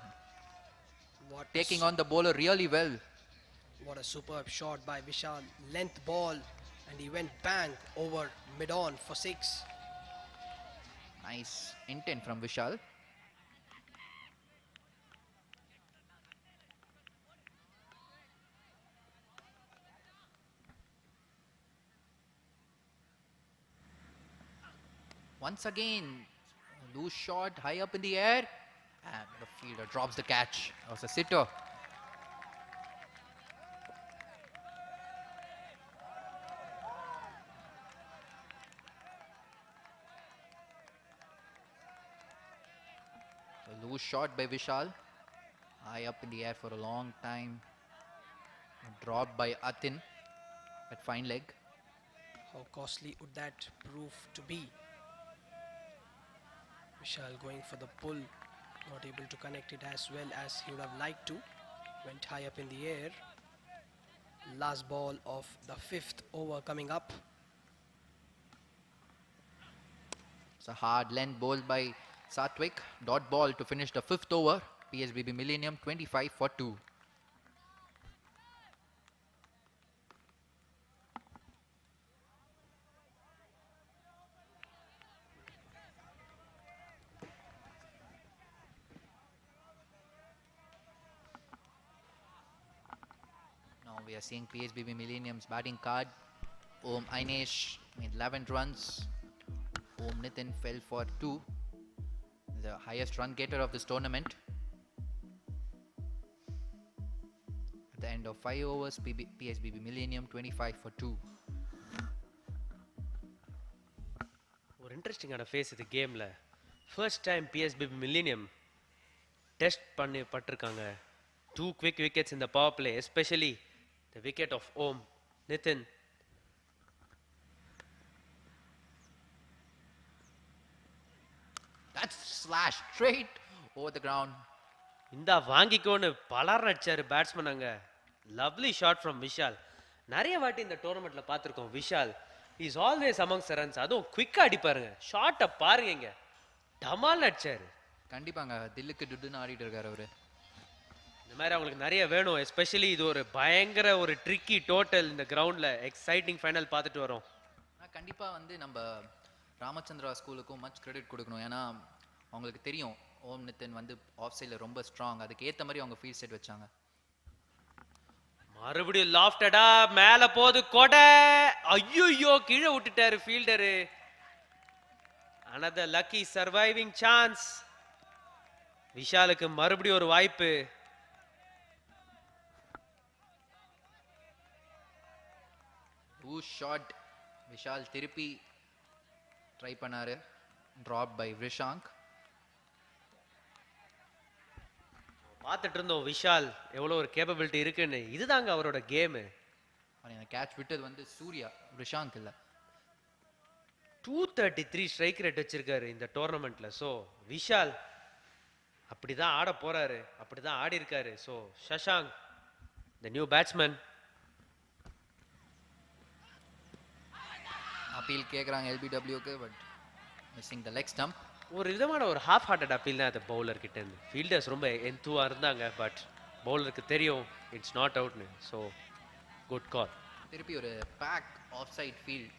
Taking on the bowler really well. What a superb shot by Vishal. Length ball, and he went bang over mid-on for 6. Nice intent from Vishal. Once again, loose shot high up in the air, and the fielder drops the catch. That was a sitter. A loose shot by Vishal, high up in the air for a long time. Dropped by Atin at fine leg. How costly would that prove to be? Vishal going for the pull, not able to connect it as well as he would have liked to. Went high up in the air. last ball of the 5th over coming up. It's a hard length bowled by Satwik. Dot ball to finish the 5th over. PSBB Millennium 25 for 2. Now we are seeing PSBB Millennium's batting card. Om Ainesh made 11 runs. Om Nitin fell for 2. The highest run getter of this tournament. At the end of 5 overs, PSBB Millennium 25 for 2. ஒரு இன்ட்ரெஸ்டிங்கான face இது கேமில். First time PSBB Millennium test பண்ணி பட்டிருக்காங்க. 2 quick wickets in the power play, especially the wicket of Om Nitin. That's slash straight over the ground. இந்த வாங்கிக்கோன்னு பலர் அடிச்சாரு batsman அங்க. Lovely shot from Vishal. நிறைய வாட்டி இந்த டோர்னமெண்ட்ல பார்த்துருக்கோம் Vishal is always amongst runs. அதுவும் குவிக்கா அடிப்பாருங்க. ஷாட்டை பாருங்க இங்க டமால் அடிச்சாரு. கண்டிப்பாங்க தில்லுக்கு துட்டுன்னு ஆடிட்டு இருக்காரு அவரு. இந்த மாதிரி அவங்களுக்கு நிறைய வேணும். எஸ்பெஷலி இது ஒரு பயங்கர ஒரு ட்ரிக்கி டோட்டல் இந்த கிரவுண்ட்ல எக்ஸைட்டிங் ஃபைனல் பார்த்துட்டு வரோம். கண்டிப்பா வந்து நம்ம ராமச்சந்திரா ஸ்கூலுக்கும் மச் கிரெடிட் கொடுக்கணும். ஏன்னா அவங்களுக்கு தெரியும் ஓம் நிதின் வந்து ஆஃப் சைடில் ரொம்ப ஸ்ட்ராங். அதுக்கு ஏற்ற மாதிரி அவங்க ஃபீல்ட் செட் வச்சாங்க. மறுபடியும் லாஃப்டடா மேல போது கொடை. ஐயோ கீழே விட்டுட்டாரு fielder. another lucky surviving chance. விஷாலுக்கு மறுபடியும் ஒரு வாய்ப்பு. ஷாட் விஷால் திருப்பி ட்ரை பண்ணாரு. Drop by Vishang. பார்த்துட்டு இருந்தோம் விஷால் எவ்வளோ ஒரு கேப்பபிலிட்டி இருக்குன்னு. இதுதாங்க அவரோட கேமு. கேட்ச் விட்டது வந்து சூர்யா, விஷாங்க் இல்லை. 233 ஸ்ட்ரைக் ரேட் வச்சிருக்காரு இந்த டோர்னமெண்ட்ல. ஸோ விஷால் அப்படிதான் ஆட போறாரு, அப்படிதான் ஆடி இருக்காரு. So Shashank the new batsman. Appeal கேட்குறாங்க எல்பிடபிள்யூக்கு, but missing the leg stump. ஒரு விதமான ஒரு ஹாஃப் ஹார்ட்டட் அப்பீல் தான் அது பவுலர் கிட்ட இருந்து. ஃபீல்டர்ஸ் ரொம்ப என்துவா இருந்தாங்க, பட் பவுலருக்கு தெரியும் இட்ஸ் நாட் அவுட்னு. So good call. திருப்பி ஒரு back off side field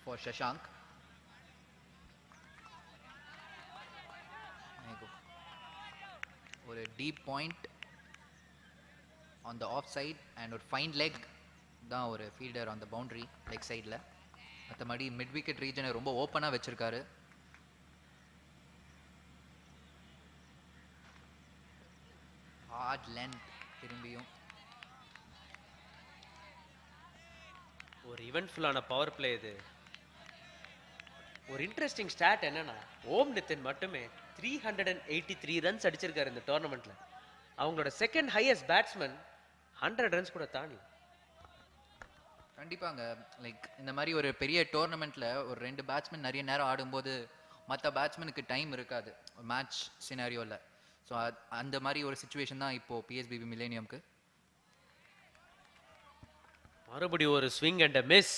for Shashank. ஒரு deep point on the off side and ஒரு ஃபைன் லெக் தான் ஒரு fielder on the boundary leg சைடில். மற்றபடி மிட் விக்கெட் ரீஜனை ரொம்ப ஓப்பனாக வச்சுருக்காரு. ஹார்ட் லென்த் திரும்பியும் ஒரு இவென்ட்ஃபுல்லான பவர் பிளே இது. ஒரு இன்ட்ரெஸ்டிங் ஸ்டாட் என்னன்னா, ஓம் நிதின் மட்டுமே 383 ரன்ஸ் அடிச்சிருக்காரு இந்த டோர்னமெண்ட்ல. அவங்களோட செகண்ட் ஹையஸ்ட் பேட்ஸ்மேன் 100 ரன்ஸ் கூட தாண்டி. கண்டிப்பாங்க. லைக் இந்த மாதிரி ஒரு பெரிய டோர்னமெண்ட்டில் ஒரு 2 பேட்ஸ்மேன் நிறைய நேரம் ஆடும்போது மற்ற பேட்ஸ்மேனுக்கு டைம் இருக்காது மேட்ச் சினாரியோவில். ஸோ அந்த மாதிரி ஒரு சுச்சுவேஷன் தான் இப்போது பிஎஸ்பிபி மில்லேனியம்க்கு. மறுபடியும் ஒரு swing and miss.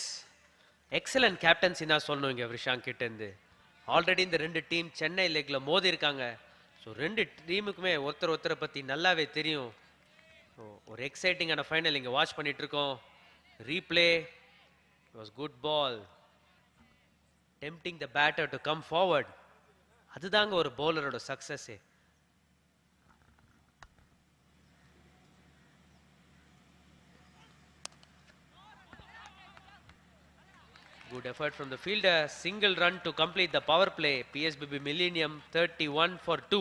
Excellent captaincy தான் சொல்லணும் இங்கே விஷாங்க் கிட்டேருந்து. ஆல்ரெடி இந்த 2 டீம் சென்னை லெக்ல மோதி இருக்காங்க. ஸோ 2 டீமுக்குமே ஒருத்தரை பற்றி நல்லாவே தெரியும். ஸோ ஒரு எக்ஸைட்டிங்கான ஃபைனல் இங்கே வாட்ச் பண்ணிட்டு இருக்கோம். Replay was good ball, tempting the batter to come forward. அதுதாங்க ஒரு பவுலரோட சக்ஸஸே. Good effort from the fielder. Single run to complete the power play. PSBB Millennium 31 for 2.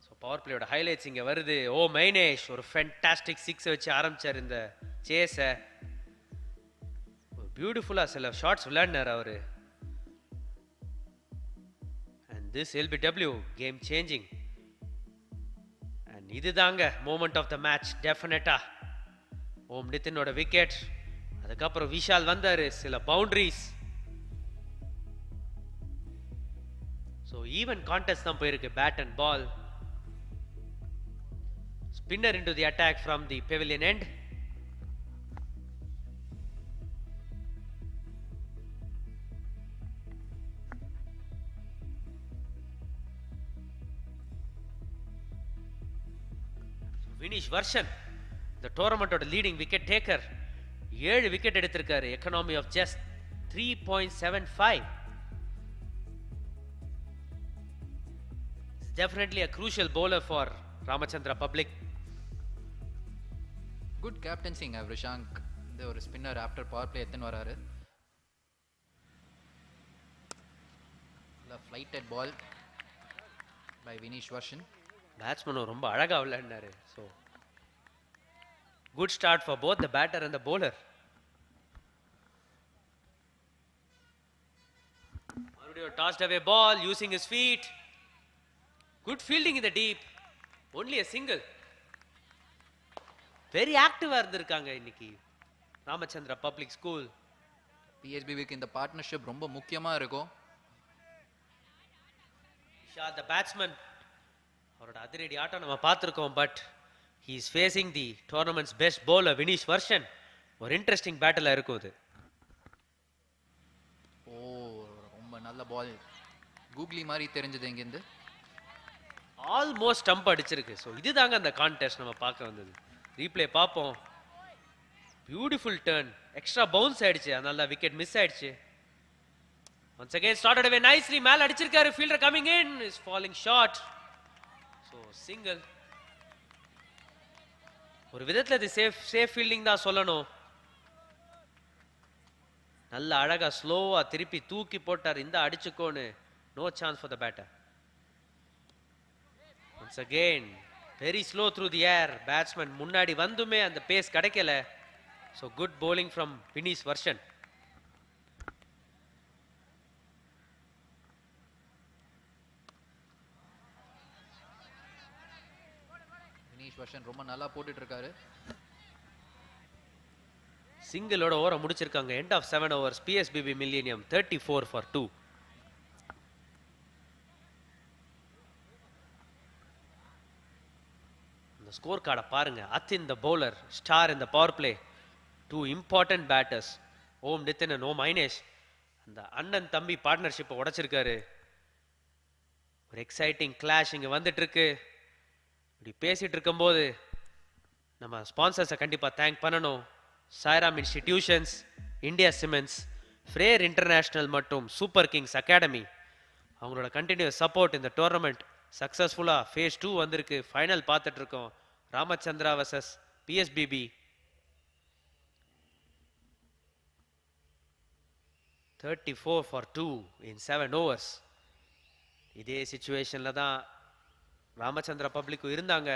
So power play oda highlights inga varudhu. Oh Mainesh ஒரு fantastic 6 வச்சு ஆரம்பிச்சார் இந்த சேஸ. பியூட்டிஃபுல்லா சில shots விளையாடினார் அவரு. And this LBW game changing. இதுதாங்க moment of the match டெஃபினட்டா. ஓம் நிதினோட விக்கெட், அதுக்கப்புறம் விஷால் வந்தாரு, சில பவுண்டரிஸ். ஸோ ஈவன் கான்டெஸ்ட் தான் போயிருக்கு. Bat and ball. Spinner into the attack from the pavilion end. Vinish Varshan, the tournament of the leading wicket taker, 7 wicket எடுத்திருக்காரு. Economy of just 3.75. It's definitely a crucial bowler for Ramachandraa Public. Good captaining Vrishank. இந்த ஒரு spinner after power play எத்தனை வராரு. ஃப்ளைட்டட் பால் by Vinish வர்ஷன். பேட்ஸ்மேனும் ரொம்ப அழகா விளையாடினாரு. So good start for both the batter and the bowler. மறுபடியும் tossed away ball using his feet. Good fielding in the deep. Only a single. Very ஆக்டிவா இருந்திருக்காங்க இன்னைக்கு ராமச்சந்திரா பப்ளிக் ஸ்கூல். பிஎஸ்பிபிக்கு இந்த பார்ட்னர்ஷிப் ரொம்ப முக்கியமா இருக்கும். ஷாட் த பேட்ஸ்மேன், அவரோட அதிரடி ஆட்டம் நம்ம பார்த்துருக்கோம். But he is facing the tournament's best bowler Vinish Varshan. ஒரு இன்ட்ரெஸ்டிங் பேட்டில் இருக்கும் இது. ஓ, ரொம்ப நல்ல பால். கூகுளி மாதிரி தெரிஞ்சது இங்கேருந்து. ஆல்மோஸ்ட் ஸ்டம்ப் அடிச்சிருக்கு. ஸோ இதுதாங்க அந்த கான்டெஸ்ட் நம்ம பார்க்க வந்தது. ரீப்ளே பார்ப்போம். பியூட்டிஃபுல் டர்ன், எக்ஸ்ட்ரா பவுன்ஸ் ஆயிடுச்சு, அதனால விக்கெட் மிஸ் ஆயிடுச்சு. once again started away nicely. மேல அடிச்சிருக்காரு. Fielder coming in is falling short. so single. ஒரு விதத்துல இது சேஃப் ஃபீல்டிங் தான் சொல்லணும். நல்ல அழகா ஸ்லோவா திருப்பி தூக்கி போட்டார். இந்த அடிச்சுக்கோன்னு. No chance for the batter. once again very slow through the air. batsman முன்னாடி வந்துமே அந்த பேஸ் கிடைக்கல. so good bowling from Vinish வர்ஷன். Vinish வர்ஷன் ரொம்ப நல்லா போட்டுட்டு இருக்காரு. சிங்கிளோட ஓவர முடிச்சிருக்காங்க. end of 7 overs. PSBB Millennium 34 for 2. Score கார்டை பாருங்க. Athin the bowler, star in the power play, 2 important batters, Om Nitin and Om Ainesh. அந்த அண்ணன் தம்பி பார்ட்னர்ஷிப்பை உடைச்சிருக்காரு. ஒரு எக்ஸைட்டிங் கிளாஷ் இங்கே வந்துட்டு இருக்கு. இப்படி பேசிட்டு இருக்கும்போது நம்ம ஸ்பான்சர்ஸை கண்டிப்பாக தேங்க் பண்ணணும். Sairam Institutions, India Cements, Frere International மற்றும் சூப்பர் கிங்ஸ் அகாடமி அவங்களோட கண்டினியூஸ் சப்போர்ட். இந்த டோர்னமெண்ட் சக்ஸஸ்ஃபுல்லாக ஃபேஸ் 2 வந்திருக்கு. ஃபைனல் பார்த்துட்டு இருக்கோம். Ramachandra versus PSBB. 34 for 2 in 7 overs. இதே சிச்சுவேஷனில் தான் ராமச்சந்திரா பப்ளிக்கும் இருந்தாங்க.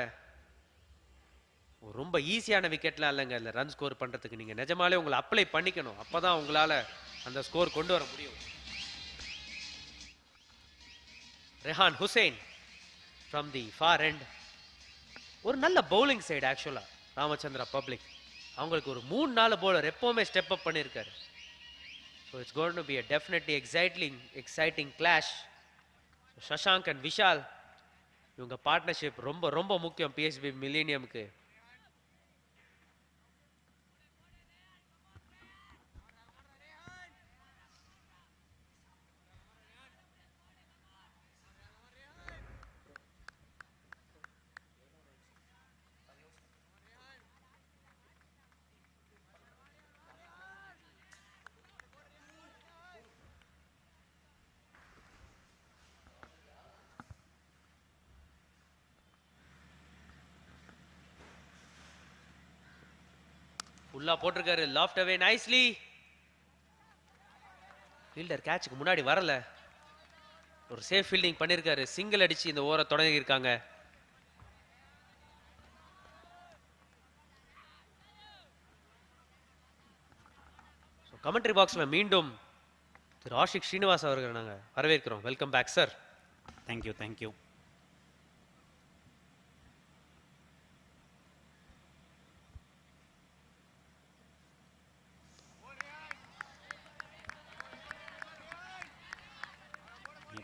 ரொம்ப ஈஸியான விக்கெட்லாம் இல்லைங்க இல்லை ரன் ஸ்கோர் பண்ணுறதுக்கு. நீங்கள் நிஜமாலே உங்களை அப்ளை பண்ணிக்கணும். அப்போ தான் உங்களால் அந்த ஸ்கோர் கொண்டு வர முடியும். Rehan Hussain from the far end. ஒரு நல்ல பவுலிங் சைடு ஆக்சுவலாக ராமச்சந்திரா பப்ளிக். அவங்களுக்கு ஒரு 3-4 பவுலர் எப்போவுமே ஸ்டெப் அப் பண்ணியிருக்காரு. So it's going to be a definitely exciting clash. Shashank and Vishal இவங்க பார்ட்னர்ஷிப் ரொம்ப ரொம்ப முக்கியம் PSB மில்லேனியமுக்கு. ஃபுல்லா போட்டிருக்காரு. Loft away nicely. ஃபீல்டர் கேட்சுக்கு முன்னாடி வரல. ஒரு சேஃப் ஃபீல்டிங் பண்ணியிருக்காரு. சிங்கிள் அடிச்சு இந்த ஓவரை தொடங்கி இருக்காங்க. கமெண்ட்ரி பாக்ஸில் மீண்டும் திரு ஆஷிக் ஸ்ரீனிவாஸ் அவர்கள் நாங்கள் வரவேற்கிறோம். Welcome back sir. Thank you thank you.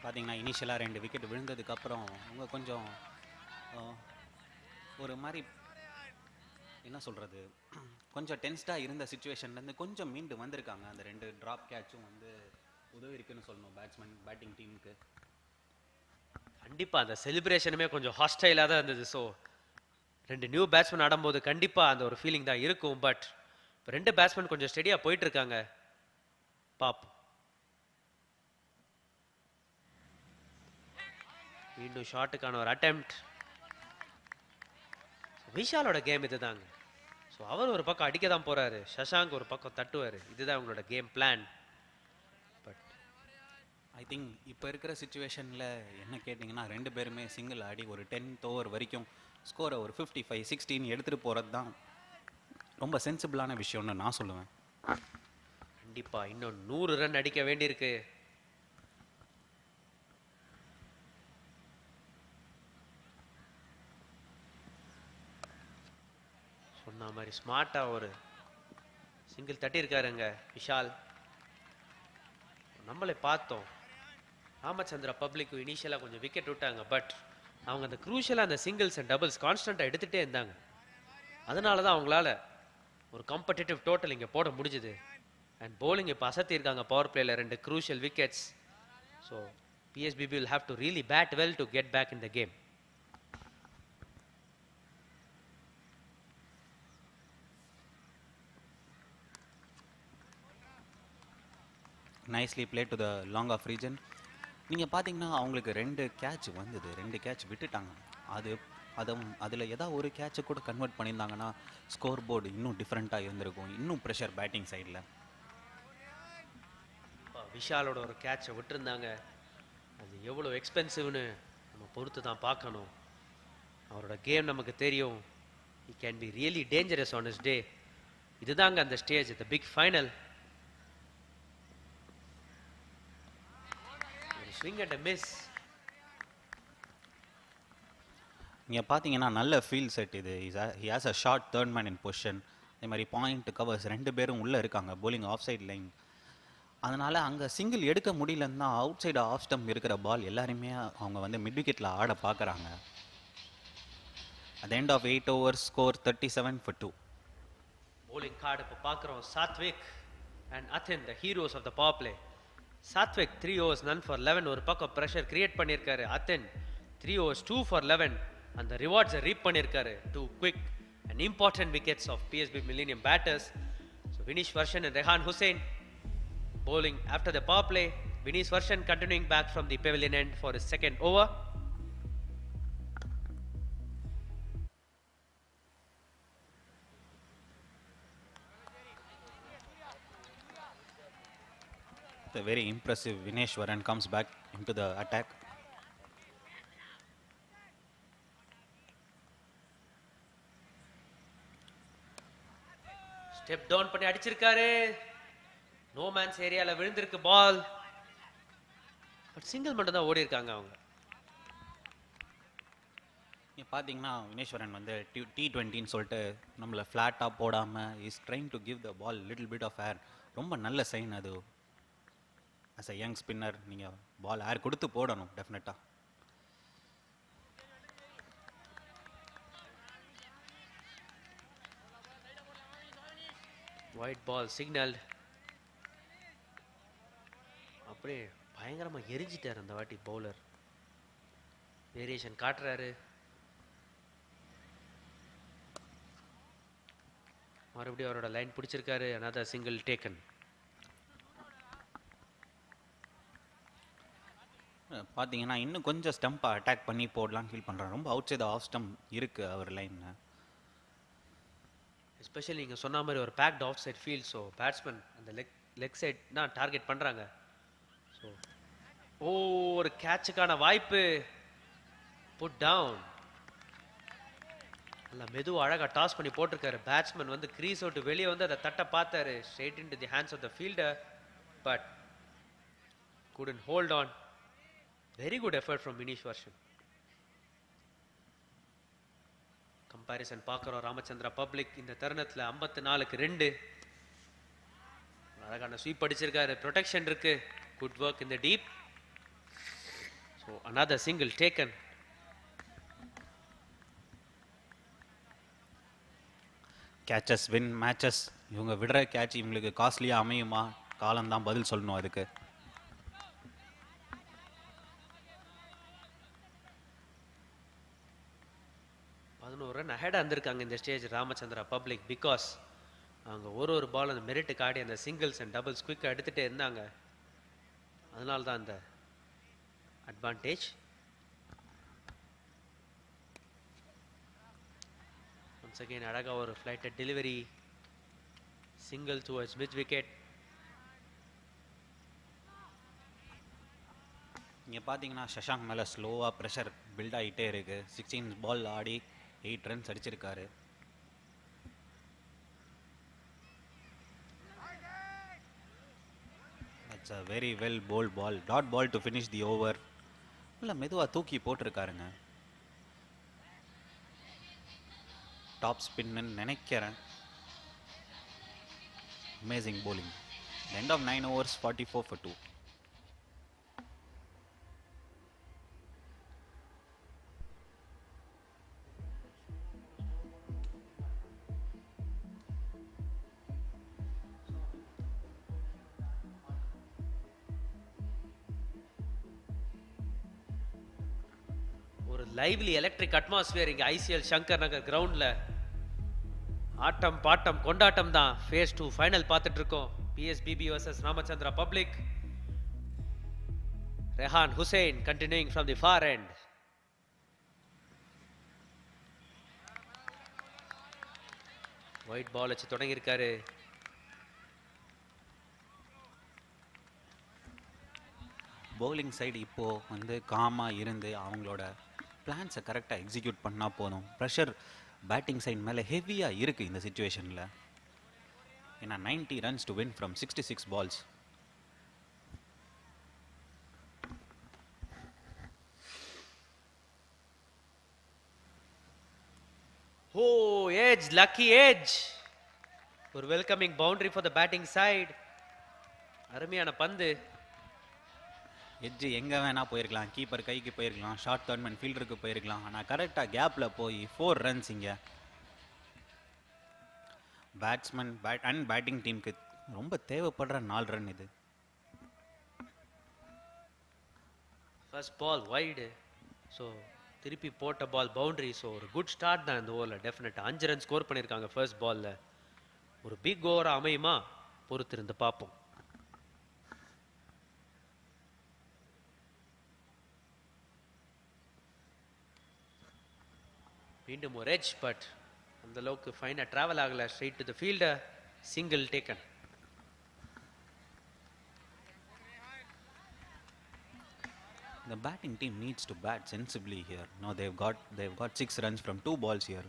பார்த்தீங்கன்னா இனிஷியலாக 2 விக்கெட் விழுந்ததுக்கப்புறம் அவங்க கொஞ்சம் ஒரு மாதிரி என்ன சொல்கிறது, கொஞ்சம் டென்ஸ்டாக இருந்த சுச்சுவேஷன்லேருந்து கொஞ்சம் மீண்டு வந்திருக்காங்க. அந்த 2 ட்ராப் கேட்சும் வந்து உதவி இருக்குன்னு சொல்லணும் பேட்டிங் டீமுக்கு. கண்டிப்பாக அந்த செலிப்ரேஷனுமே கொஞ்சம் ஹாஸ்டைலாக தான் இருந்தது. ஸோ 2 நியூ பேட்ஸ்மேன் ஆடும்போது கண்டிப்பாக அந்த ஒரு ஃபீலிங் தான் இருக்கும். பட் இப்போ 2 பேட்ஸ்மேன் கொஞ்சம் ஸ்டெடியாக போயிட்டு இருக்காங்க. பாப் மீண்டும் ஷாட்டுக்கான ஒரு அட்டெம்ப்ட். விஷாலோட கேம் இதுதாங்க. ஸோ அவர் ஒரு பக்கம் அடிக்க தான் போறாரு, சஷாங்க் ஒரு பக்கம் தட்டுவார். இதுதான் அவங்களோட game plan. But I think இப்போ இருக்கிற சுச்சுவேஷனில் என்ன கேட்டிங்கன்னா 2 பேருமே சிங்கிள் ஆடி ஒரு 10th ஓவர் வரைக்கும் ஸ்கோரை ஒரு 55-16 எடுத்துகிட்டு போகிறது தான் ரொம்ப சென்சிபிளான விஷயம்னு நான் சொல்லுவேன். கண்டிப்பாக இன்னும் 100 ரன் அடிக்க வேண்டியிருக்கு. சொன்ன மாதிரி ஸ்மார்ட்டாக ஒரு சிங்கிள் தட்டியிருக்காருங்க விஷால். நம்மளே பார்த்தோம், ராமச்சந்திரா பப்ளிக் இனிஷியலாக கொஞ்சம் விக்கெட் விட்டாங்க. பட் அவங்க அந்த க்ரூஷியலாக அந்த சிங்கிள்ஸ் அண்ட் டபுள்ஸ் கான்ஸ்டண்ட்டாக எடுத்துகிட்டே இருந்தாங்க. அதனால தான் அவங்களால ஒரு காம்படிட்டிவ் டோட்டல் இங்கே போட முடிஞ்சுது. அண்ட் bowling இப்போ அசத்தியிருக்காங்க பவர் பிளேயில் 2 crucial wickets. So PSBB will have to really bat well to get back in the game. Nicely play to the long off region. நீங்கள் பார்த்தீங்கன்னா அவங்களுக்கு 2 கேட்ச் வந்தது, 2 கேட்ச் விட்டுட்டாங்க. அதில் ஏதாவது ஒரு கேட்சை கூட கன்வெர்ட் பண்ணியிருந்தாங்கன்னா ஸ்கோர் போர்டு இன்னும் டிஃப்ரெண்ட்டாக இருந்திருக்கும், இன்னும் ப்ரெஷர் பேட்டிங் சைடில். விஷாலோட ஒரு கேட்சை விட்டுருந்தாங்க. அது எவ்வளோ எக்ஸ்பென்சிவ்னு நம்ம பொறுத்து தான் பார்க்கணும். அவரோட கேம் நமக்கு தெரியும். he can be really dangerous on his day. இதுதாங்க அந்த ஸ்டேஜ், the big final. ஒரு ஸ்விங் அண்ட் a miss. நீங்கள் பார்த்தீங்கன்னா நல்ல ஃபீல்ட் செட் இது. he has a short third man in position. அதே மாதிரி பாயிண்ட் கவர்ஸ் 2 பேரும் உள்ளே இருக்காங்க, bowling ஆஃப் சைட் லைன். அதனால் அங்கே சிங்கிள் எடுக்க முடியலன்னா அவுட் சைடு ஆஃப் ஸ்டம்ப் இருக்கிற பால் எல்லாருமே அவங்க வந்து மிட் விக்கெட்டில் ஆட பார்க்குறாங்க. at the end of 8 overs score 37 for 2. bowling card இப்போ பார்க்குறோம். Satwik and Athin, the heroes of the power play. Satwik 3 overs none for 11 ஒரு பக்கம் ப்ரெஷர் கிரியேட் பண்ணியிருக்காரு. Athin 3 overs 2 for 11 அந்த ரிவார்ட்ஸை ரீப் பண்ணியிருக்காரு. 2 quick and important wickets of PSB Millennium batters. So Vinesh Varshan and Rehan Hussain bowling after the power play. Vinesh Varshan continuing back from the pavilion end for his second over. The very impressive Vinesh Varan comes back into the attack. Step down பண்ணி அடிச்சிருக்காரு. No mens ஏரியால விழுந்திருக்கு பால். But single மட்டும் தான் ஓடி இருக்காங்க அவங்க. நீங்கள் பார்த்தீங்கன்னா வினேஸ்வரன் வந்து T20ன்னு சொல்லிட்டு நம்மளை ஃப்ளாட்டாக போடாமல் is trying to give the ball little bit of air. ரொம்ப நல்ல சைன் அது. ஆஸ் அ யங் ஸ்பின்னர் நீங்கள் பால் ஏர் கொடுத்து போடணும் டெஃபினட்டாக. Wide ball signal. அப்படியே பயங்கரமாக எரிஞ்சிட்டார் அந்த வாட்டி பவுலர். வேரியேஷன் காட்டுறாரு. மறுபடியும் அவரோட லைன் பிடிச்சிருக்காரு. another single taken. பார்த்தீங்கன்னா இன்னும் கொஞ்சம் ஸ்டம்பை அட்டாக் பண்ணி போடலான்னு ஃபீல் பண்ணுறாங்க. ரொம்ப அவுட் சைட் ஆஃப் ஸ்டம்ப் இருக்குது அவர் லைனில். எஸ்பெஷலி நீங்கள் சொன்ன மாதிரி ஒரு packed off side field. So batsman அந்த லெக் சைட் தான் டார்கெட் பண்ணுறாங்க. ஸோ ஒரு கேட்சுக்கான வாய்ப்பு. Put down. நல்லா மெதுவாக அழகாக டாஸ் பண்ணி போட்டிருக்காரு. பேட்ஸ்மேன் வந்து கிரீஸ் விட்டு வெளியே வந்து அதை தட்ட பார்த்தாரு. Straight into the hands of the fielder. But couldn't hold on. Very good effort from Vinesh Varshan. Comparison பார்க்குறோம். ராமச்சந்திரா பப்ளிக் இந்த தருணத்தில் 54க்கு 2. அழகான ஸ்வீப் அடிச்சிருக்காரு. ப்ரொடெக்ஷன் இருக்கு. Good work in the deep. another single taken. Catches win matches. இவங்க விடுற catch இவங்களுக்கு காஸ்ட்லியாக அமையுமா? காலம்தான் பதில் சொல்லணும் அதுக்கு. ரன் அஹெடாக இருந்திருக்காங்க இந்த ஸ்டேஜ் ராமச்சந்திரா பப்ளிக். பிகாஸ் அவங்க ஒரு பால் அந்த மெரிட்டுக்கு ஆடி அந்த சிங்கிள்ஸ் அண்ட் டபுள்ஸ் குயிக்காக எடுத்துகிட்டே இருந்தாங்க. அதனால தான் அந்த அட்வான்டேஜ். ஒன்ஸ் அகெயின் அழகாக ஒரு ஃப்ளைட்டட் delivery, single towards mid wicket. இங்கே பார்த்தீங்கன்னா சஷாங்க் மேலே ஸ்லோவாக ப்ரெஷர் பில்ட் ஆகிட்டே இருக்குது. 16 பால் ஆடி 8 ரன்ஸ் அடிச்சிருக்காரு. It's a very well bowled ball. Dot ball to finish the over. இல்லை மெதுவாக தூக்கி போட்டிருக்காருங்க. டாப் ஸ்பின்னு நினைக்கிறேன். Amazing bowling. End of 9 overs 44 for 2. Lively electric atmosphere இங்கே ஐசிஎல் சங்கர் நகர் கிரவுண்டில். ஆட்டம் பாட்டம் கொண்டாட்டம் தான். ஃபேஸ் 2 ஃபைனல் பார்த்துட்டு இருக்கோம். PSBB versus Ramachandra public. Rehan Hussain continuing from the far end. Wide ball வச்சு தொடங்கியிருக்காரு. பவுலிங் சைடு இப்போது வந்து காமாக இருந்து அவங்களோட பிளான்ஸை கரெக்டாக எக்ஸிக்யூட் பண்ணால் போதும். ப்ரெஷர் பேட்டிங் சைட் மேலே ஹெவியாக இருக்குது இந்த சுச்சுவேஷனில். ஏன்னா 90 runs to win from 66 balls. Oh, edge, lucky edge. ஒரு welcoming boundary for the batting side. அருமையான பந்து. எட்ஜு எங்கே வேணால் போயிருக்கலாம். கீப்பர் கைக்கு போயிருக்கலாம், ஷார்ட் டர்ன்மேன் ஃபீல்டருக்கு போயிருக்கலாம். ஆனால் கரெக்டாக கேப்பில் போய் 4 runs இங்கே. பேட்ஸ்மேன் அண்ட் பேட்டிங் டீமுக்கு ரொம்ப தேவைப்படுற 4 run இது. First ball wide. ஸோ திருப்பி போட்ட பால் பவுண்டரி. ஸோ ஒரு குட் ஸ்டார்ட் தான் இந்த ஓவரில். டெஃபினட்டாக 5 runs ஸ்கோர் பண்ணியிருக்காங்க ஃபர்ஸ்ட் பாலில். ஒரு பிக் ஓவராக அமையுமா? பொறுத்திருந்து பார்ப்போம். மீண்டும் ஒரு எட்ஜ், பட் அந்த அளவுக்கு ஃபைனாக ட்ராவல் ஆகலை. Straight to the fielder. Single taken. The batting team needs to bat sensibly here. No, they've got 6 runs from 2 balls here.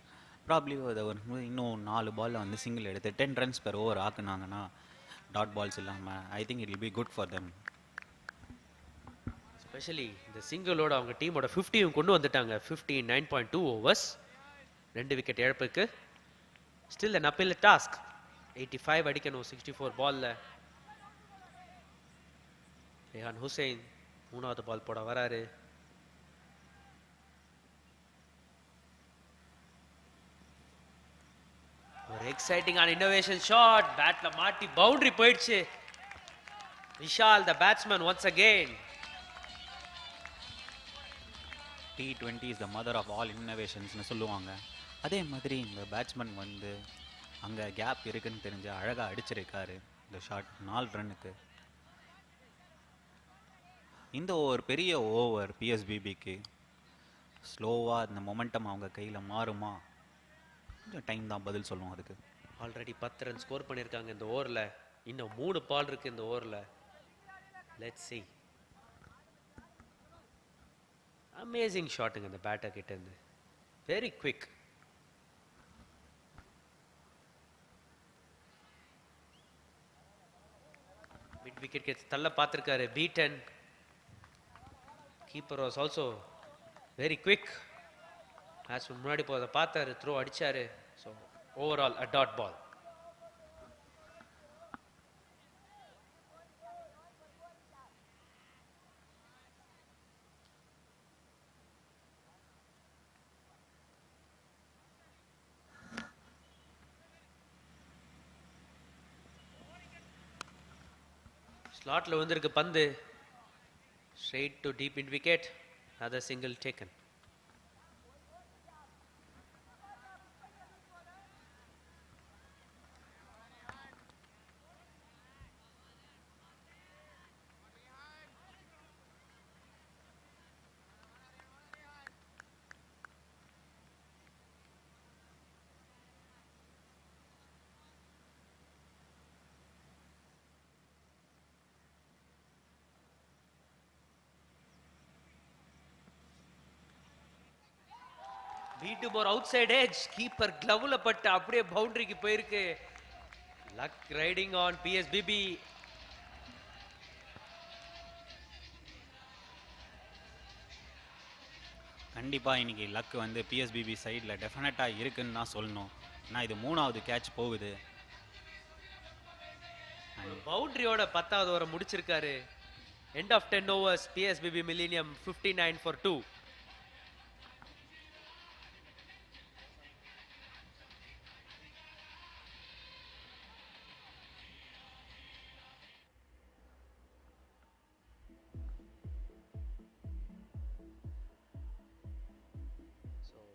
Probably இன்னும் 4 பால்ல வந்து சிங்கிள் எடுத்து 10 runs per over ஆக்குனாங்கன்னா டாட் பால்ஸ் இல்லாமல் I think it will be good for them. Specially இந்த சிங்கிளோட அவங்க டீமோட 50யும் கொண்டு வந்துட்டாங்க. 59.2 overs, 2 விக்கெட் இழப்புக்கு. Still an uphill task. 85 அடிக்கணும் 64 பால்ல. ரெஹான் ஹுசைன் 3வது பால் போட வராரு. ஒரு எக்ஸைட்டிங்கான இன்னோவேஷன் ஷாட். பேட்ல மாட்டி பவுண்டரி போயிடுச்சு. Vishal the batsman once again. T20 is the mother of all innovationsனு சொல்லுவாங்க. அதே மாதிரி இந்த பேட்ஸ்மேன் வந்து அங்கே கேப் இருக்குன்னு தெரிஞ்சு அழகாக அடிச்சிருக்காரு இந்த ஷாட் 4 ரன்னுக்கு. இந்த ஓவர் பெரிய ஓவர் PSBBக்கு. ஸ்லோவாக இந்த மொமெண்டம் அவங்க கையில் மாறுமா? கொஞ்சம் டைம் தான் பதில் சொல்லுவோம் அதுக்கு. ஆல்ரெடி 10 ரன் ஸ்கோர் பண்ணியிருக்காங்க இந்த ஓவரில். இன்னும் 3 பால் இருக்கு இந்த ஓவரில். Let's see. அமேசிங் ஷாட்டுங்க இந்த பேட்டர் கிட்ட இருந்து. Very quick. மிட் விக்கெட் தள்ள பார்த்துருக்காரு. Beaten. Keeper was also very quick. Batsman முன்னாடி போகிறத பார்த்தாரு, த்ரோ அடிச்சாரு. So overall a dot ball. ஸ்லாட்ல வந்திருக்கு பந்து. Straight to deep in wicket. Another single taken. Beat to more outside edge. Keeper glove பட்டு அப்படியே பவுண்டரிக்கு போயிருக்கு. Luck riding on PSBB. கண்டிப்பாக இன்னைக்கு லக் வந்து பிஎஸ்பிபி சைடில் டெஃபினட்டாக இருக்குன்னு தான் சொல்லணும். ஏன்னா இது 3வது கேட்ச் போகுது. பவுண்டரியோட 10வது ஓவர் முடிச்சிருக்காரு. End of 10 overs. PSBB Millennium 59 for 2.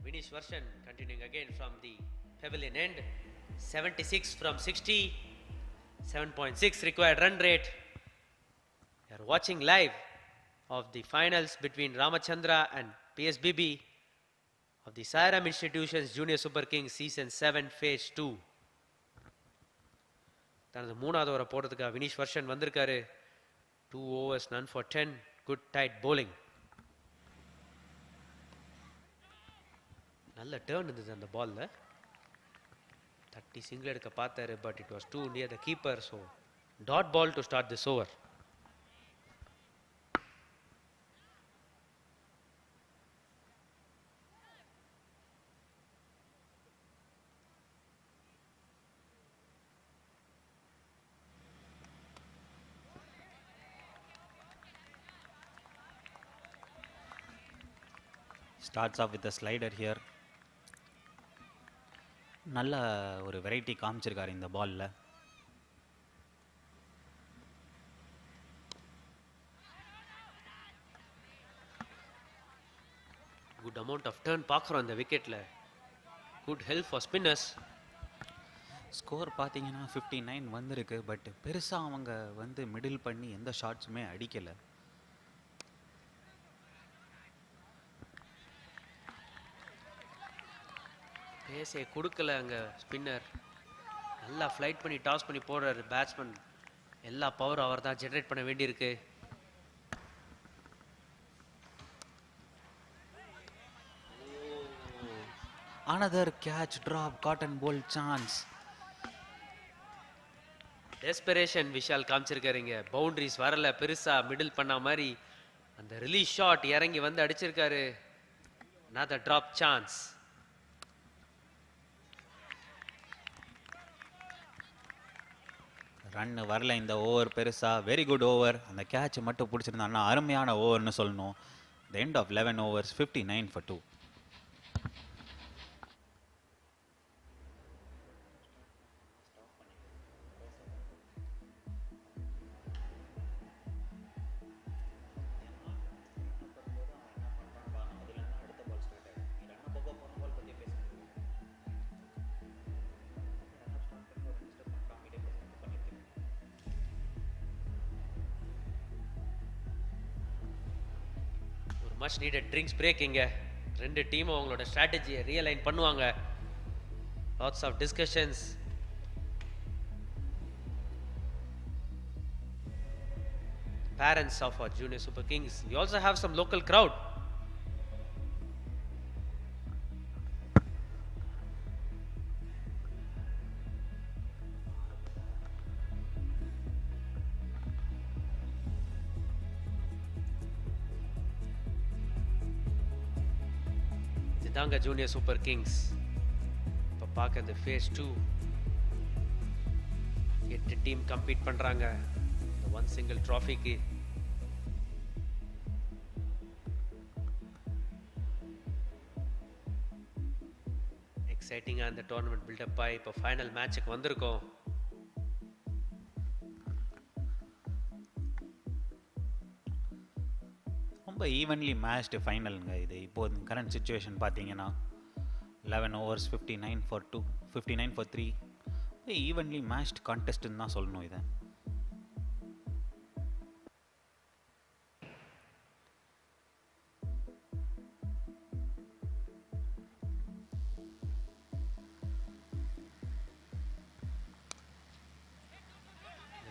Finish version continuing again from the pavilion end. 76 from 60. 7.6 required run rate. You are watching live of the finals between Ramachandraa and PSBB of the Sairam Institutions Junior Super Kings Season 7 Phase 2. தனது 3வது ஓவரை போடுறதுக்காக வினிஷ் வர்ஷன் வந்திருக்காரு. 2 overs none for 10. Good tight bowling. நல்ல turn இருந்தது அந்த பால்ல. 30 single எடுக்க பார்த்தாரு, but it was too near the keeper. So dot ball to start this over. Starts off with a slider here. நல்ல ஒரு வெரைட்டி காமிச்சிருக்காரு இந்த பால்ல. குட் அமௌண்ட் ஆஃப் டர்ன் பார்க்குறோம் அந்த விக்கெட்ல. Good help for spinners. Score பார்த்தீங்கன்னா 59 வந்திருக்கு. பட் பெருசாக அவங்க வந்து மிடில் பண்ணி எந்த ஷாட்ஸுமே அடிக்கலை. பேஸே கொடுக்கல அங்கே ஸ்பின்னர். நல்லா ஃப்ளைட் பண்ணி டாஸ் பண்ணி போடுறாரு பேட்ஸ்மேன். எல்லா பவரும் அவர் தான் ஜென்ரேட் பண்ண வேண்டியிருக்கு. Another catch drop, cotton ball chance. Desperation Vishal காமிச்சிருக்காருங்க. பவுண்டரிஸ் வரல, பெருசா மிடில் பண்ண மாதிரி அந்த ரிலீஸ் ஷாட் இறங்கி வந்து அடிச்சிருக்காரு. another drop chance. ரன் வரல இந்த ஓவர் பெருசா. Very good over. அந்த கேட்ச் மட்டும் பிடிச்சிருந்தாங்கன்னா அருமையான ஓவர்னு சொல்லணும். The end of 11 overs 59 for 2. Much needed drinks break இங்க. ரெண்டு டீமும் அவங்களோட ஸ்ட்ராட்டஜியை ரியலைன் பண்ணுவாங்க. Lots of discussions. Parents of our Junior Super Kings. We also have some local crowd. இதாங்க ஜூனியர் சூப்பர் கிங்ஸ். இப்போ பார்க்க ஃபேஸ் 2 8 டீம் கம்பீட் பண்றாங்க இந்த ஒன் சிங்கிள் ட்ராஃபிக்கு. எக்ஸைட்டிங்காக இந்த டோர்னமெண்ட் பில்டப் ஆகி இப்போ ஃபைனல் மேட்சுக்கு வந்திருக்கோம். ரொம்ப ஈவன்லி மேட்ச்டு ஃபைனலுங்க இது. இப்போது கரண்ட் சுச்சுவேஷன் பார்த்தீங்கன்னா 11 overs 59 for 2, 59 for 3. Evenly matched கான்டெஸ்ட்னு தான் சொல்லணும் இதை.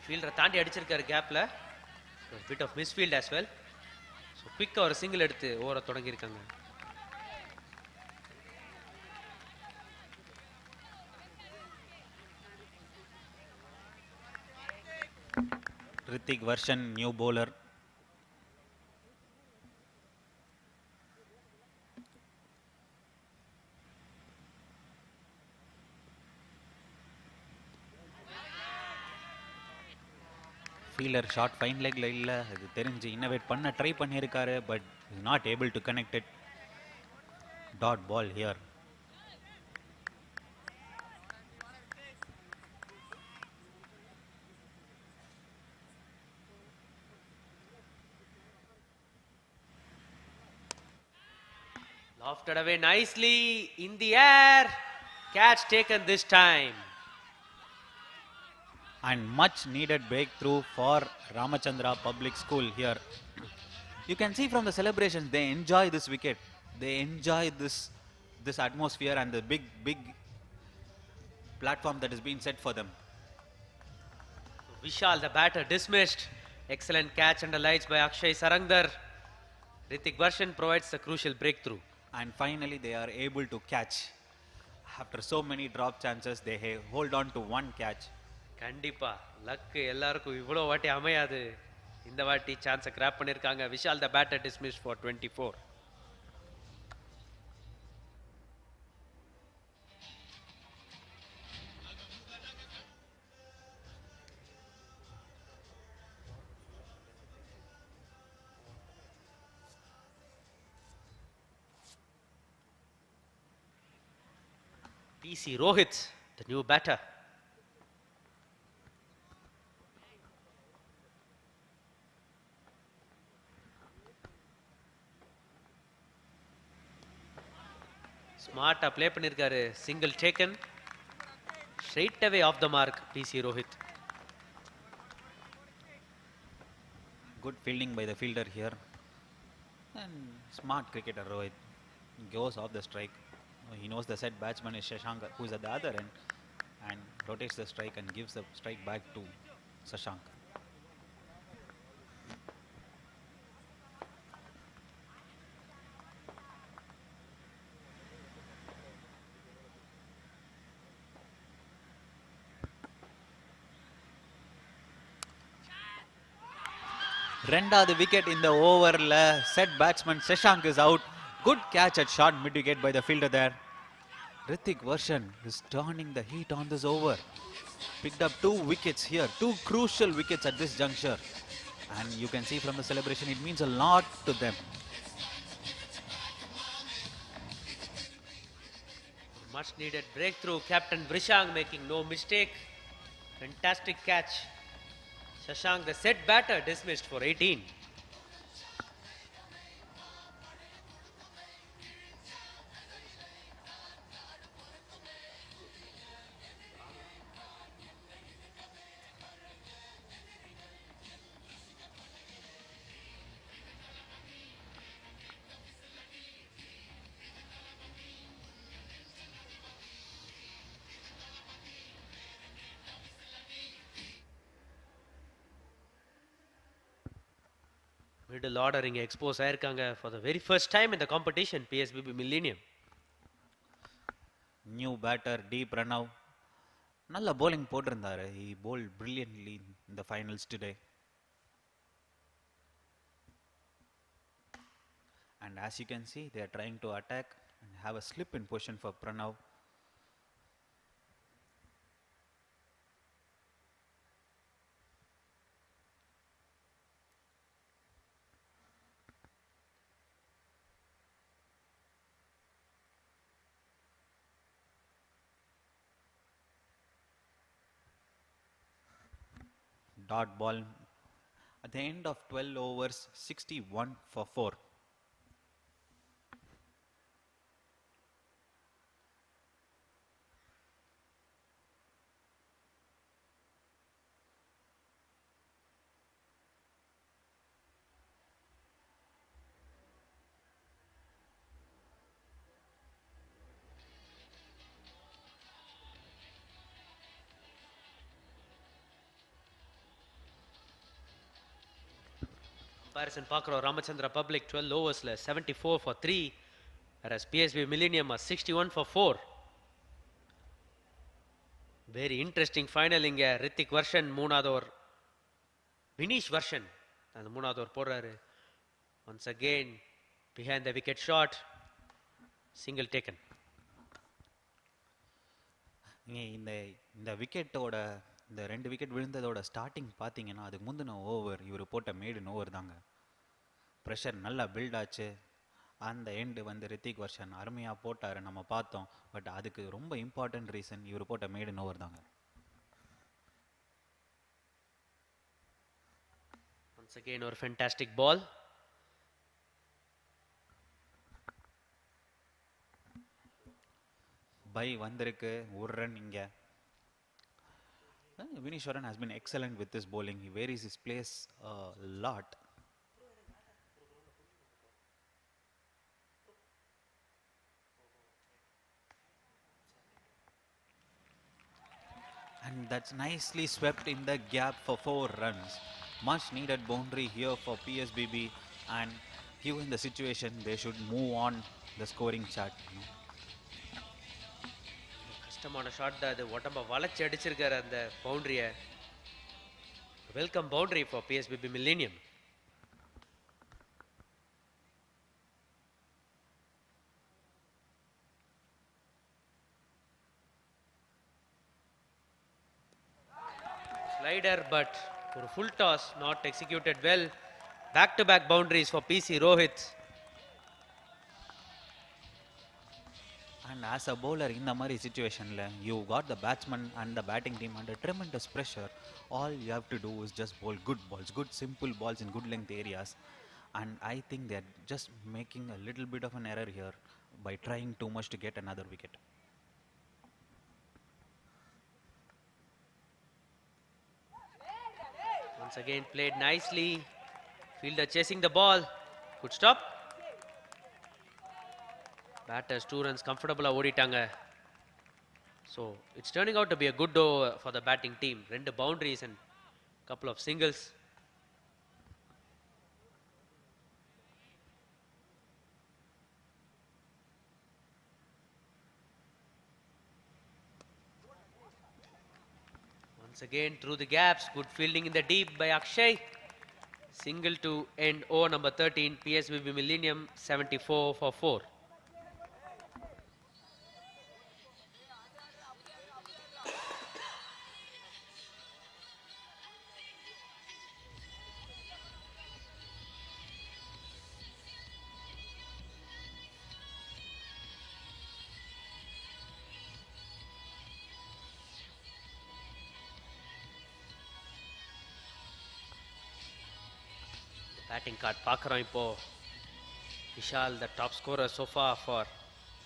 ஃபீல்டரை தாண்டி அடிச்சிருக்காரு கேப்ல. Bit of misfield as well. So குவிக்காக ஒரு சிங்கிள் எடுத்து ஓவரை தொடங்கியிருக்காங்க. Rithik Varshan new bowler. Fielder short fine லெக்ல இல்லை, அது தெரிஞ்சு இன்னோவேட் பண்ண ட்ரை பண்ணியிருக்காரு, but is not able to connect it. Dot ball here. Lofted away nicely in the air. Catch taken this time. And much needed breakthrough for Ramachandraa Public School here. You can see from the celebrations, they enjoy this wicket. They enjoy this atmosphere and the big platform that is being set for them. Vishal, the batter, dismissed. Excellent catch under lights by Akshay Sarangdar. Hrithik Varshan provides the crucial breakthrough. And finally, they are able to catch. After so many drop chances, they hold on to one catch. கண்டிப்பா luck எல்லாருக்கும் இவ்வளோ வாட்டி அமையாது. இந்த வாட்டி சான்ஸை grab பண்ணியிருக்காங்க. Vishal the batter dismiss for 24. PC Rohit, the new batter. ஸ்மார்ட்டா ப்ளே பண்ணியிருக்காரு. Single taken straight away off the mark. PC Rohit. Good fielding by the fielder here. And smart cricketer Rohit goes off the strike. He knows the set batsman is Shashank, who is at the other end, and rotates the strike and gives the strike back to Shashank. ரெண்டாவது wicket இந்த ஓவரில். Set batsman Shashank is out. Good catch at short mid wicket by the fielder there. Hrithik Varshan is turning the heat on this over. Picked up 2 wickets here, 2 crucial wickets at this juncture. And you can see from the celebration, it means a lot to them. Much needed breakthrough. Captain Vrishang making no mistake. Fantastic catch. Shashank, the set batter, dismissed for 18. Middle order இங்க expose ஆயிருக்காங்க for the very first time in the competition, PSBB Millennium. New batter Deep Pranav. நல்ல bowling போட்டிருந்தாரு. He bowled brilliantly in the finals today. And as you can see, they are trying to attack and have a slip in position for Pranav. Dot ball. At the end of 12 overs, 61 for 4. Comparison பார்க்குறோம் Ramachandra public 12 ஓவர்ஸில் 74 for 3 whereas PSB Millennium 61 for 4. Very interesting final இங்கே ரித்திக் வர்ஷன் மூணாவது over, Vineesh வர்ஷன் அந்த மூணாவது over போடுறாரு. Once again behind the wicket shot, single taken. இந்த இந்த விக்கெட்டோட இந்த 2 wicket விழுந்ததோட starting பார்த்தீங்கன்னா அதுக்கு முந்தின ஓவர் இவர் போட்ட மேடன் ஓவர் தாங்க. ப்ரெஷர் நல்லா பில்ட் ஆச்சு. அந்த எண்டு வந்து ரித்திக் வர்ஷன் அருமையாக போட்டார், நம்ம பார்த்தோம். பட் அதுக்கு ரொம்ப இம்பார்ட்டன்ட் ரீசன் இவர் போட்ட மேடன் ஓவர் தாங்க. ஒன்ஸ் அகெயின் ஒரு ஃபென்டாஸ்டிக் பால். பை வந்திருக்கு ஒரு ரன் இங்கே. Vinishwaran has been excellent with this bowling. He varies his place a lot. And that's nicely swept in the gap for 4 runs. Much needed boundary here for PSBB, and given the situation, they should move on the scoring chart. கஷ்டமான shot தான் அது, உடம்ப வளைச்சி அடிச்சிருக்காரு அந்த பவுண்டரியை. Welcome boundary for PSBB millennium. Slider but ஒரு full toss not executed well. Back to back boundaries for PC Rohit. And as a bowler in the Murray situation, you got the batsman and the batting team under tremendous pressure. All you have to do is just bowl good balls, good simple balls in good length areas. And I think they're just making a little bit of an error here by trying too much to get another wicket. Once again played nicely. Fielder chasing the ball. Good stop. Batters 2 runs comfortable ஓடிட்டாங்க. So it's turning out to be a good over for the batting team. 2 boundaries and couple of singles. Once again through the gaps, good fielding in the deep by Akshay. Single to end over number 13. PSBB Millennium 74 for 4. Batting card பார்க்குறோம் இப்போ. Vishal the top scorer so far for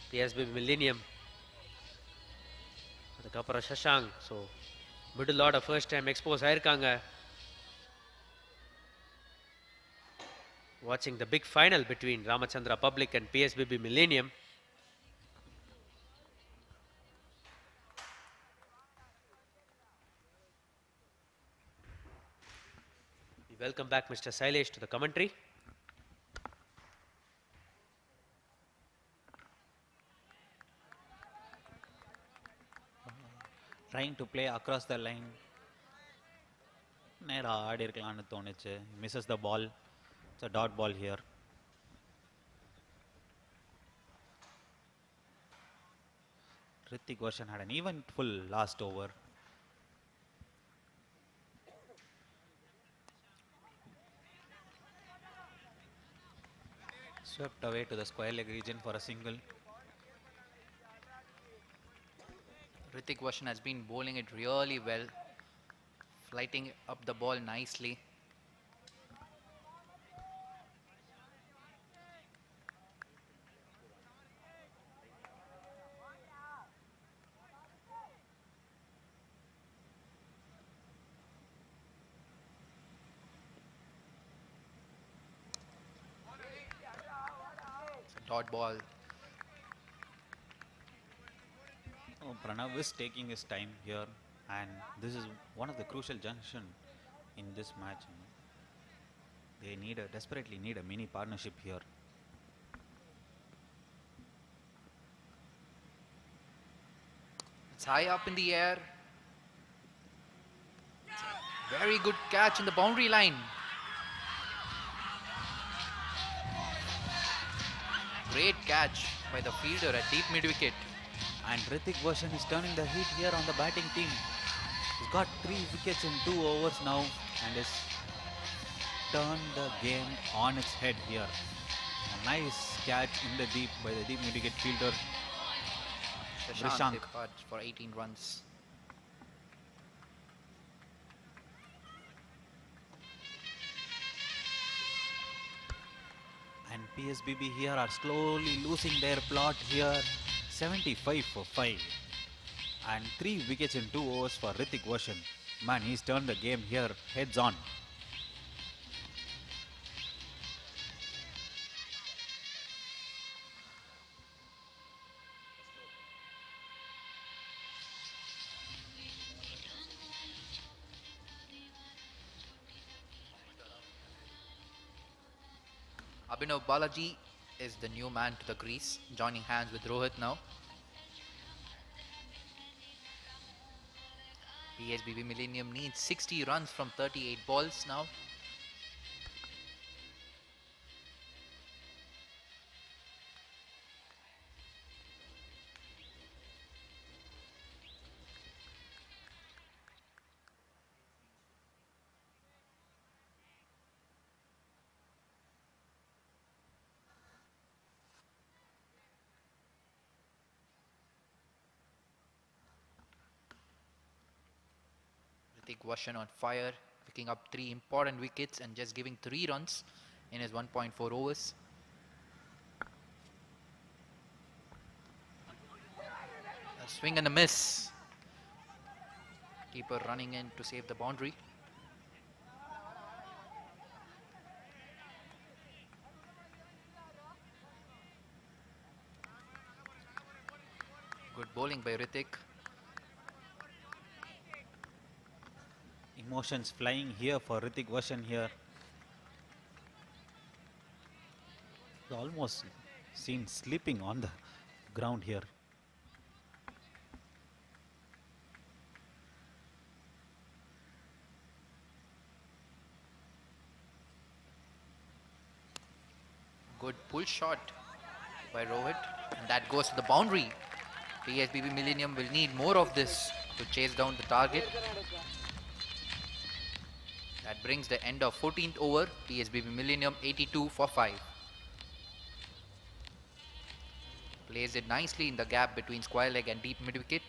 PSBB Millennium. அதுக்கப்புறம் Shashank. So middle order first time expose ஆயிருக்காங்க. Watching the big final between Ramachandraa Public and PSBB Millennium. Welcome back, Mr. Sailesh, to the commentary. Trying to play across the line. நேரா ஆடி இருக்கலாம்னு தோணுச்சு. Misses the ball. It's a dot ball here. Hrithik Roshan had an eventful last over. Swept away to the square leg region for a single. Hrithik Roshan has been bowling it really well, flighting up the ball nicely. Dot ball. Oh, Pranav is taking his time here, and this is one of the crucial junction in this match. They desperately need a mini partnership here. It's high up in the air. Very good catch in the boundary line. Great catch by the fielder at deep mid wicket. And Hrithik Roshan is turning the heat here on the batting team. He's got 3 wickets in 2 overs now and has turned the game on its head here. A nice catch in the deep by the deep mid wicket fielder Shashank Vrishank. caught for 18 runs. And PSBB here are slowly losing their plot here. 75 for 5. And 3 wickets in 2 overs for Hrithik Roshan. Man, he's turned the game here heads on. Abhinav Balaji is the new man to the crease, joining hands with Rohit now. PSBB Millennium needs 60 runs from 38 balls now. Hrithik Roshan on fire, picking up 3 important wickets and just giving 3 runs in his 1.4 overs. A swing and a miss. Keeper running in to save the boundary. Good bowling by Hrithik. Emotions flying here for Hrithik Roshan here. Almost seen sleeping on the ground here. Good pull shot by Rohit, and that goes to the boundary. PSBB Millennium will need more of this to chase down the target. That brings the end of 14th over. PSBB Millennium 82 for 5. Plays it nicely in the gap between square leg and deep mid wicket.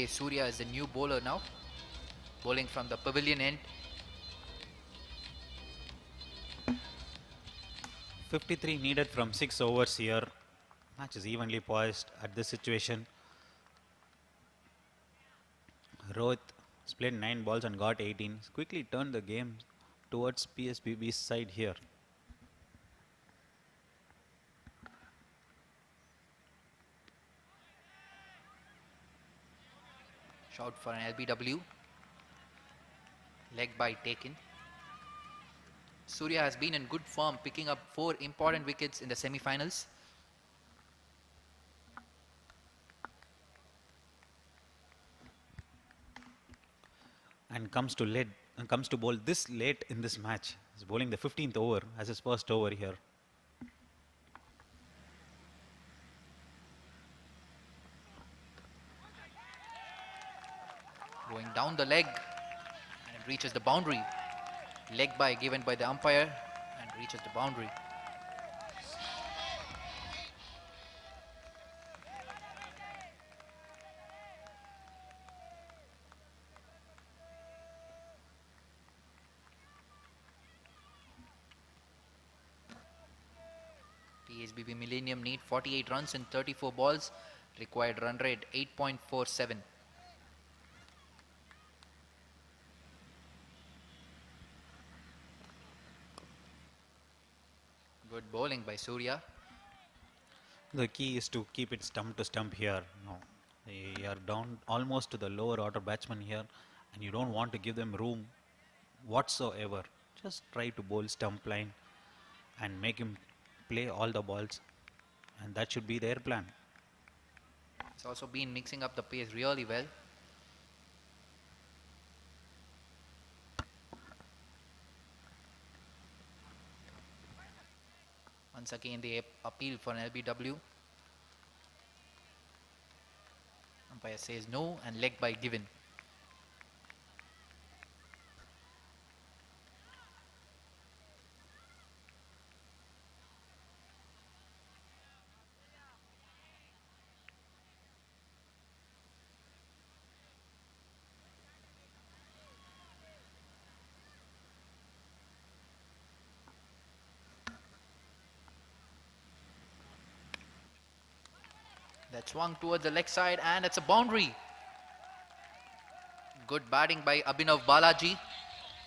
Surya is the new bowler now, bowling from the pavilion end. 53 needed from 6 overs here. Match is evenly poised at this situation. Rohit has played 9 balls and got 18. He's quickly turned the game towards PSBB's side here. Shout for an LBW. Leg by taken. Surya has been in good form, picking up 4 important wickets in the semi-finals. And comes to bowl this late in this match. He's bowling the 15th over as his first over here. Going down the leg and it reaches the boundary. Leg by given by the umpire and reaches the boundary. PSBB Millennium need 48 runs in 34 balls. Required run rate 8.47. Good bowling by Surya. The key is to keep it stump to stump here. No, you are down almost to the lower order batsman here, and you don't want to give them room whatsoever. Just try to bowl stump line and make him play all the balls, and that should be their plan. He's also been mixing up the pace really well. Once again the appeal for an LBW. Umpire says no and leg by given. That swung towards the leg side and it's a boundary. Good batting by Abhinav Balaji.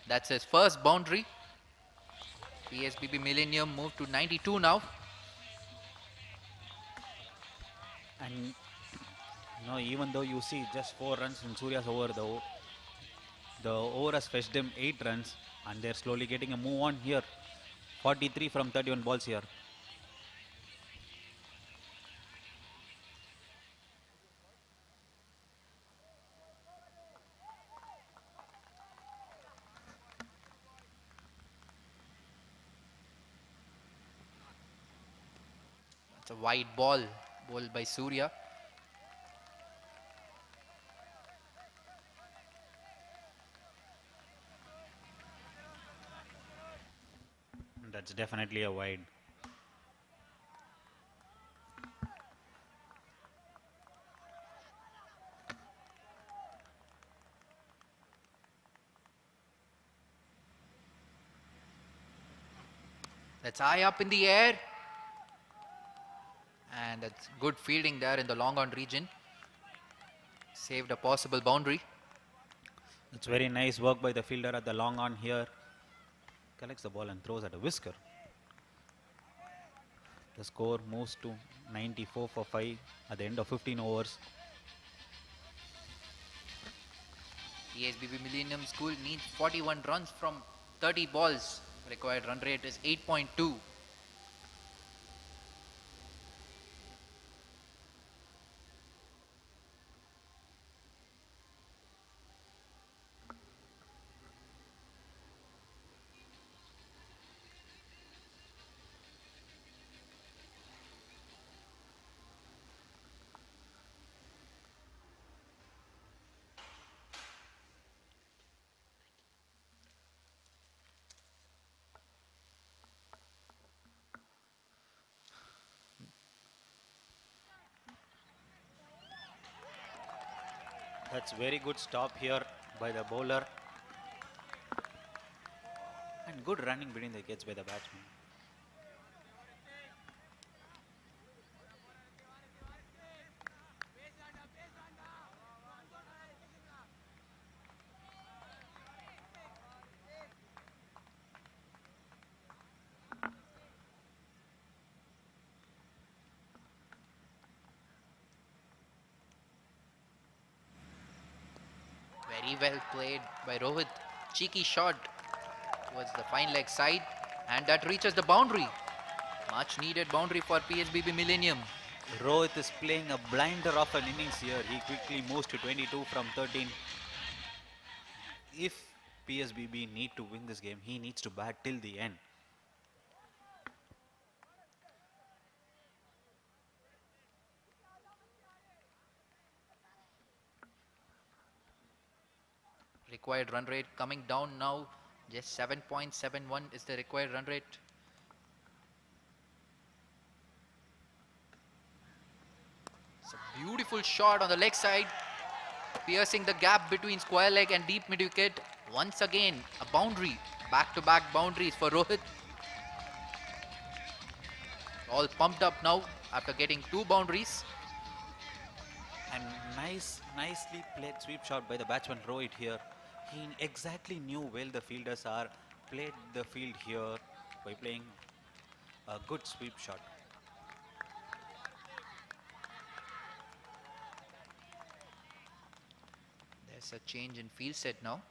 That's his first boundary. PSBB Millennium moved to 92 now. And even though you see just 4 runs in Surya's over, the over has fetched them 8 runs, and they're slowly getting a move on here. 43 from 31 balls here. It's a wide ball bowled by Surya. That's definitely a wide. That's high up in the air. And that's good fielding there in the long on region. Saved a possible boundary. It's very nice work by the fielder at the long on here. Collects the ball and throws at a whisker. The score moves to 94 for 5 at the end of 15 overs. PSBB Millennium School needs 41 runs from 30 balls. Required run rate is 8.2. That's very good stop here by the bowler. And good running between the wickets by the batsman. Very well played by Rohit. Cheeky shot towards the fine leg side. And that reaches the boundary. Much needed boundary for PSBB Millennium. Rohit is playing a blinder of an innings here. He quickly moves to 22 from 13. If PSBB need to win this game, he needs to bat till the end. required run rate coming down now. Just 7.71 is the required run rate. It's a beautiful shot on the leg side, piercing the gap between square leg and deep mid wicket. Once again, a boundary, back-to-back boundaries for Rohit. All pumped up now after getting 2 boundaries. And nicely played sweep shot by the batsman Rohit here. He exactly knew where the fielders are, played the field here by playing a good sweep shot. There's a change in field set now.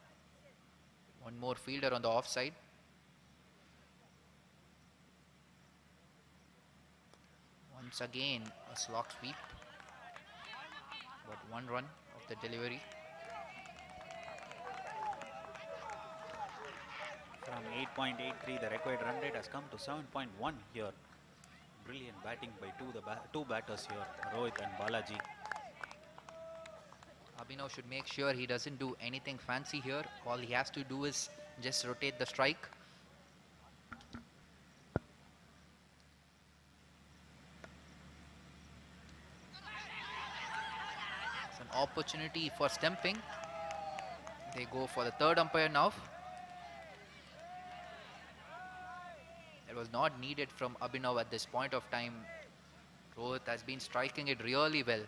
One more fielder on the offside. Once again, a slog sweep. But 1 run of the delivery. From 8.83, the required run rate has come to 7.1 here. Brilliant batting by two batters here, Rohit and Balaji. Abhinav should make sure he doesn't do anything fancy here. All he has to do is just rotate the strike. It's an opportunity for stumping. They go for the third umpire now. It was not needed from Abhinav at this point of time. Rohit has been striking it really well.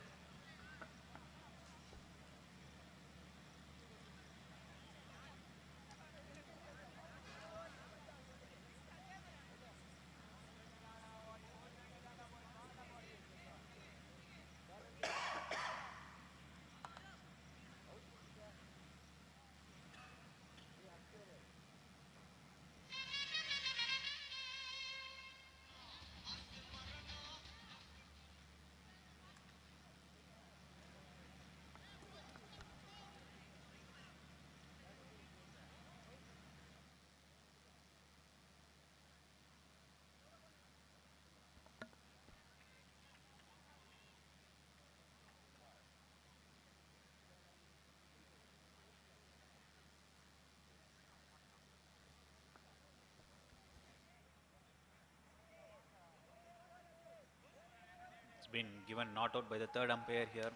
Been given not out by the third umpire here.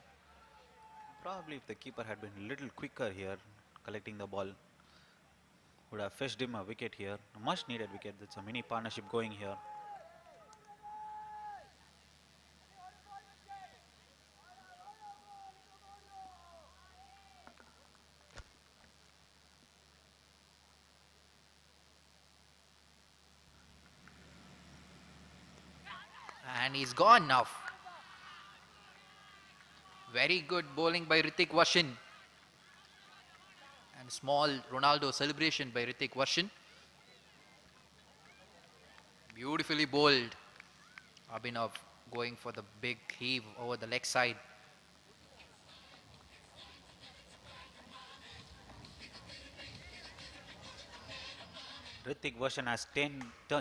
Probably if the keeper had been a little quicker here collecting the ball, would have fetched him a wicket here. A much needed wicket. That's a mini partnership going here. And he's gone now. Very good bowling by Hrithik Roshan. And small Ronaldo celebration by Hrithik Roshan. Beautifully bowled. Abhinav going for the big heave over the leg side. Hrithik Roshan has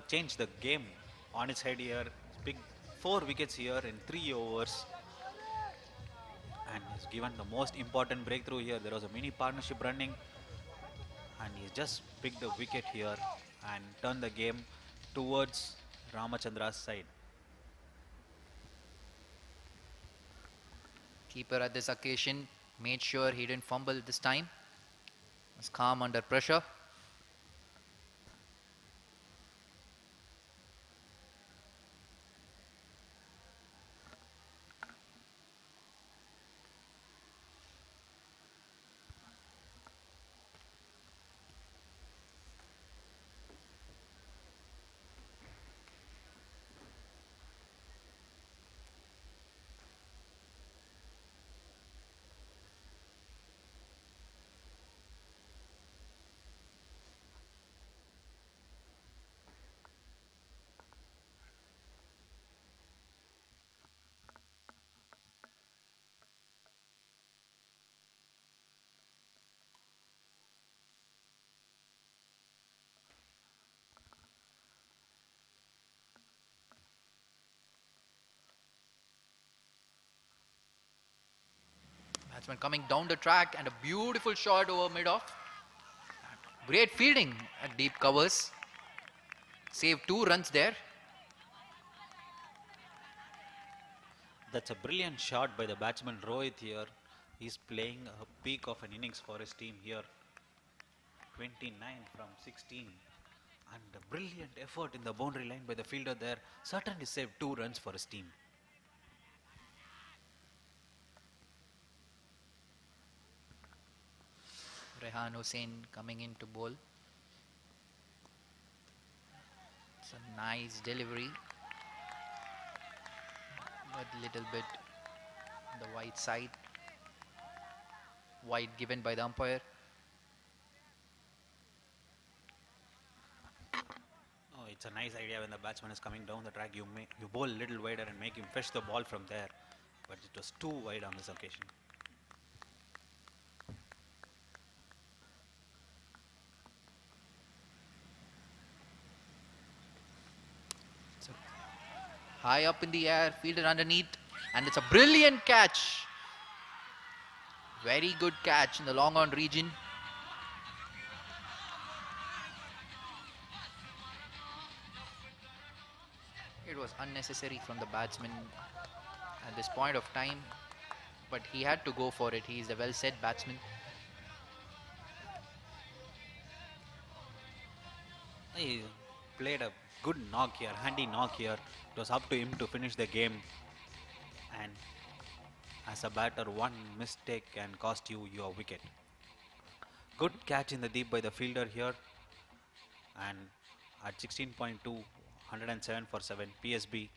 changed the game on its head here. Big 4 wickets here in 3 overs. And he's given the most important breakthrough here. There was a mini partnership running. And he's just picked the wicket here and turned the game towards Ramachandra's side. Keeper at this occasion made sure he didn't fumble this time. Was calm under pressure. Batsman coming down the track and a beautiful shot over mid-off. Great fielding at deep covers. Saved 2 runs there. That's a brilliant shot by the batsman Rohit here. He's playing a peak of an innings for his team here. 29 from 16. And a brilliant effort in the boundary line by the fielder there. Certainly saved 2 runs for his team. Rehan Hussain coming in to bowl. It's a nice delivery. But little bit on the wide side. Wide given by the umpire. Oh, it's a nice idea when the batsman is coming down the track. You bowl a little wider and make him fetch the ball from there. But it was too wide on this occasion. High up in the air, fielded underneath, and it's a brilliant catch. Very good catch in the long on region. It was unnecessary from the batsman at this point of time, but he had to go for it. He is a well-set batsman. He played a good knock here, handy knock here. It was up to him to finish the game. And as a batter, one mistake can cost you your wicket. Good catch in the deep by the fielder here. And at 16.2, 107 for 7, PSB.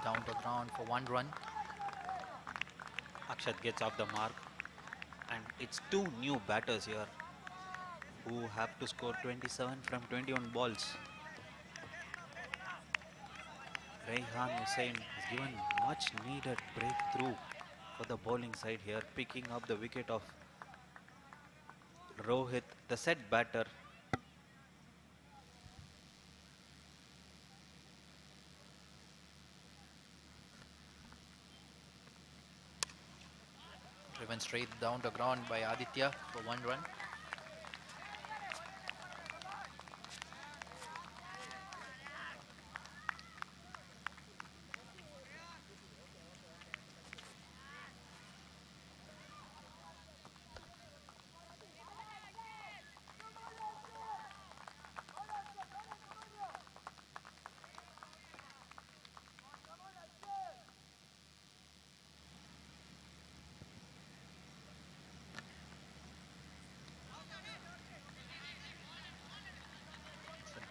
Down to ground for 1 run. Akshat gets off the mark. And it's 2 new batters here who have to score 27 from 21 balls. Rehan Hussain has given much needed breakthrough for the bowling side here, picking up the wicket of Rohit, the set batter. Driven straight down the ground by Aditya for 1 run.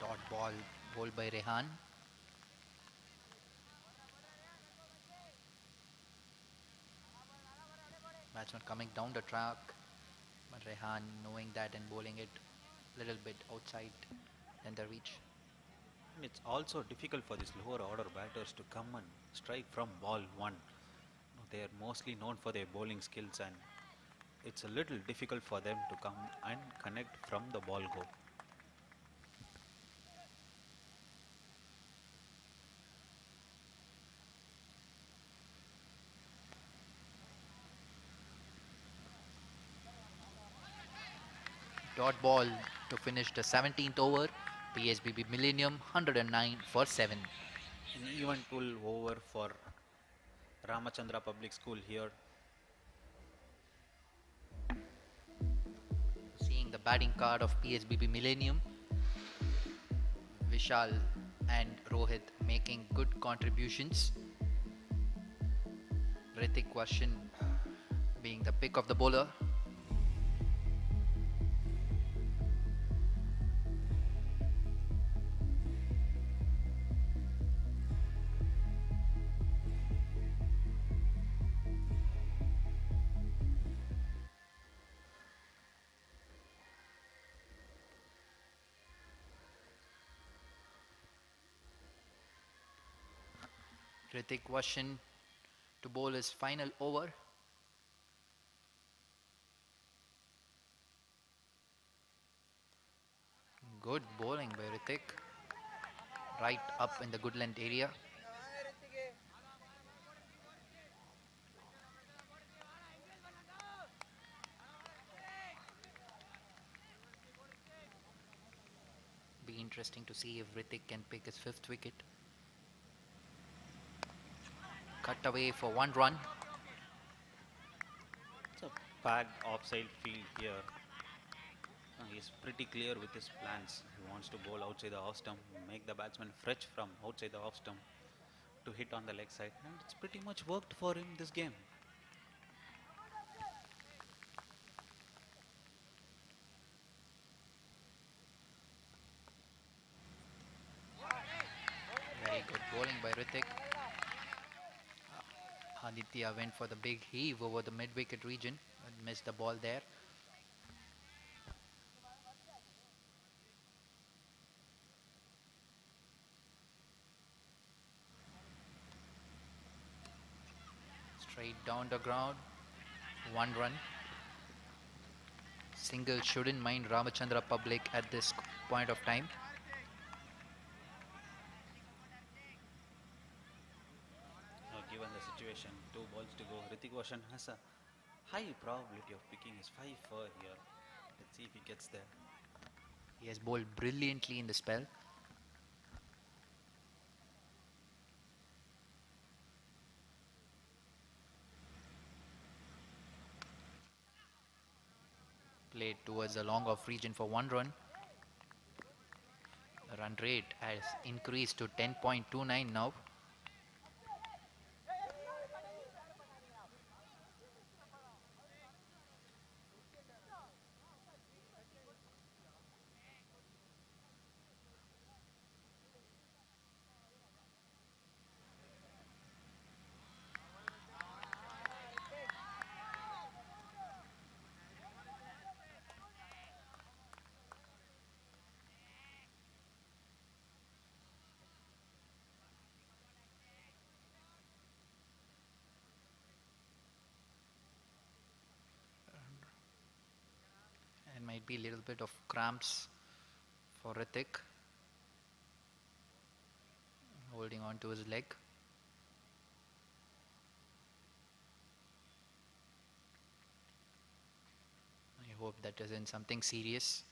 Dot ball bowled by Rehan. Batsman coming down the track, but Rehan knowing that and bowling it a little bit outside than the reach. It's also difficult for these lower order batters to come and strike from ball 1. They are mostly known for their bowling skills, and it's a little difficult for them to come and connect from the ball go. Dot ball to finish the 17th over. PSBB Millennium 109 for 7. An eventful over for Ramachandraa Public School here. Seeing the batting card of PSBB Millennium, Vishal and Rohit making good contributions. Ritik Vashin being the pick of the bowler. Ritik Vashan to bowl his final over. Good bowling by Ritik. Right up in the good length area. Be interesting to see if Ritik can pick his 5th wicket. Cut away for 1 run. It's a packed offside field here. He's pretty clear with his plans. He wants to bowl outside the off stump, make the batsman fetch from outside the off stump to hit on the leg side, and it's pretty much worked for him this game. Very good bowling by Ritik. Aditya went for the big heave over the mid-wicket region and missed the ball there. Straight down the ground. 1 run. Single shouldn't mind Ramachandraa public at this point of time. Given the situation, 2 balls to go, Ritik Vashan has a high probability of picking his 5 for here. Let's see if he gets there. He has bowled brilliantly in the spell. Played towards the long off region for 1 run. The run rate has increased to 10.29 now. And might be a little bit of cramps for Ritik. Holding on to his leg. I hope that isn't something serious.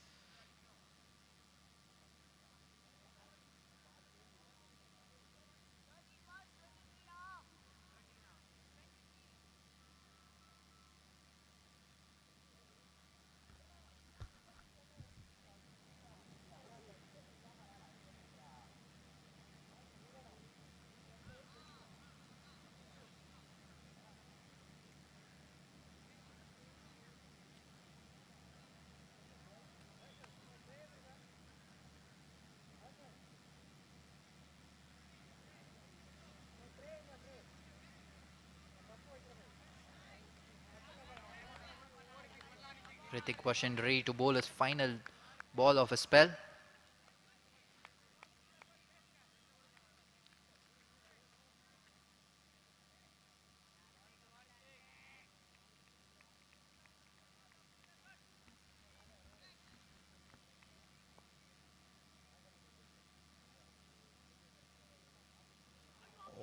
Ritik Vashan ready to bowl his final ball of a spell.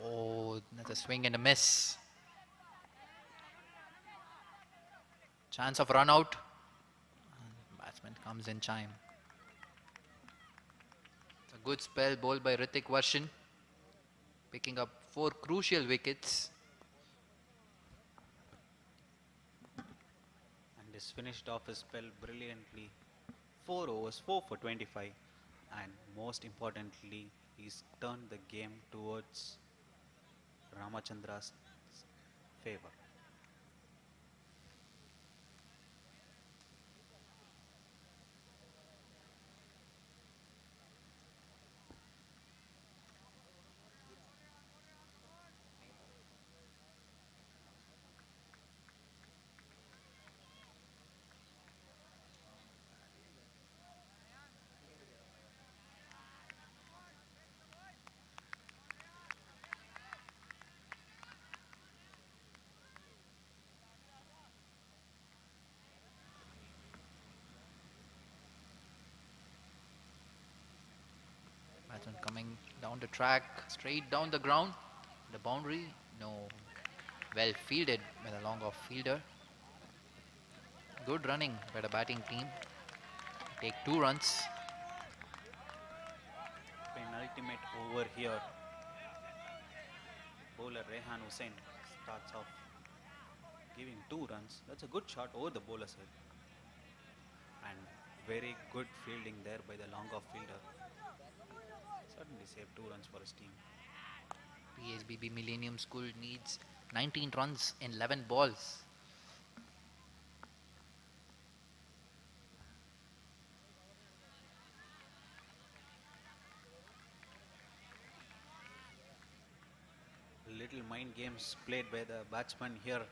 Oh, that's a swing and a miss. Chance of run out. Batsman comes in time. It's a good spell bowled by Ritik Vashan, picking up 4 crucial wickets. And he's finished off his spell brilliantly. 4 overs, 4 for 25. And most importantly, he's turned the game towards Ramachandra's favor. Down the track, straight down the ground. The boundary, no. Well fielded by the long off fielder. Good running by the batting team. Take 2 runs. Penultimate over here. Bowler Rehan Hussain starts off giving 2 runs. That's a good shot over the bowler's head. And very good fielding there by the long off fielder. Certainly saved 2 runs for his team. PSBB Millennium School needs 19 runs in 11 balls. Little mind games played by the batsman here.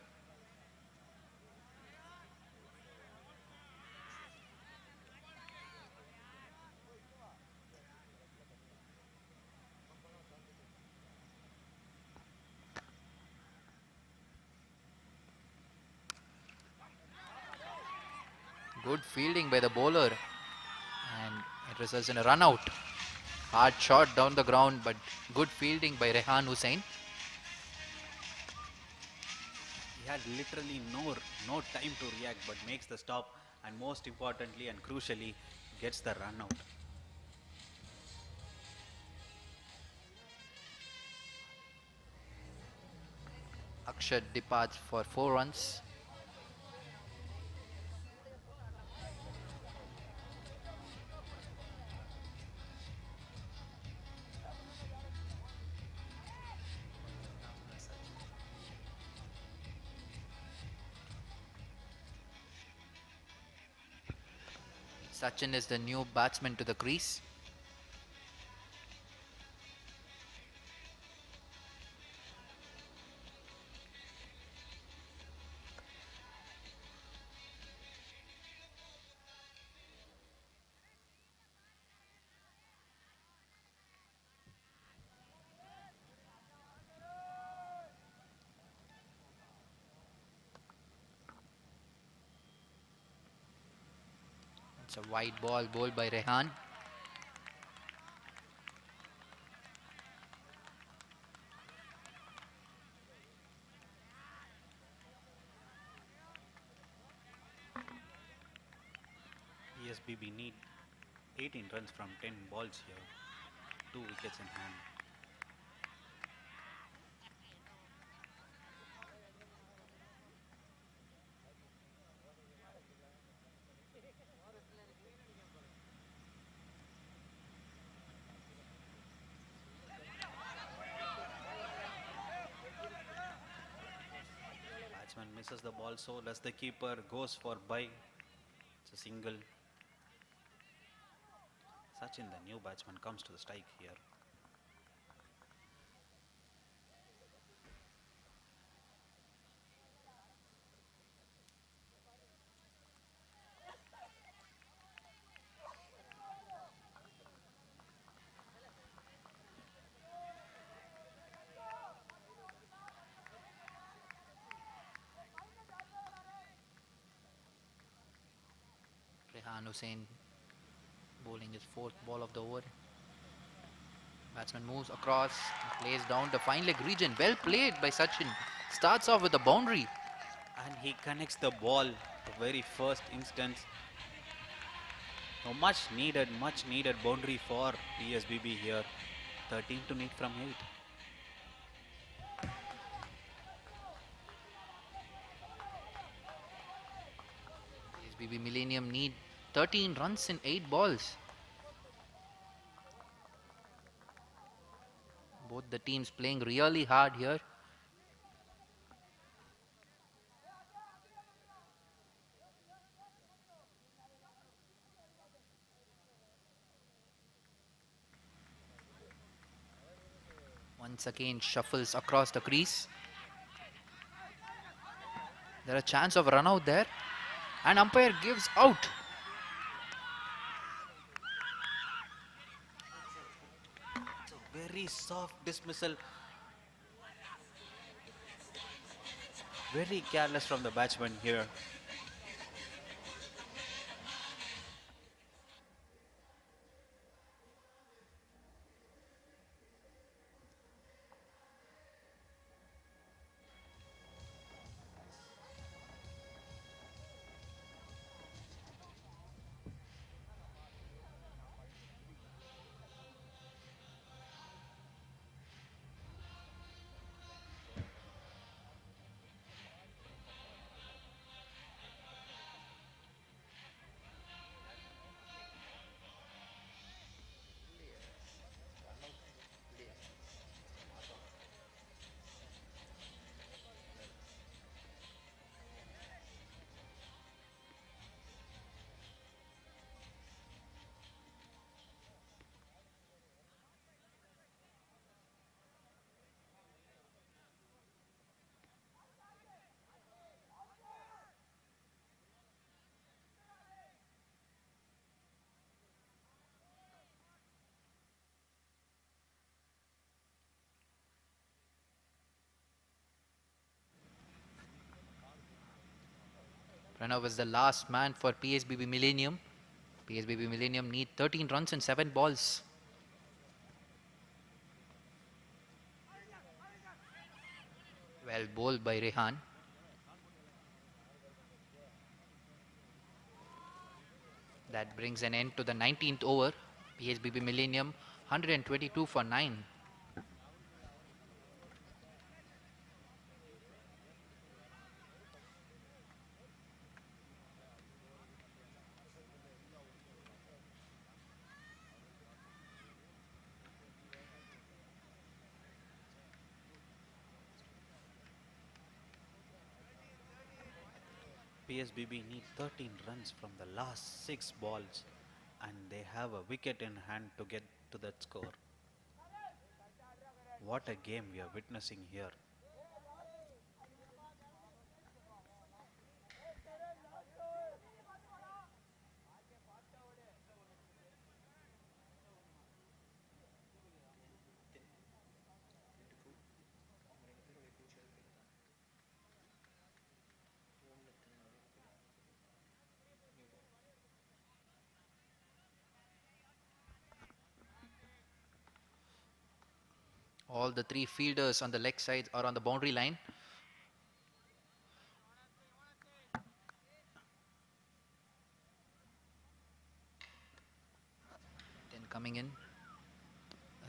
Good fielding by the bowler, and it results in a run out. Hard shot down the ground, but good fielding by Rehan Hussain. He had literally no time to react, but makes the stop, and most importantly and crucially gets the run out. Akshat departs for 4 runs. Sachin is the new batsman to the crease. It's a wide ball bowled by Rehan. PSBB need 18 runs from 10 balls here. 2 wickets in hand. Batsman misses the ball, so does the keeper, goes for bye. It's a single. Sachin, the new batsman, comes to the strike here. Rehan Hussain bowling his 4th ball of the over. Batsman moves across and plays down the fine leg region. Well played by Sachin. Starts off with a boundary. And he connects the ball the very first instance. So much needed boundary for PSBB here. 13 to need from 8. PSBB Millennium need 13 runs in 8 balls. Both the teams playing really hard here. Once again shuffles across the crease. There a chance of run out there, and umpire gives out. It's a very soft dismissal. Very careless from the batsman here. Pranav is the last man for PSBB Millennium. PSBB Millennium need 13 runs and 7 balls. Well bowled by Rehan. That brings an end to the 19th over. PSBB Millennium 122 for 9. PSBB need 13 runs from the last 6 balls and they have a wicket in hand to get to that score. What a game we are witnessing here. All the 3 fielders on the leg side are on the boundary line. Then coming in.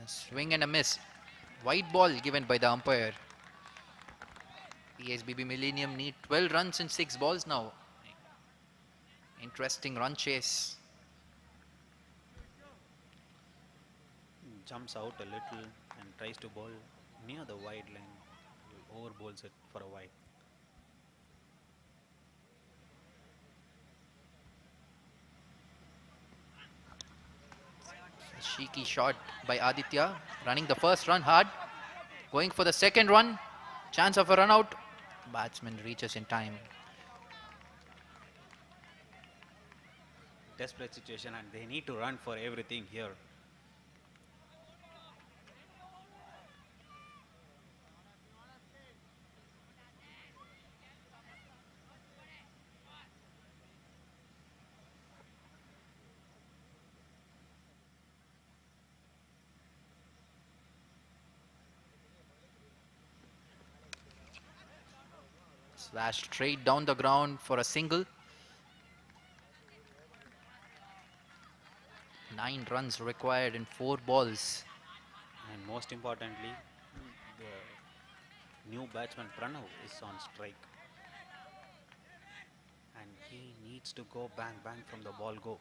A swing and a miss. White ball given by the umpire. PSBB Millennium need 12 runs in 6 balls now. Interesting run chase. Jumps out a little and tries to bowl near the wide line. Over bowls it for a wide. A cheeky shot by Aditya. Running the first run hard. Going for the second run. Chance of a run out. Batsman reaches in time. Desperate situation and they need to run for everything here. Slash straight down the ground for a single. 9 runs required in 4 balls. And most importantly, the new batsman Pranav is on strike. And he needs to go bang bang from the ball go.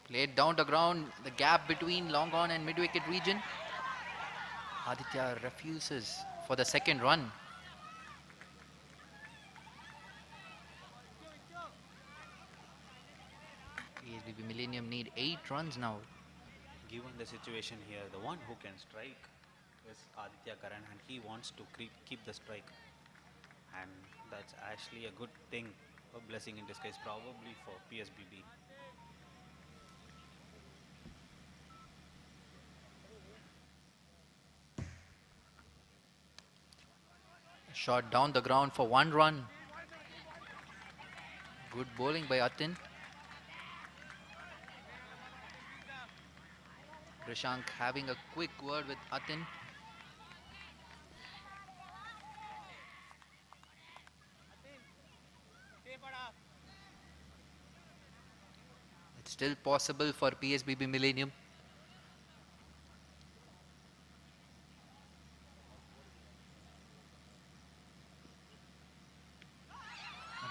Played down the ground, the gap between long on and mid-wicket region. Aditya refuses for the second run. PSBB Millennium need 8 runs now. Given the situation here, the one who can strike is Aditya Karan and he wants to keep the strike. And that's actually a good thing, a blessing in disguise probably for PSBB. Shot down the ground for 1 run. Good bowling by Atin. Krishank having a quick word with Atin. It's still possible for PSBB Millennium.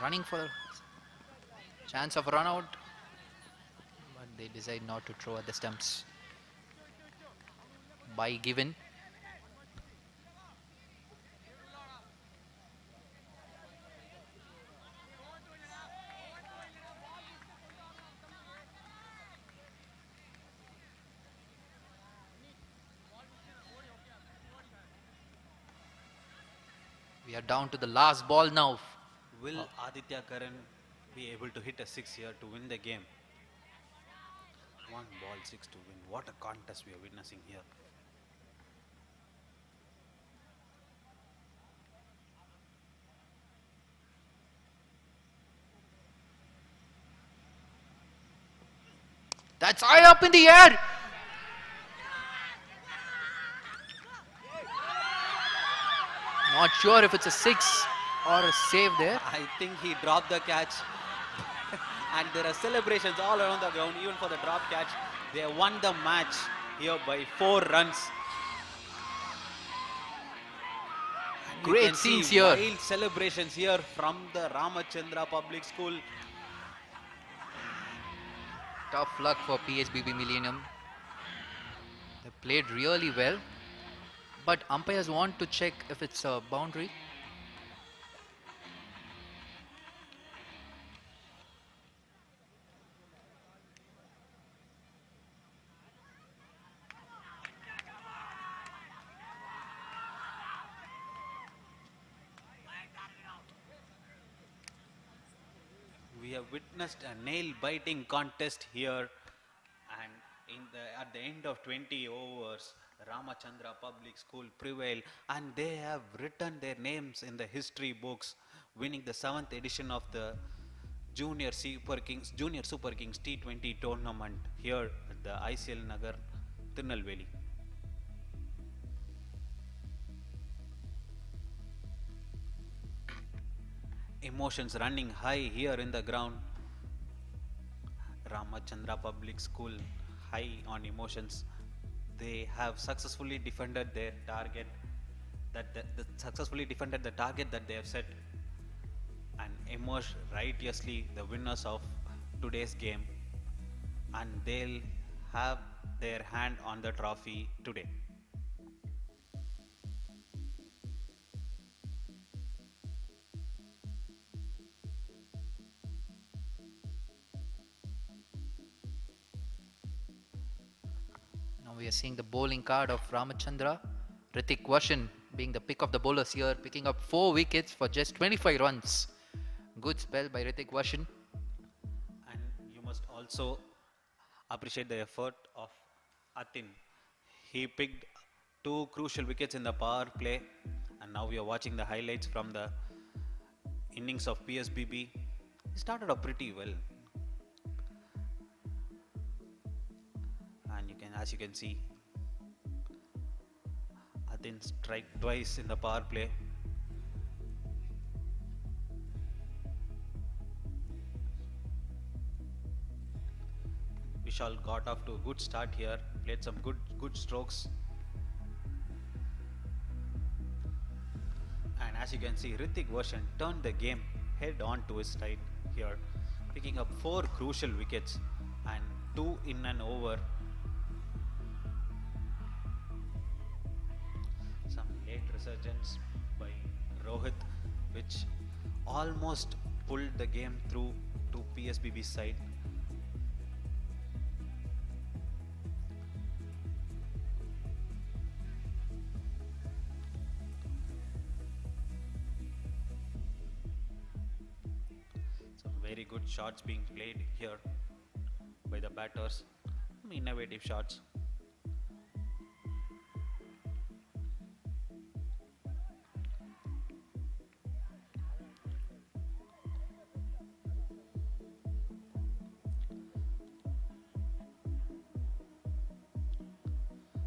Running for chance of run out, but they decide not to throw at the stumps. By given. We are down to the last ball now. Will Aditya Karan be able to hit a 6 here to win the game? 1 ball 6 to win. What a contest we are witnessing here. That's high up in the air. Not sure if it's a 6 or a save there. I think he dropped the catch. And there are celebrations all around the ground, even for the drop catch. They have won the match here by 4 runs. And you Great can see scenes here. Wild celebrations here from the Ramachandraa Public School. Tough luck for PSBB Millennium. They played really well, but umpires want to check if it's a boundary. We have witnessed a nail-biting contest here, and at the end of 20 overs, Ramachandraa Public School prevailed, and they have written their names in the history books, winning the 7th edition of the Junior Super Kings T20 tournament here at the ICL Nagar, Tirunelveli. Emotions running high here in the ground. Ramachandraa Public School high on emotions. They have successfully defended their target, successfully defended the target that they have set, and emerged righteously the winners of today's game, and they'll have their hand on the trophy today. We are seeing the bowling card of Ramachandraa. Ritik Vashan being the pick of the bowlers here, picking up 4 wickets for just 25 runs. Good spell by Ritik Vashan. And you must also appreciate the effort of Atin. He picked 2 crucial wickets in the power play, and now we are watching the highlights from the innings of PSBB. He started off pretty well. As you can see, Atin strike twice in the power play. Vishal got off to a good start here, played some good strokes. And as you can see, Ritik Vashan turned the game head on to his side here, picking up 4 crucial wickets and 2 in and over. Some late resurgence by Rohit, which almost pulled the game through to PSBB's side. Some very good shots being played here by the batters. Some innovative shots.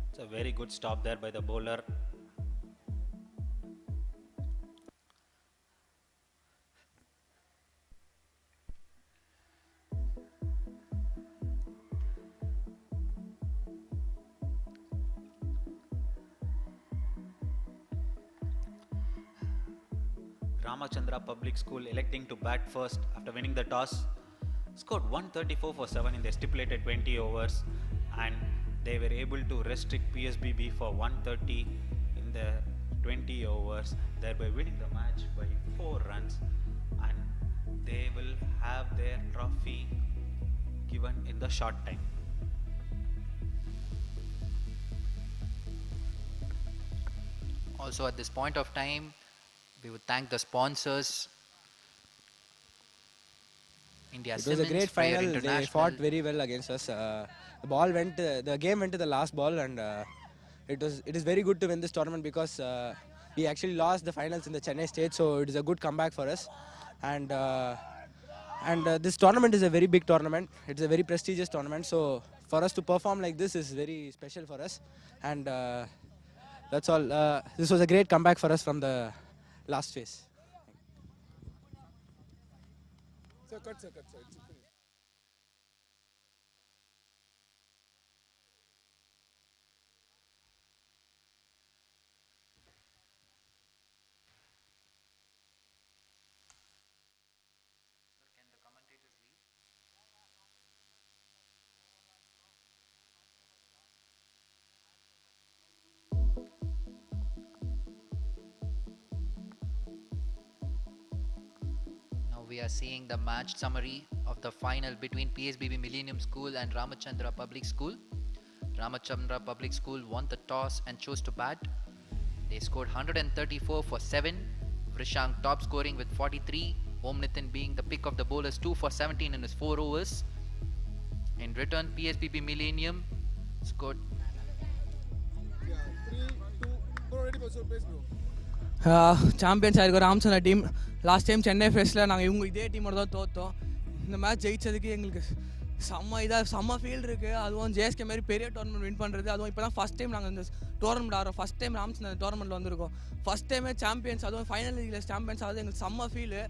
It's a very good stop there by the bowler. Ramachandraa Public School electing to bat first after winning the toss. Scored 134 for 7 in the stipulated 20 overs, and they were able to restrict PSBB for 130 in the 20 overs, thereby winning the match by 4 runs, and they will have their trophy given in the short time. Also at this point of time, We would thank the sponsors. India It was a Siemens, great Prayer final. They International. fought very well against us. The game went to the last ball, and it is very good to win this tournament because we actually lost the finals in the Chennai state, so it is a good comeback for us. And this tournament is a very big tournament. It's a very prestigious tournament, so for us to perform like this is very special for us. And that's all. This was a great comeback for us from the last phase. Sir, cut, sir. It's finished. Now we are seeing the match summary of the final between PSBB Millennium School and Ramachandraa Public School. Ramachandraa Public School won the toss and chose to bat. They scored 134 for 7. Vrishang top scoring with 43. Om Nitin being the pick of the bowlers, 2 for 17 in his 4 overs. In return, PSBB Millennium scored. Yeah, 3, 2, bro, ready for pace, bro. Champions ஆயிருக்க Ramachandra team last time Chennai ஃபெஸ்ட்டில் நாங்கள் இவங்க இதே டீமோட தான் தோற்றோம். இந்த match ஜெயிச்சதுக்கு எங்களுக்கு செம்ம ஃபீல் இருக்குது. அதுவும் ஜேஎஸ்கே மாதிரி பெரிய டோர்னமெண்ட் வின் பண்ணுறது, அதுவும் இப்போ தான் ஃபஸ்ட் டைம் நாங்கள் இந்த டோர்னமெண்ட் ஆடுறோம். ஃபஸ்ட் டைம் ராமச்சந்திரா டோர்னமெண்ட்டில் வந்திருக்கோம். ஃபஸ்ட் டைமே சாம்பியன்ஸ், அதுவும் ஃபைனல் லீகில் சாம்பியன்ஸ் ஆகுது எங்களுக்கு செம்ம ஃபீலு.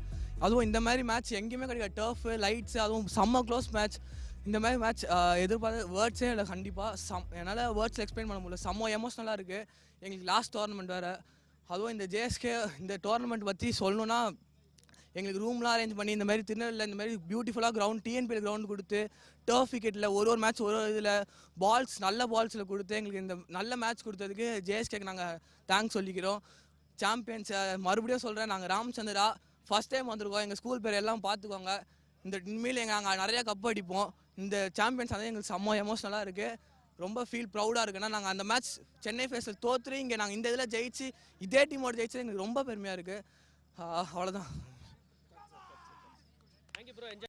அதுவும் இந்த மாதிரி மேட்ச் எங்கேயுமே கிடையாது. டர்ஃபு, லைட்ஸு, அதுவும் செம்ம க்ளோஸ் மேட்ச். இந்த மாதிரி மேட்ச் எதிர்பார்த்து வேர்ட்ஸே இல்லை கண்டிப்பாக. என்னால் வேர்ட்ஸில் எக்ஸ்பிளைன் பண்ண முடியல. செம்ம எமோஷ்னலாக இருக்குது. எங்களுக்கு லாஸ்ட் டோர்னமெண்ட் வேறு. அதுவும் இந்த ஜேஎஸ்கே இந்த டோர்னமெண்ட் பற்றி சொல்லணுன்னா, எங்களுக்கு ரூம்லாம் அரேஞ்ச் பண்ணி இந்த மாதிரி திருநெல்வேலியில் இந்த மாதிரி பியூட்டிஃபுல்லாக கிரவுண்ட் டிஎன்பிஎல் கிரவுண்ட் கொடுத்து டர்ஃப் விக்கெட்டில் ஒரு மேட்ச் ஒரு இதில் பால்ஸ் நல்ல பால்ஸில் கொடுத்து எங்களுக்கு இந்த நல்ல மேட்ச் கொடுத்ததுக்கு ஜேஎஸ்கேக்கு நாங்கள் தேங்க்ஸ் சொல்லிக்கிறோம். சாம்பியன்ஸை மறுபடியும் சொல்கிறேன், நாங்கள் ராமச்சந்திரா ஃபஸ்ட் டைம் வந்திருக்கோம். எங்கள் ஸ்கூல் பேர் எல்லாம் பார்த்துக்கோங்க. இந்த இனிமேல் நாங்கள் நிறையா கப் அடிப்போம். இந்த சாம்பியன்ஸ் வந்து எங்களுக்கு செம்ம எமோஷ்னலாக இருக்குது. ரொம்ப ஃபீல் ப்ரௌடாக இருக்குன்னா, நாங்கள் அந்த மேட்ச் சென்னை ஃபேஸில் தோற்றுரு இங்கே நாங்கள் இந்த இதில் ஜெயிச்சு இதே டீமோட ஜெயிச்சது எங்களுக்கு ரொம்ப பெருமையாக இருக்குது. அவ்வளோதான். Thank you, bro. Enjoy.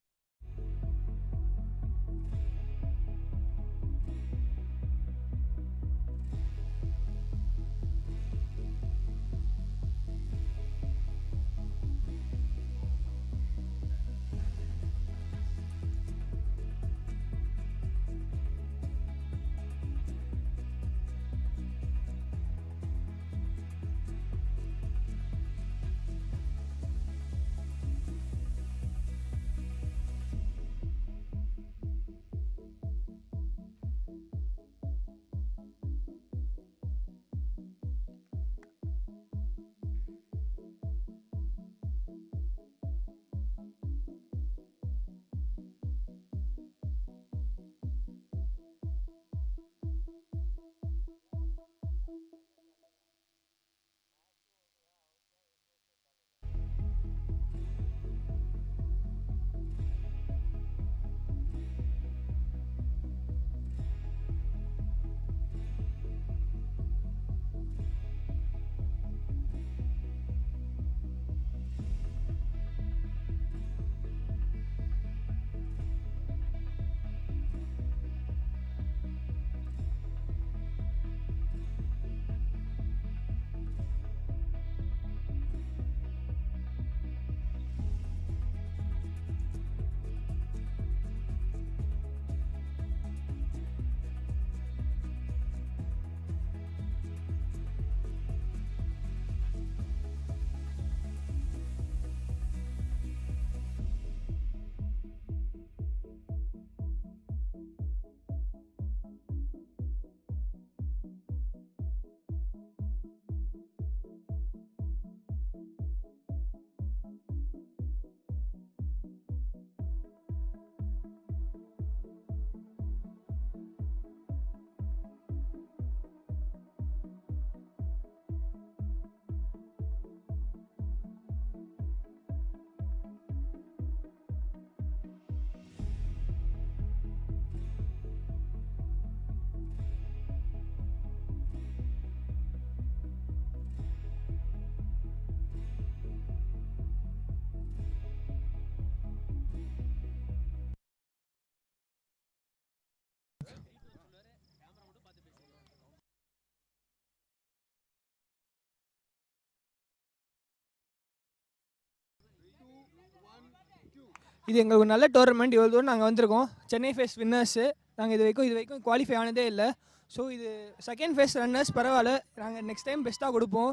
இது எங்களுக்கு ஒரு நல்ல டோர்னமெண்ட். இவ்வளோ தூரம் நாங்கள் வந்திருக்கோம். Chennai phase winners. நாங்கள் இது வரைக்கும் குவாலிஃபை ஆனதே இல்லை. ஸோ இது செகண்ட் ஃபேஸ் ரன்னர்ஸ் பரவாயில்ல. நாங்கள் நெக்ஸ்ட் டைம் பெஸ்ட்டாக கொடுப்போம்.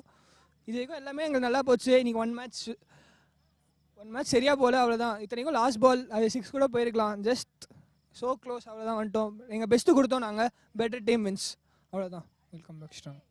இது வரைக்கும் எல்லாமே எங்களுக்கு நல்லா போச்சு. இன்றைக்கி ஒன் மேட்ச் சரியாக போகல, அவ்வளோதான். இத்தனைக்கும் லாஸ்ட் பால் அது 6 கூட போயிருக்கலாம். ஜஸ்ட் ஸோ க்ளோஸ், அவ்வளோதான். வந்துட்டோம். எங்கள் பெஸ்ட்டு கொடுத்தோம். நாங்கள் பெட்டர் டீம் வின்ஸ், அவ்வளோதான். Welcome back strong.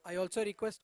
I also request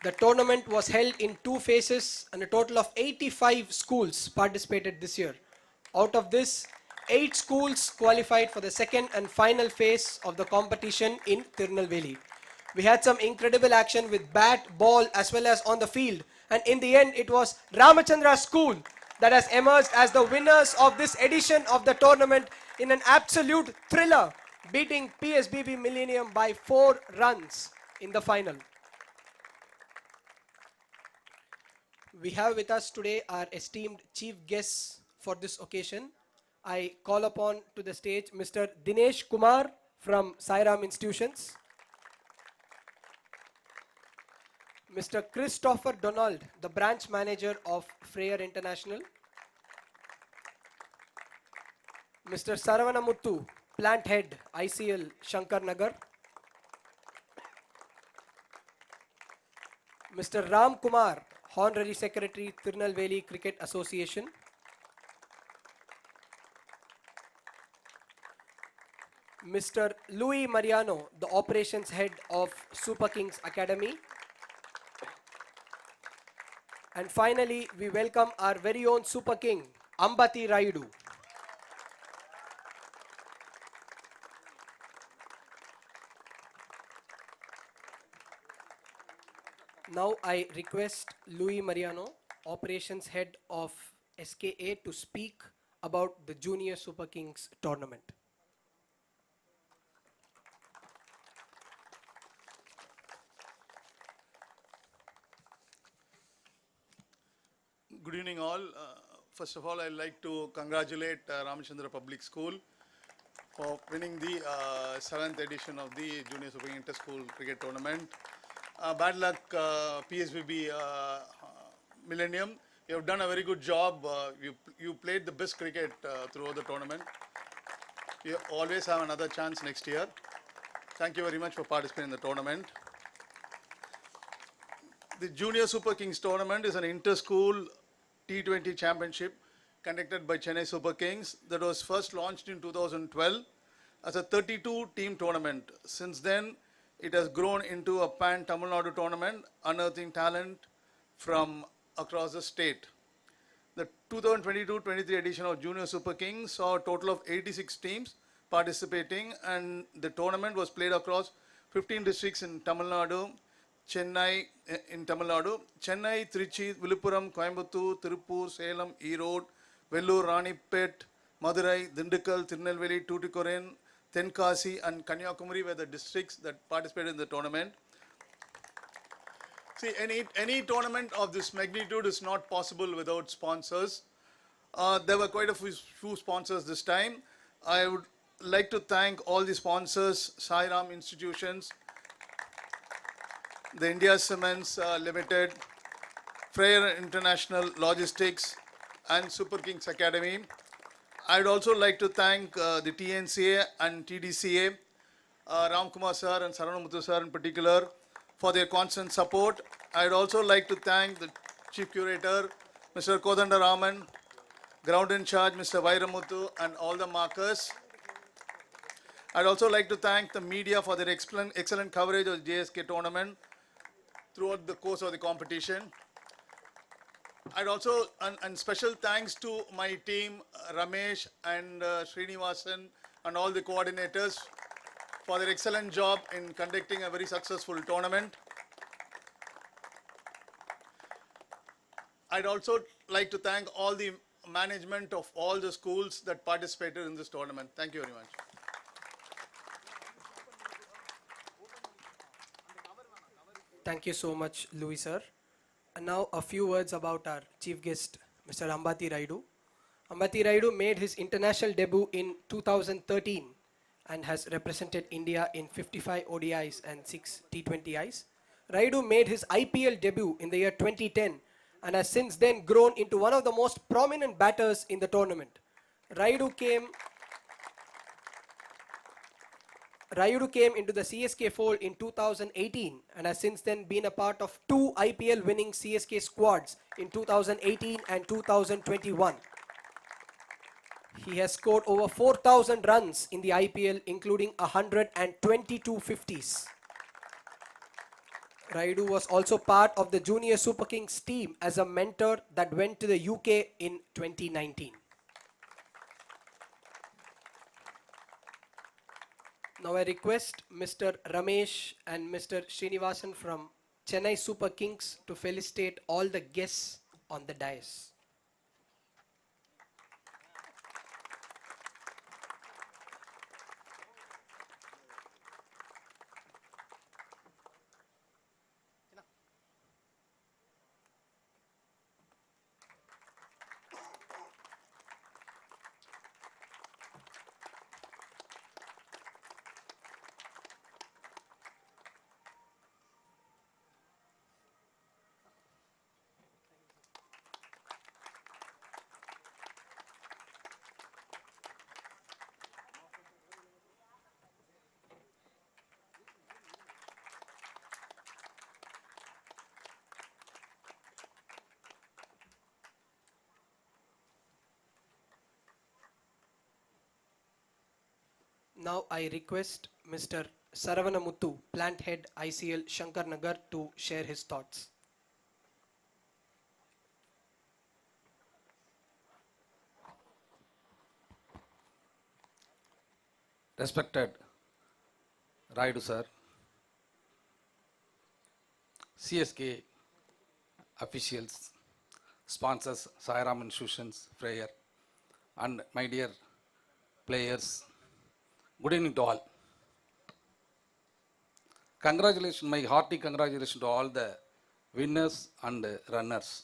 the tournament was held in 2 phases and a total of 85 schools participated this year. Out of this, 8 schools qualified for the second and final phase of the competition in Tirunelveli. We had some incredible action with bat, ball as well as on the field, and in the end it was Ramachandraa School that has emerged as the winners of this edition of the tournament in an absolute thriller, beating PSBB Millennium by 4 runs in the final. We have with us today our esteemed chief guests for this occasion. I call upon to the stage Mr. Dinesh Kumar from Sairam Institutions, Mr. Christopher Donald, the branch manager of Freyer International, Mr. Saravanamuttu, plant head, ICL Shankar Nagar, Mr. Ram Kumar, Honorary Secretary, Tirunelveli Cricket Association, Mr. Louis Mariano, the Operations Head of Super Kings Academy, And finally, we welcome our very own Super King, Ambati Raidu. Now I request Louis Mariano, Operations Head of SKA, to speak about the Junior Super Kings tournament. Good evening all. First of all, I'd like to congratulate Ramachandraa Public School for winning the 7th edition of the Junior Super Inter-School Cricket Tournament. Bad luck, PSBB Millennium. You have done a very good job. You played the best cricket throughout the tournament. You always have another chance next year. Thank you very much for participating in the tournament. The Junior Super Kings tournament is an inter-school T20 championship conducted by Chennai Super Kings that was first launched in 2012 as a 32-team tournament. Since then, it has grown into a pan-Tamil Nadu tournament, unearthing talent from across the state. The 2022-23 edition of Junior Super Kings saw a total of 86 teams participating, and the tournament was played across 15 districts in Tamil Nadu, Chennai in Tamil Nadu, Chennai, Trichy, Viluppuram, Coimbatore, Tirupur, Salem, Erode, Vellore, Ranipet, Madurai, Dindigul, Tirunelveli, Tuticorin, Tenkasi and Kanyakumari were the districts that participated in the tournament. See, any tournament of this magnitude is not possible without sponsors. There were quite a few sponsors this time. I would like to thank all the sponsors, Sairam Institutions, the India Cements Limited, Freyr International Logistics, and Super Kings Academy. I would also like to thank the TNCA and TDCA, Ram Kumar sir and Saranamuthu sir in particular, for their constant support. I would also like to thank the Chief Curator, Mr. Kodanda Raman, Ground in Charge, Mr. Vairamuthu, and all the markers. I'd also like to thank the media for their excellent coverage of the JSK tournament throughout the course of the competition. I'd also, and special thanks to my team, Ramesh and Srinivasan and all the coordinators for their excellent job in conducting a very successful tournament. I'd also like to thank all the management of all the schools that participated in this tournament. Thank you very much. Thank you so much, Louis sir. And now a few words about our chief guest, Mr. Ambati Raidu. Ambati Raidu made his international debut in 2013 and has represented India in 55 ODIs and 6 T20Is. Raidu made his IPL debut in the year 2010 and has since then grown into one of the most prominent batters in the tournament. Raidu came into the CSK fold in 2018 and has since then been a part of 2 IPL winning CSK squads in 2018 and 2021. He has scored over 4,000 runs in the IPL, including 122 50s. Raidu was also part of the Junior Super Kings team as a mentor that went to the UK in 2019. Now I request Mr. Ramesh and Mr. Srinivasan from Chennai Super Kings to felicitate all the guests on the dais. Now I request Mr. Saravanamuthu, Plant Head ICL Shankar Nagar, to share his thoughts. Respected Raidu sir, CSK officials, sponsors, Sairam Institutions, Freyer, and my dear players, good evening to all. Congratulations, my hearty congratulations to all the winners and runners.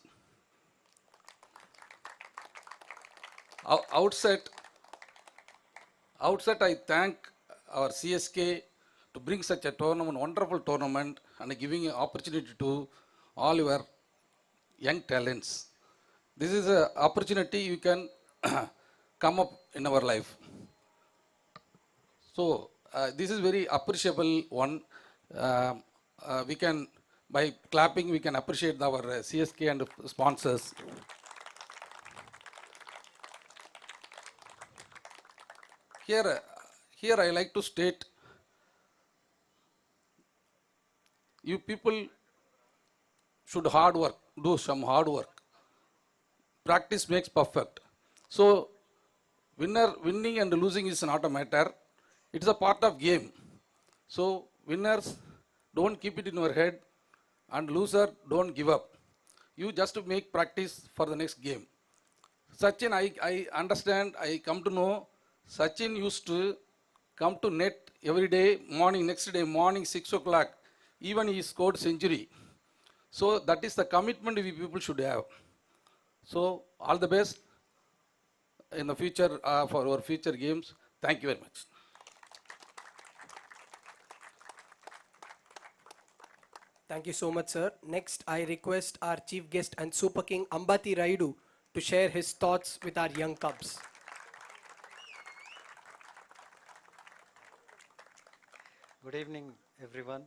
Outset, I thank our CSK to bring such a tournament, wonderful tournament, and giving an opportunity to all your young talents. This is an opportunity you can come up in our life. So this is very appreciable one. We can, by clapping, we can appreciate our CSK and sponsors. Here I like to state, you people should hard work, do some hard work. Practice makes perfect. So winning and losing is not a matter. It's a part of game. So winners, don't keep it in your head, and loser, don't give up. You just make practice for the next game. Sachin, I understand, I come to know, Sachin used to come to net every day, next day morning 6 o'clock. Even he scored century. So that is the commitment we people should have. So all the best in the future for our future games. Thank you very much. Thank you so much, sir. Next, I request our chief guest and Super King Ambati Raidu to share his thoughts with our young cubs. Good evening, everyone.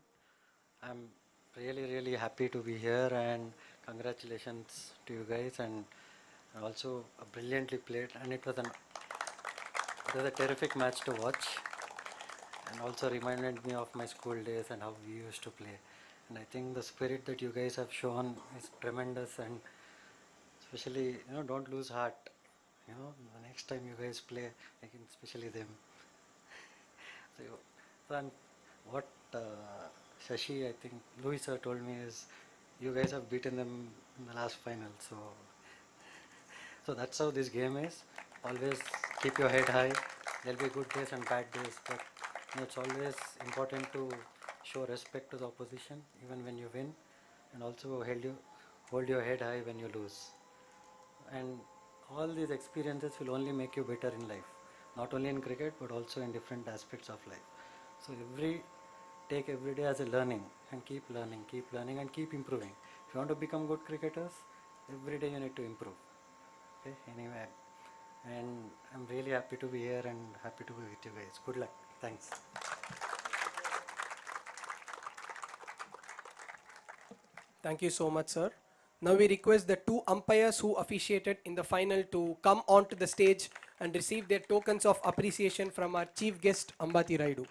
I'm really happy to be here, and congratulations to you guys, and also brilliantly played, and it was a terrific match to watch, and also reminded me of my school days and how we used to play. And I think the spirit that you guys have shown is tremendous, and especially, don't lose heart. The next time you guys play, especially them. So what Shashi, I think Louis sir told me is, you guys have beaten them in the last final. So that's how this game is. Always keep your head high. There'll be good days and bad days, but it's always important to show respect to the opposition even when you win, and also hold your head high when you lose. And all these experiences will only make you better in life, not only in cricket but also in different aspects of life. So take every day as a learning, and keep learning and keep improving. If you want to become good cricketers, every day you need to improve. Okay, anyway, and I'm really happy to be here and happy to be with you guys. Good luck. Thanks. Thank you so much, sir. Now we request the two umpires who officiated in the final to come onto the stage and receive their tokens of appreciation from our chief guest, Ambati Raidu.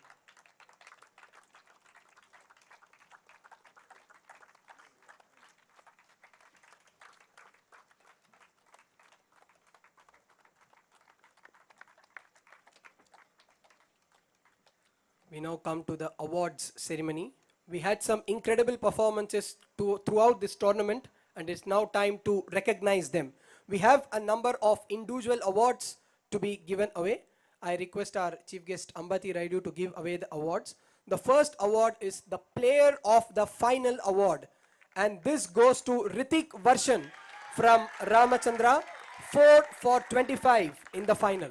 We now come to the awards ceremony. We had some incredible performances throughout this tournament, and it's now time to recognize them. We have a number of individual awards to be given away. I request our chief guest Ambati Raidu to give away the awards. The first award is the Player of the Final Award, and this goes to Ritik Varshan from Ramachandraa, 4 for 25 in the final.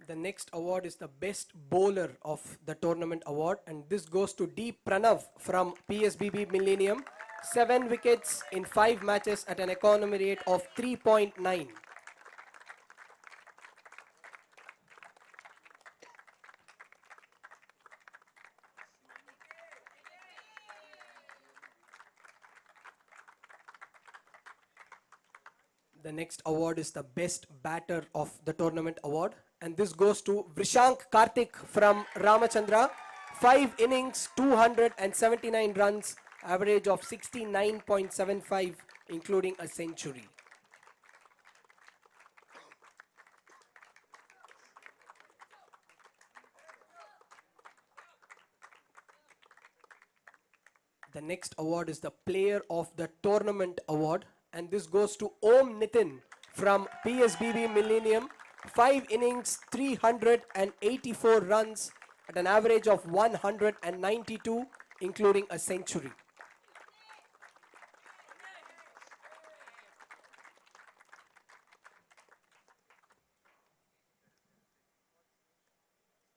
The next award is the Best Bowler of the Tournament Award, and this goes to D. Pranav from PSBB Millennium. 7 wickets in 5 matches at an economy rate of 3.9. The next award is the Best Batter of the Tournament Award, And this goes to Vrishank Karthik from Ramachandraa. 5 innings, 279 runs, average of 69.75, including a century. The next award is the Player of the Tournament award, and this goes to Om Nitin from PSBB Millennium. 5 innings, 384 runs at an average of 192, including a century.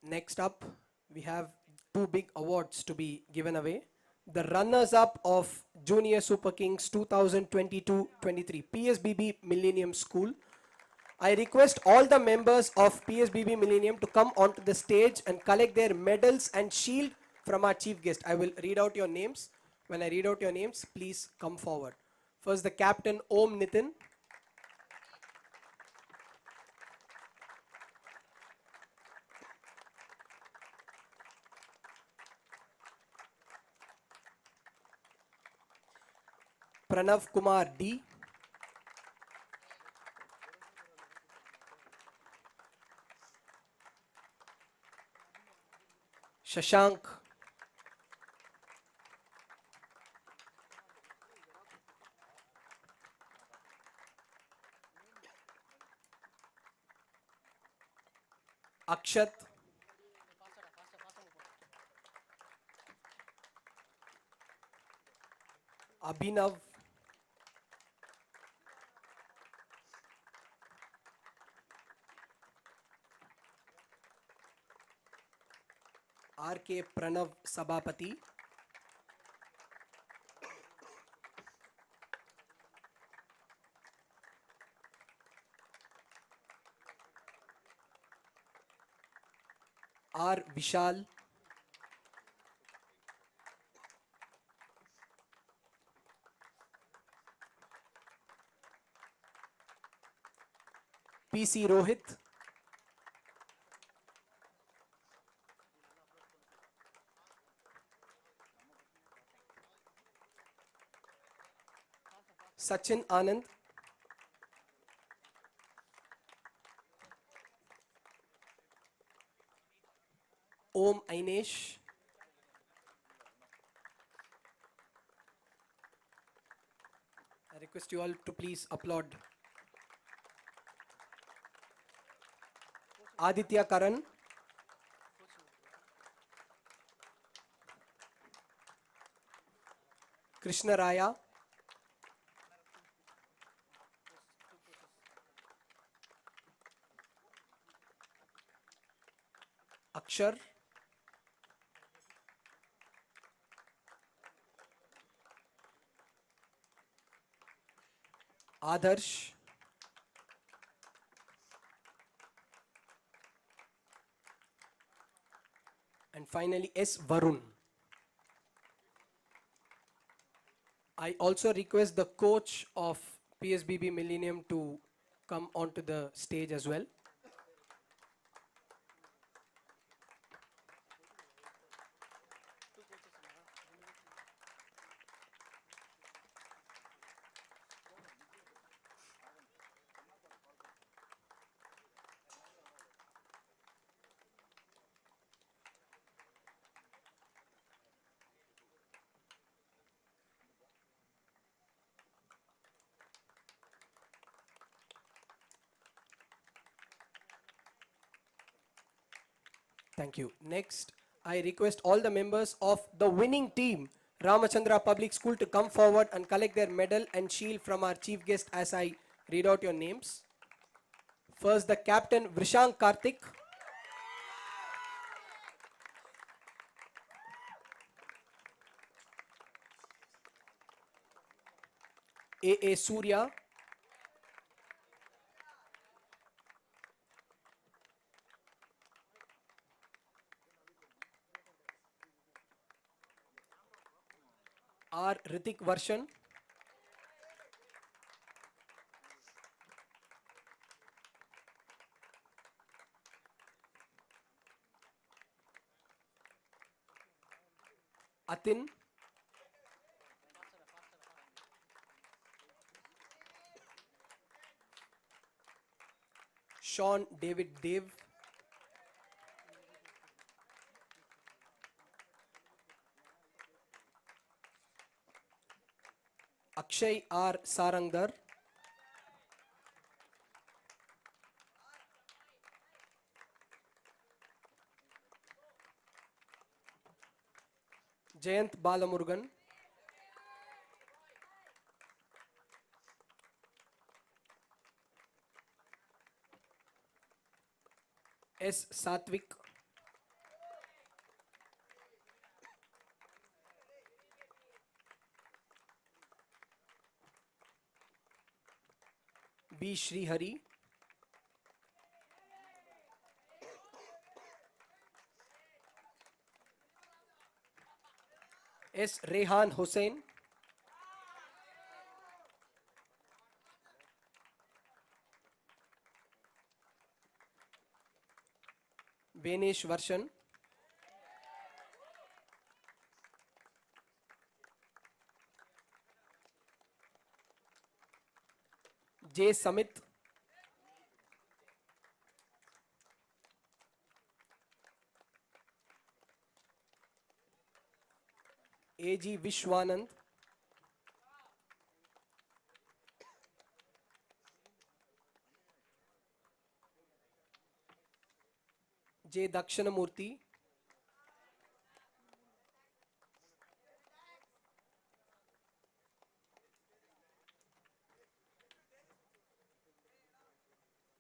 Next up, we have 2 big awards to be given away. The runners-up of Junior Super Kings 2022-23 PSBB Millennium School. I request all the members of PSBB Millennium to come onto the stage and collect their medals and shield from our chief guest. I will read out your names. When I read out your names, please come forward. First, the captain Om Nitin. Pranav Kumar D. Shashank. Akshat. Abhinav. R.K. Pranav Sabapati. R. Vishal. P.C. Rohit. Sachin Anand. Om Ainesh. I request you all to please applaud. Aditya Karan. Krishna Raya. Akshar. Adarsh. And finally S. Varun. I also request the coach of PSBB Millennium to come onto the stage as well. Thank you. Next, I request all the members of the winning team, Ramachandraa Public School, to come forward and collect their medal and shield from our chief guest as I read out your names. First, the captain, Vrishank Karthik. A. Surya. R. Ritik Varshan. Atin, Sean David Dev, Akshay R. Sarangdar, Jayant Balamurugan, S. Satvik, B. Srihari, S. Rehan Hussain, Venesh Varshan, J. Samit, A.G. Vishwanand, J. Dakshinamurthy,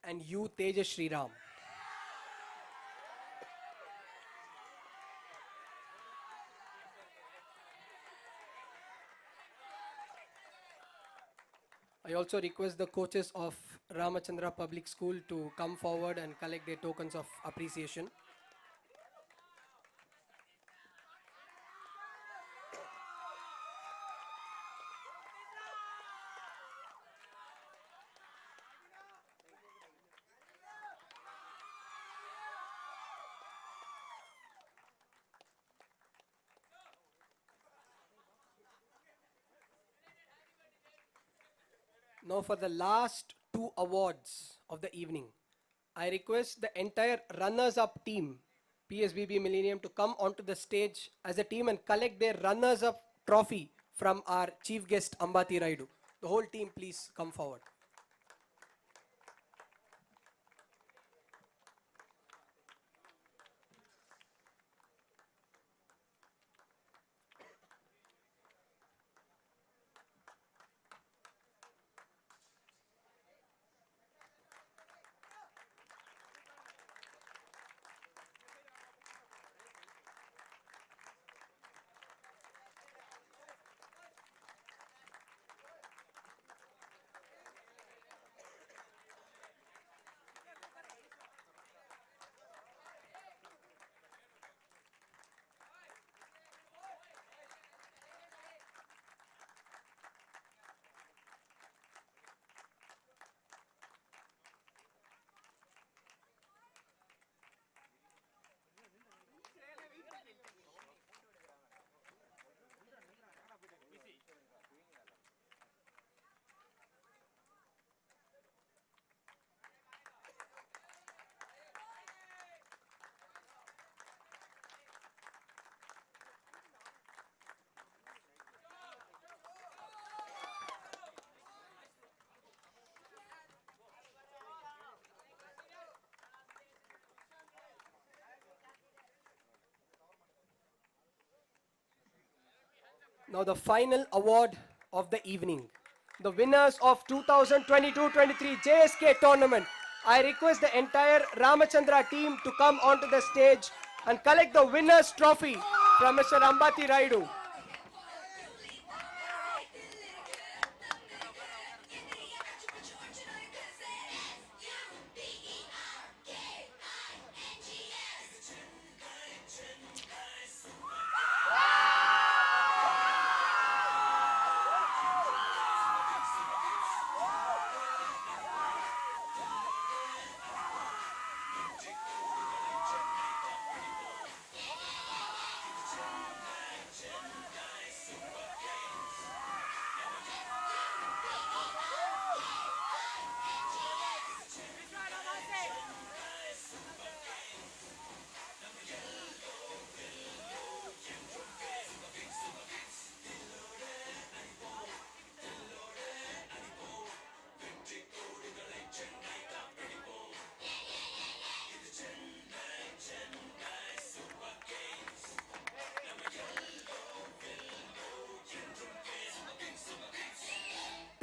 and U. Tejas Sriram. I also request the coaches of Ramachandraa Public School to come forward and collect their tokens of appreciation. Now for the last two awards of the evening, I request the entire runners-up team, PSBB Millennium, to come onto the stage as a team and collect their runners-up trophy from our chief guest Ambati Raidu. The whole team, please come forward. Now the final award of the evening. The winners of 2022-23 JSK tournament. I request the entire Ramachandraa team to come onto the stage and collect the winner's trophy from Mr. Ambati Raidu.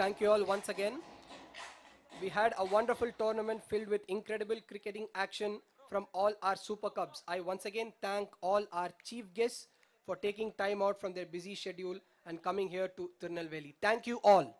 Thank you all once again. We had a wonderful tournament filled with incredible cricketing action from all our Super Cubs. I once again thank all our chief guests for taking time out from their busy schedule and coming here to Tirunelveli. Thank you all.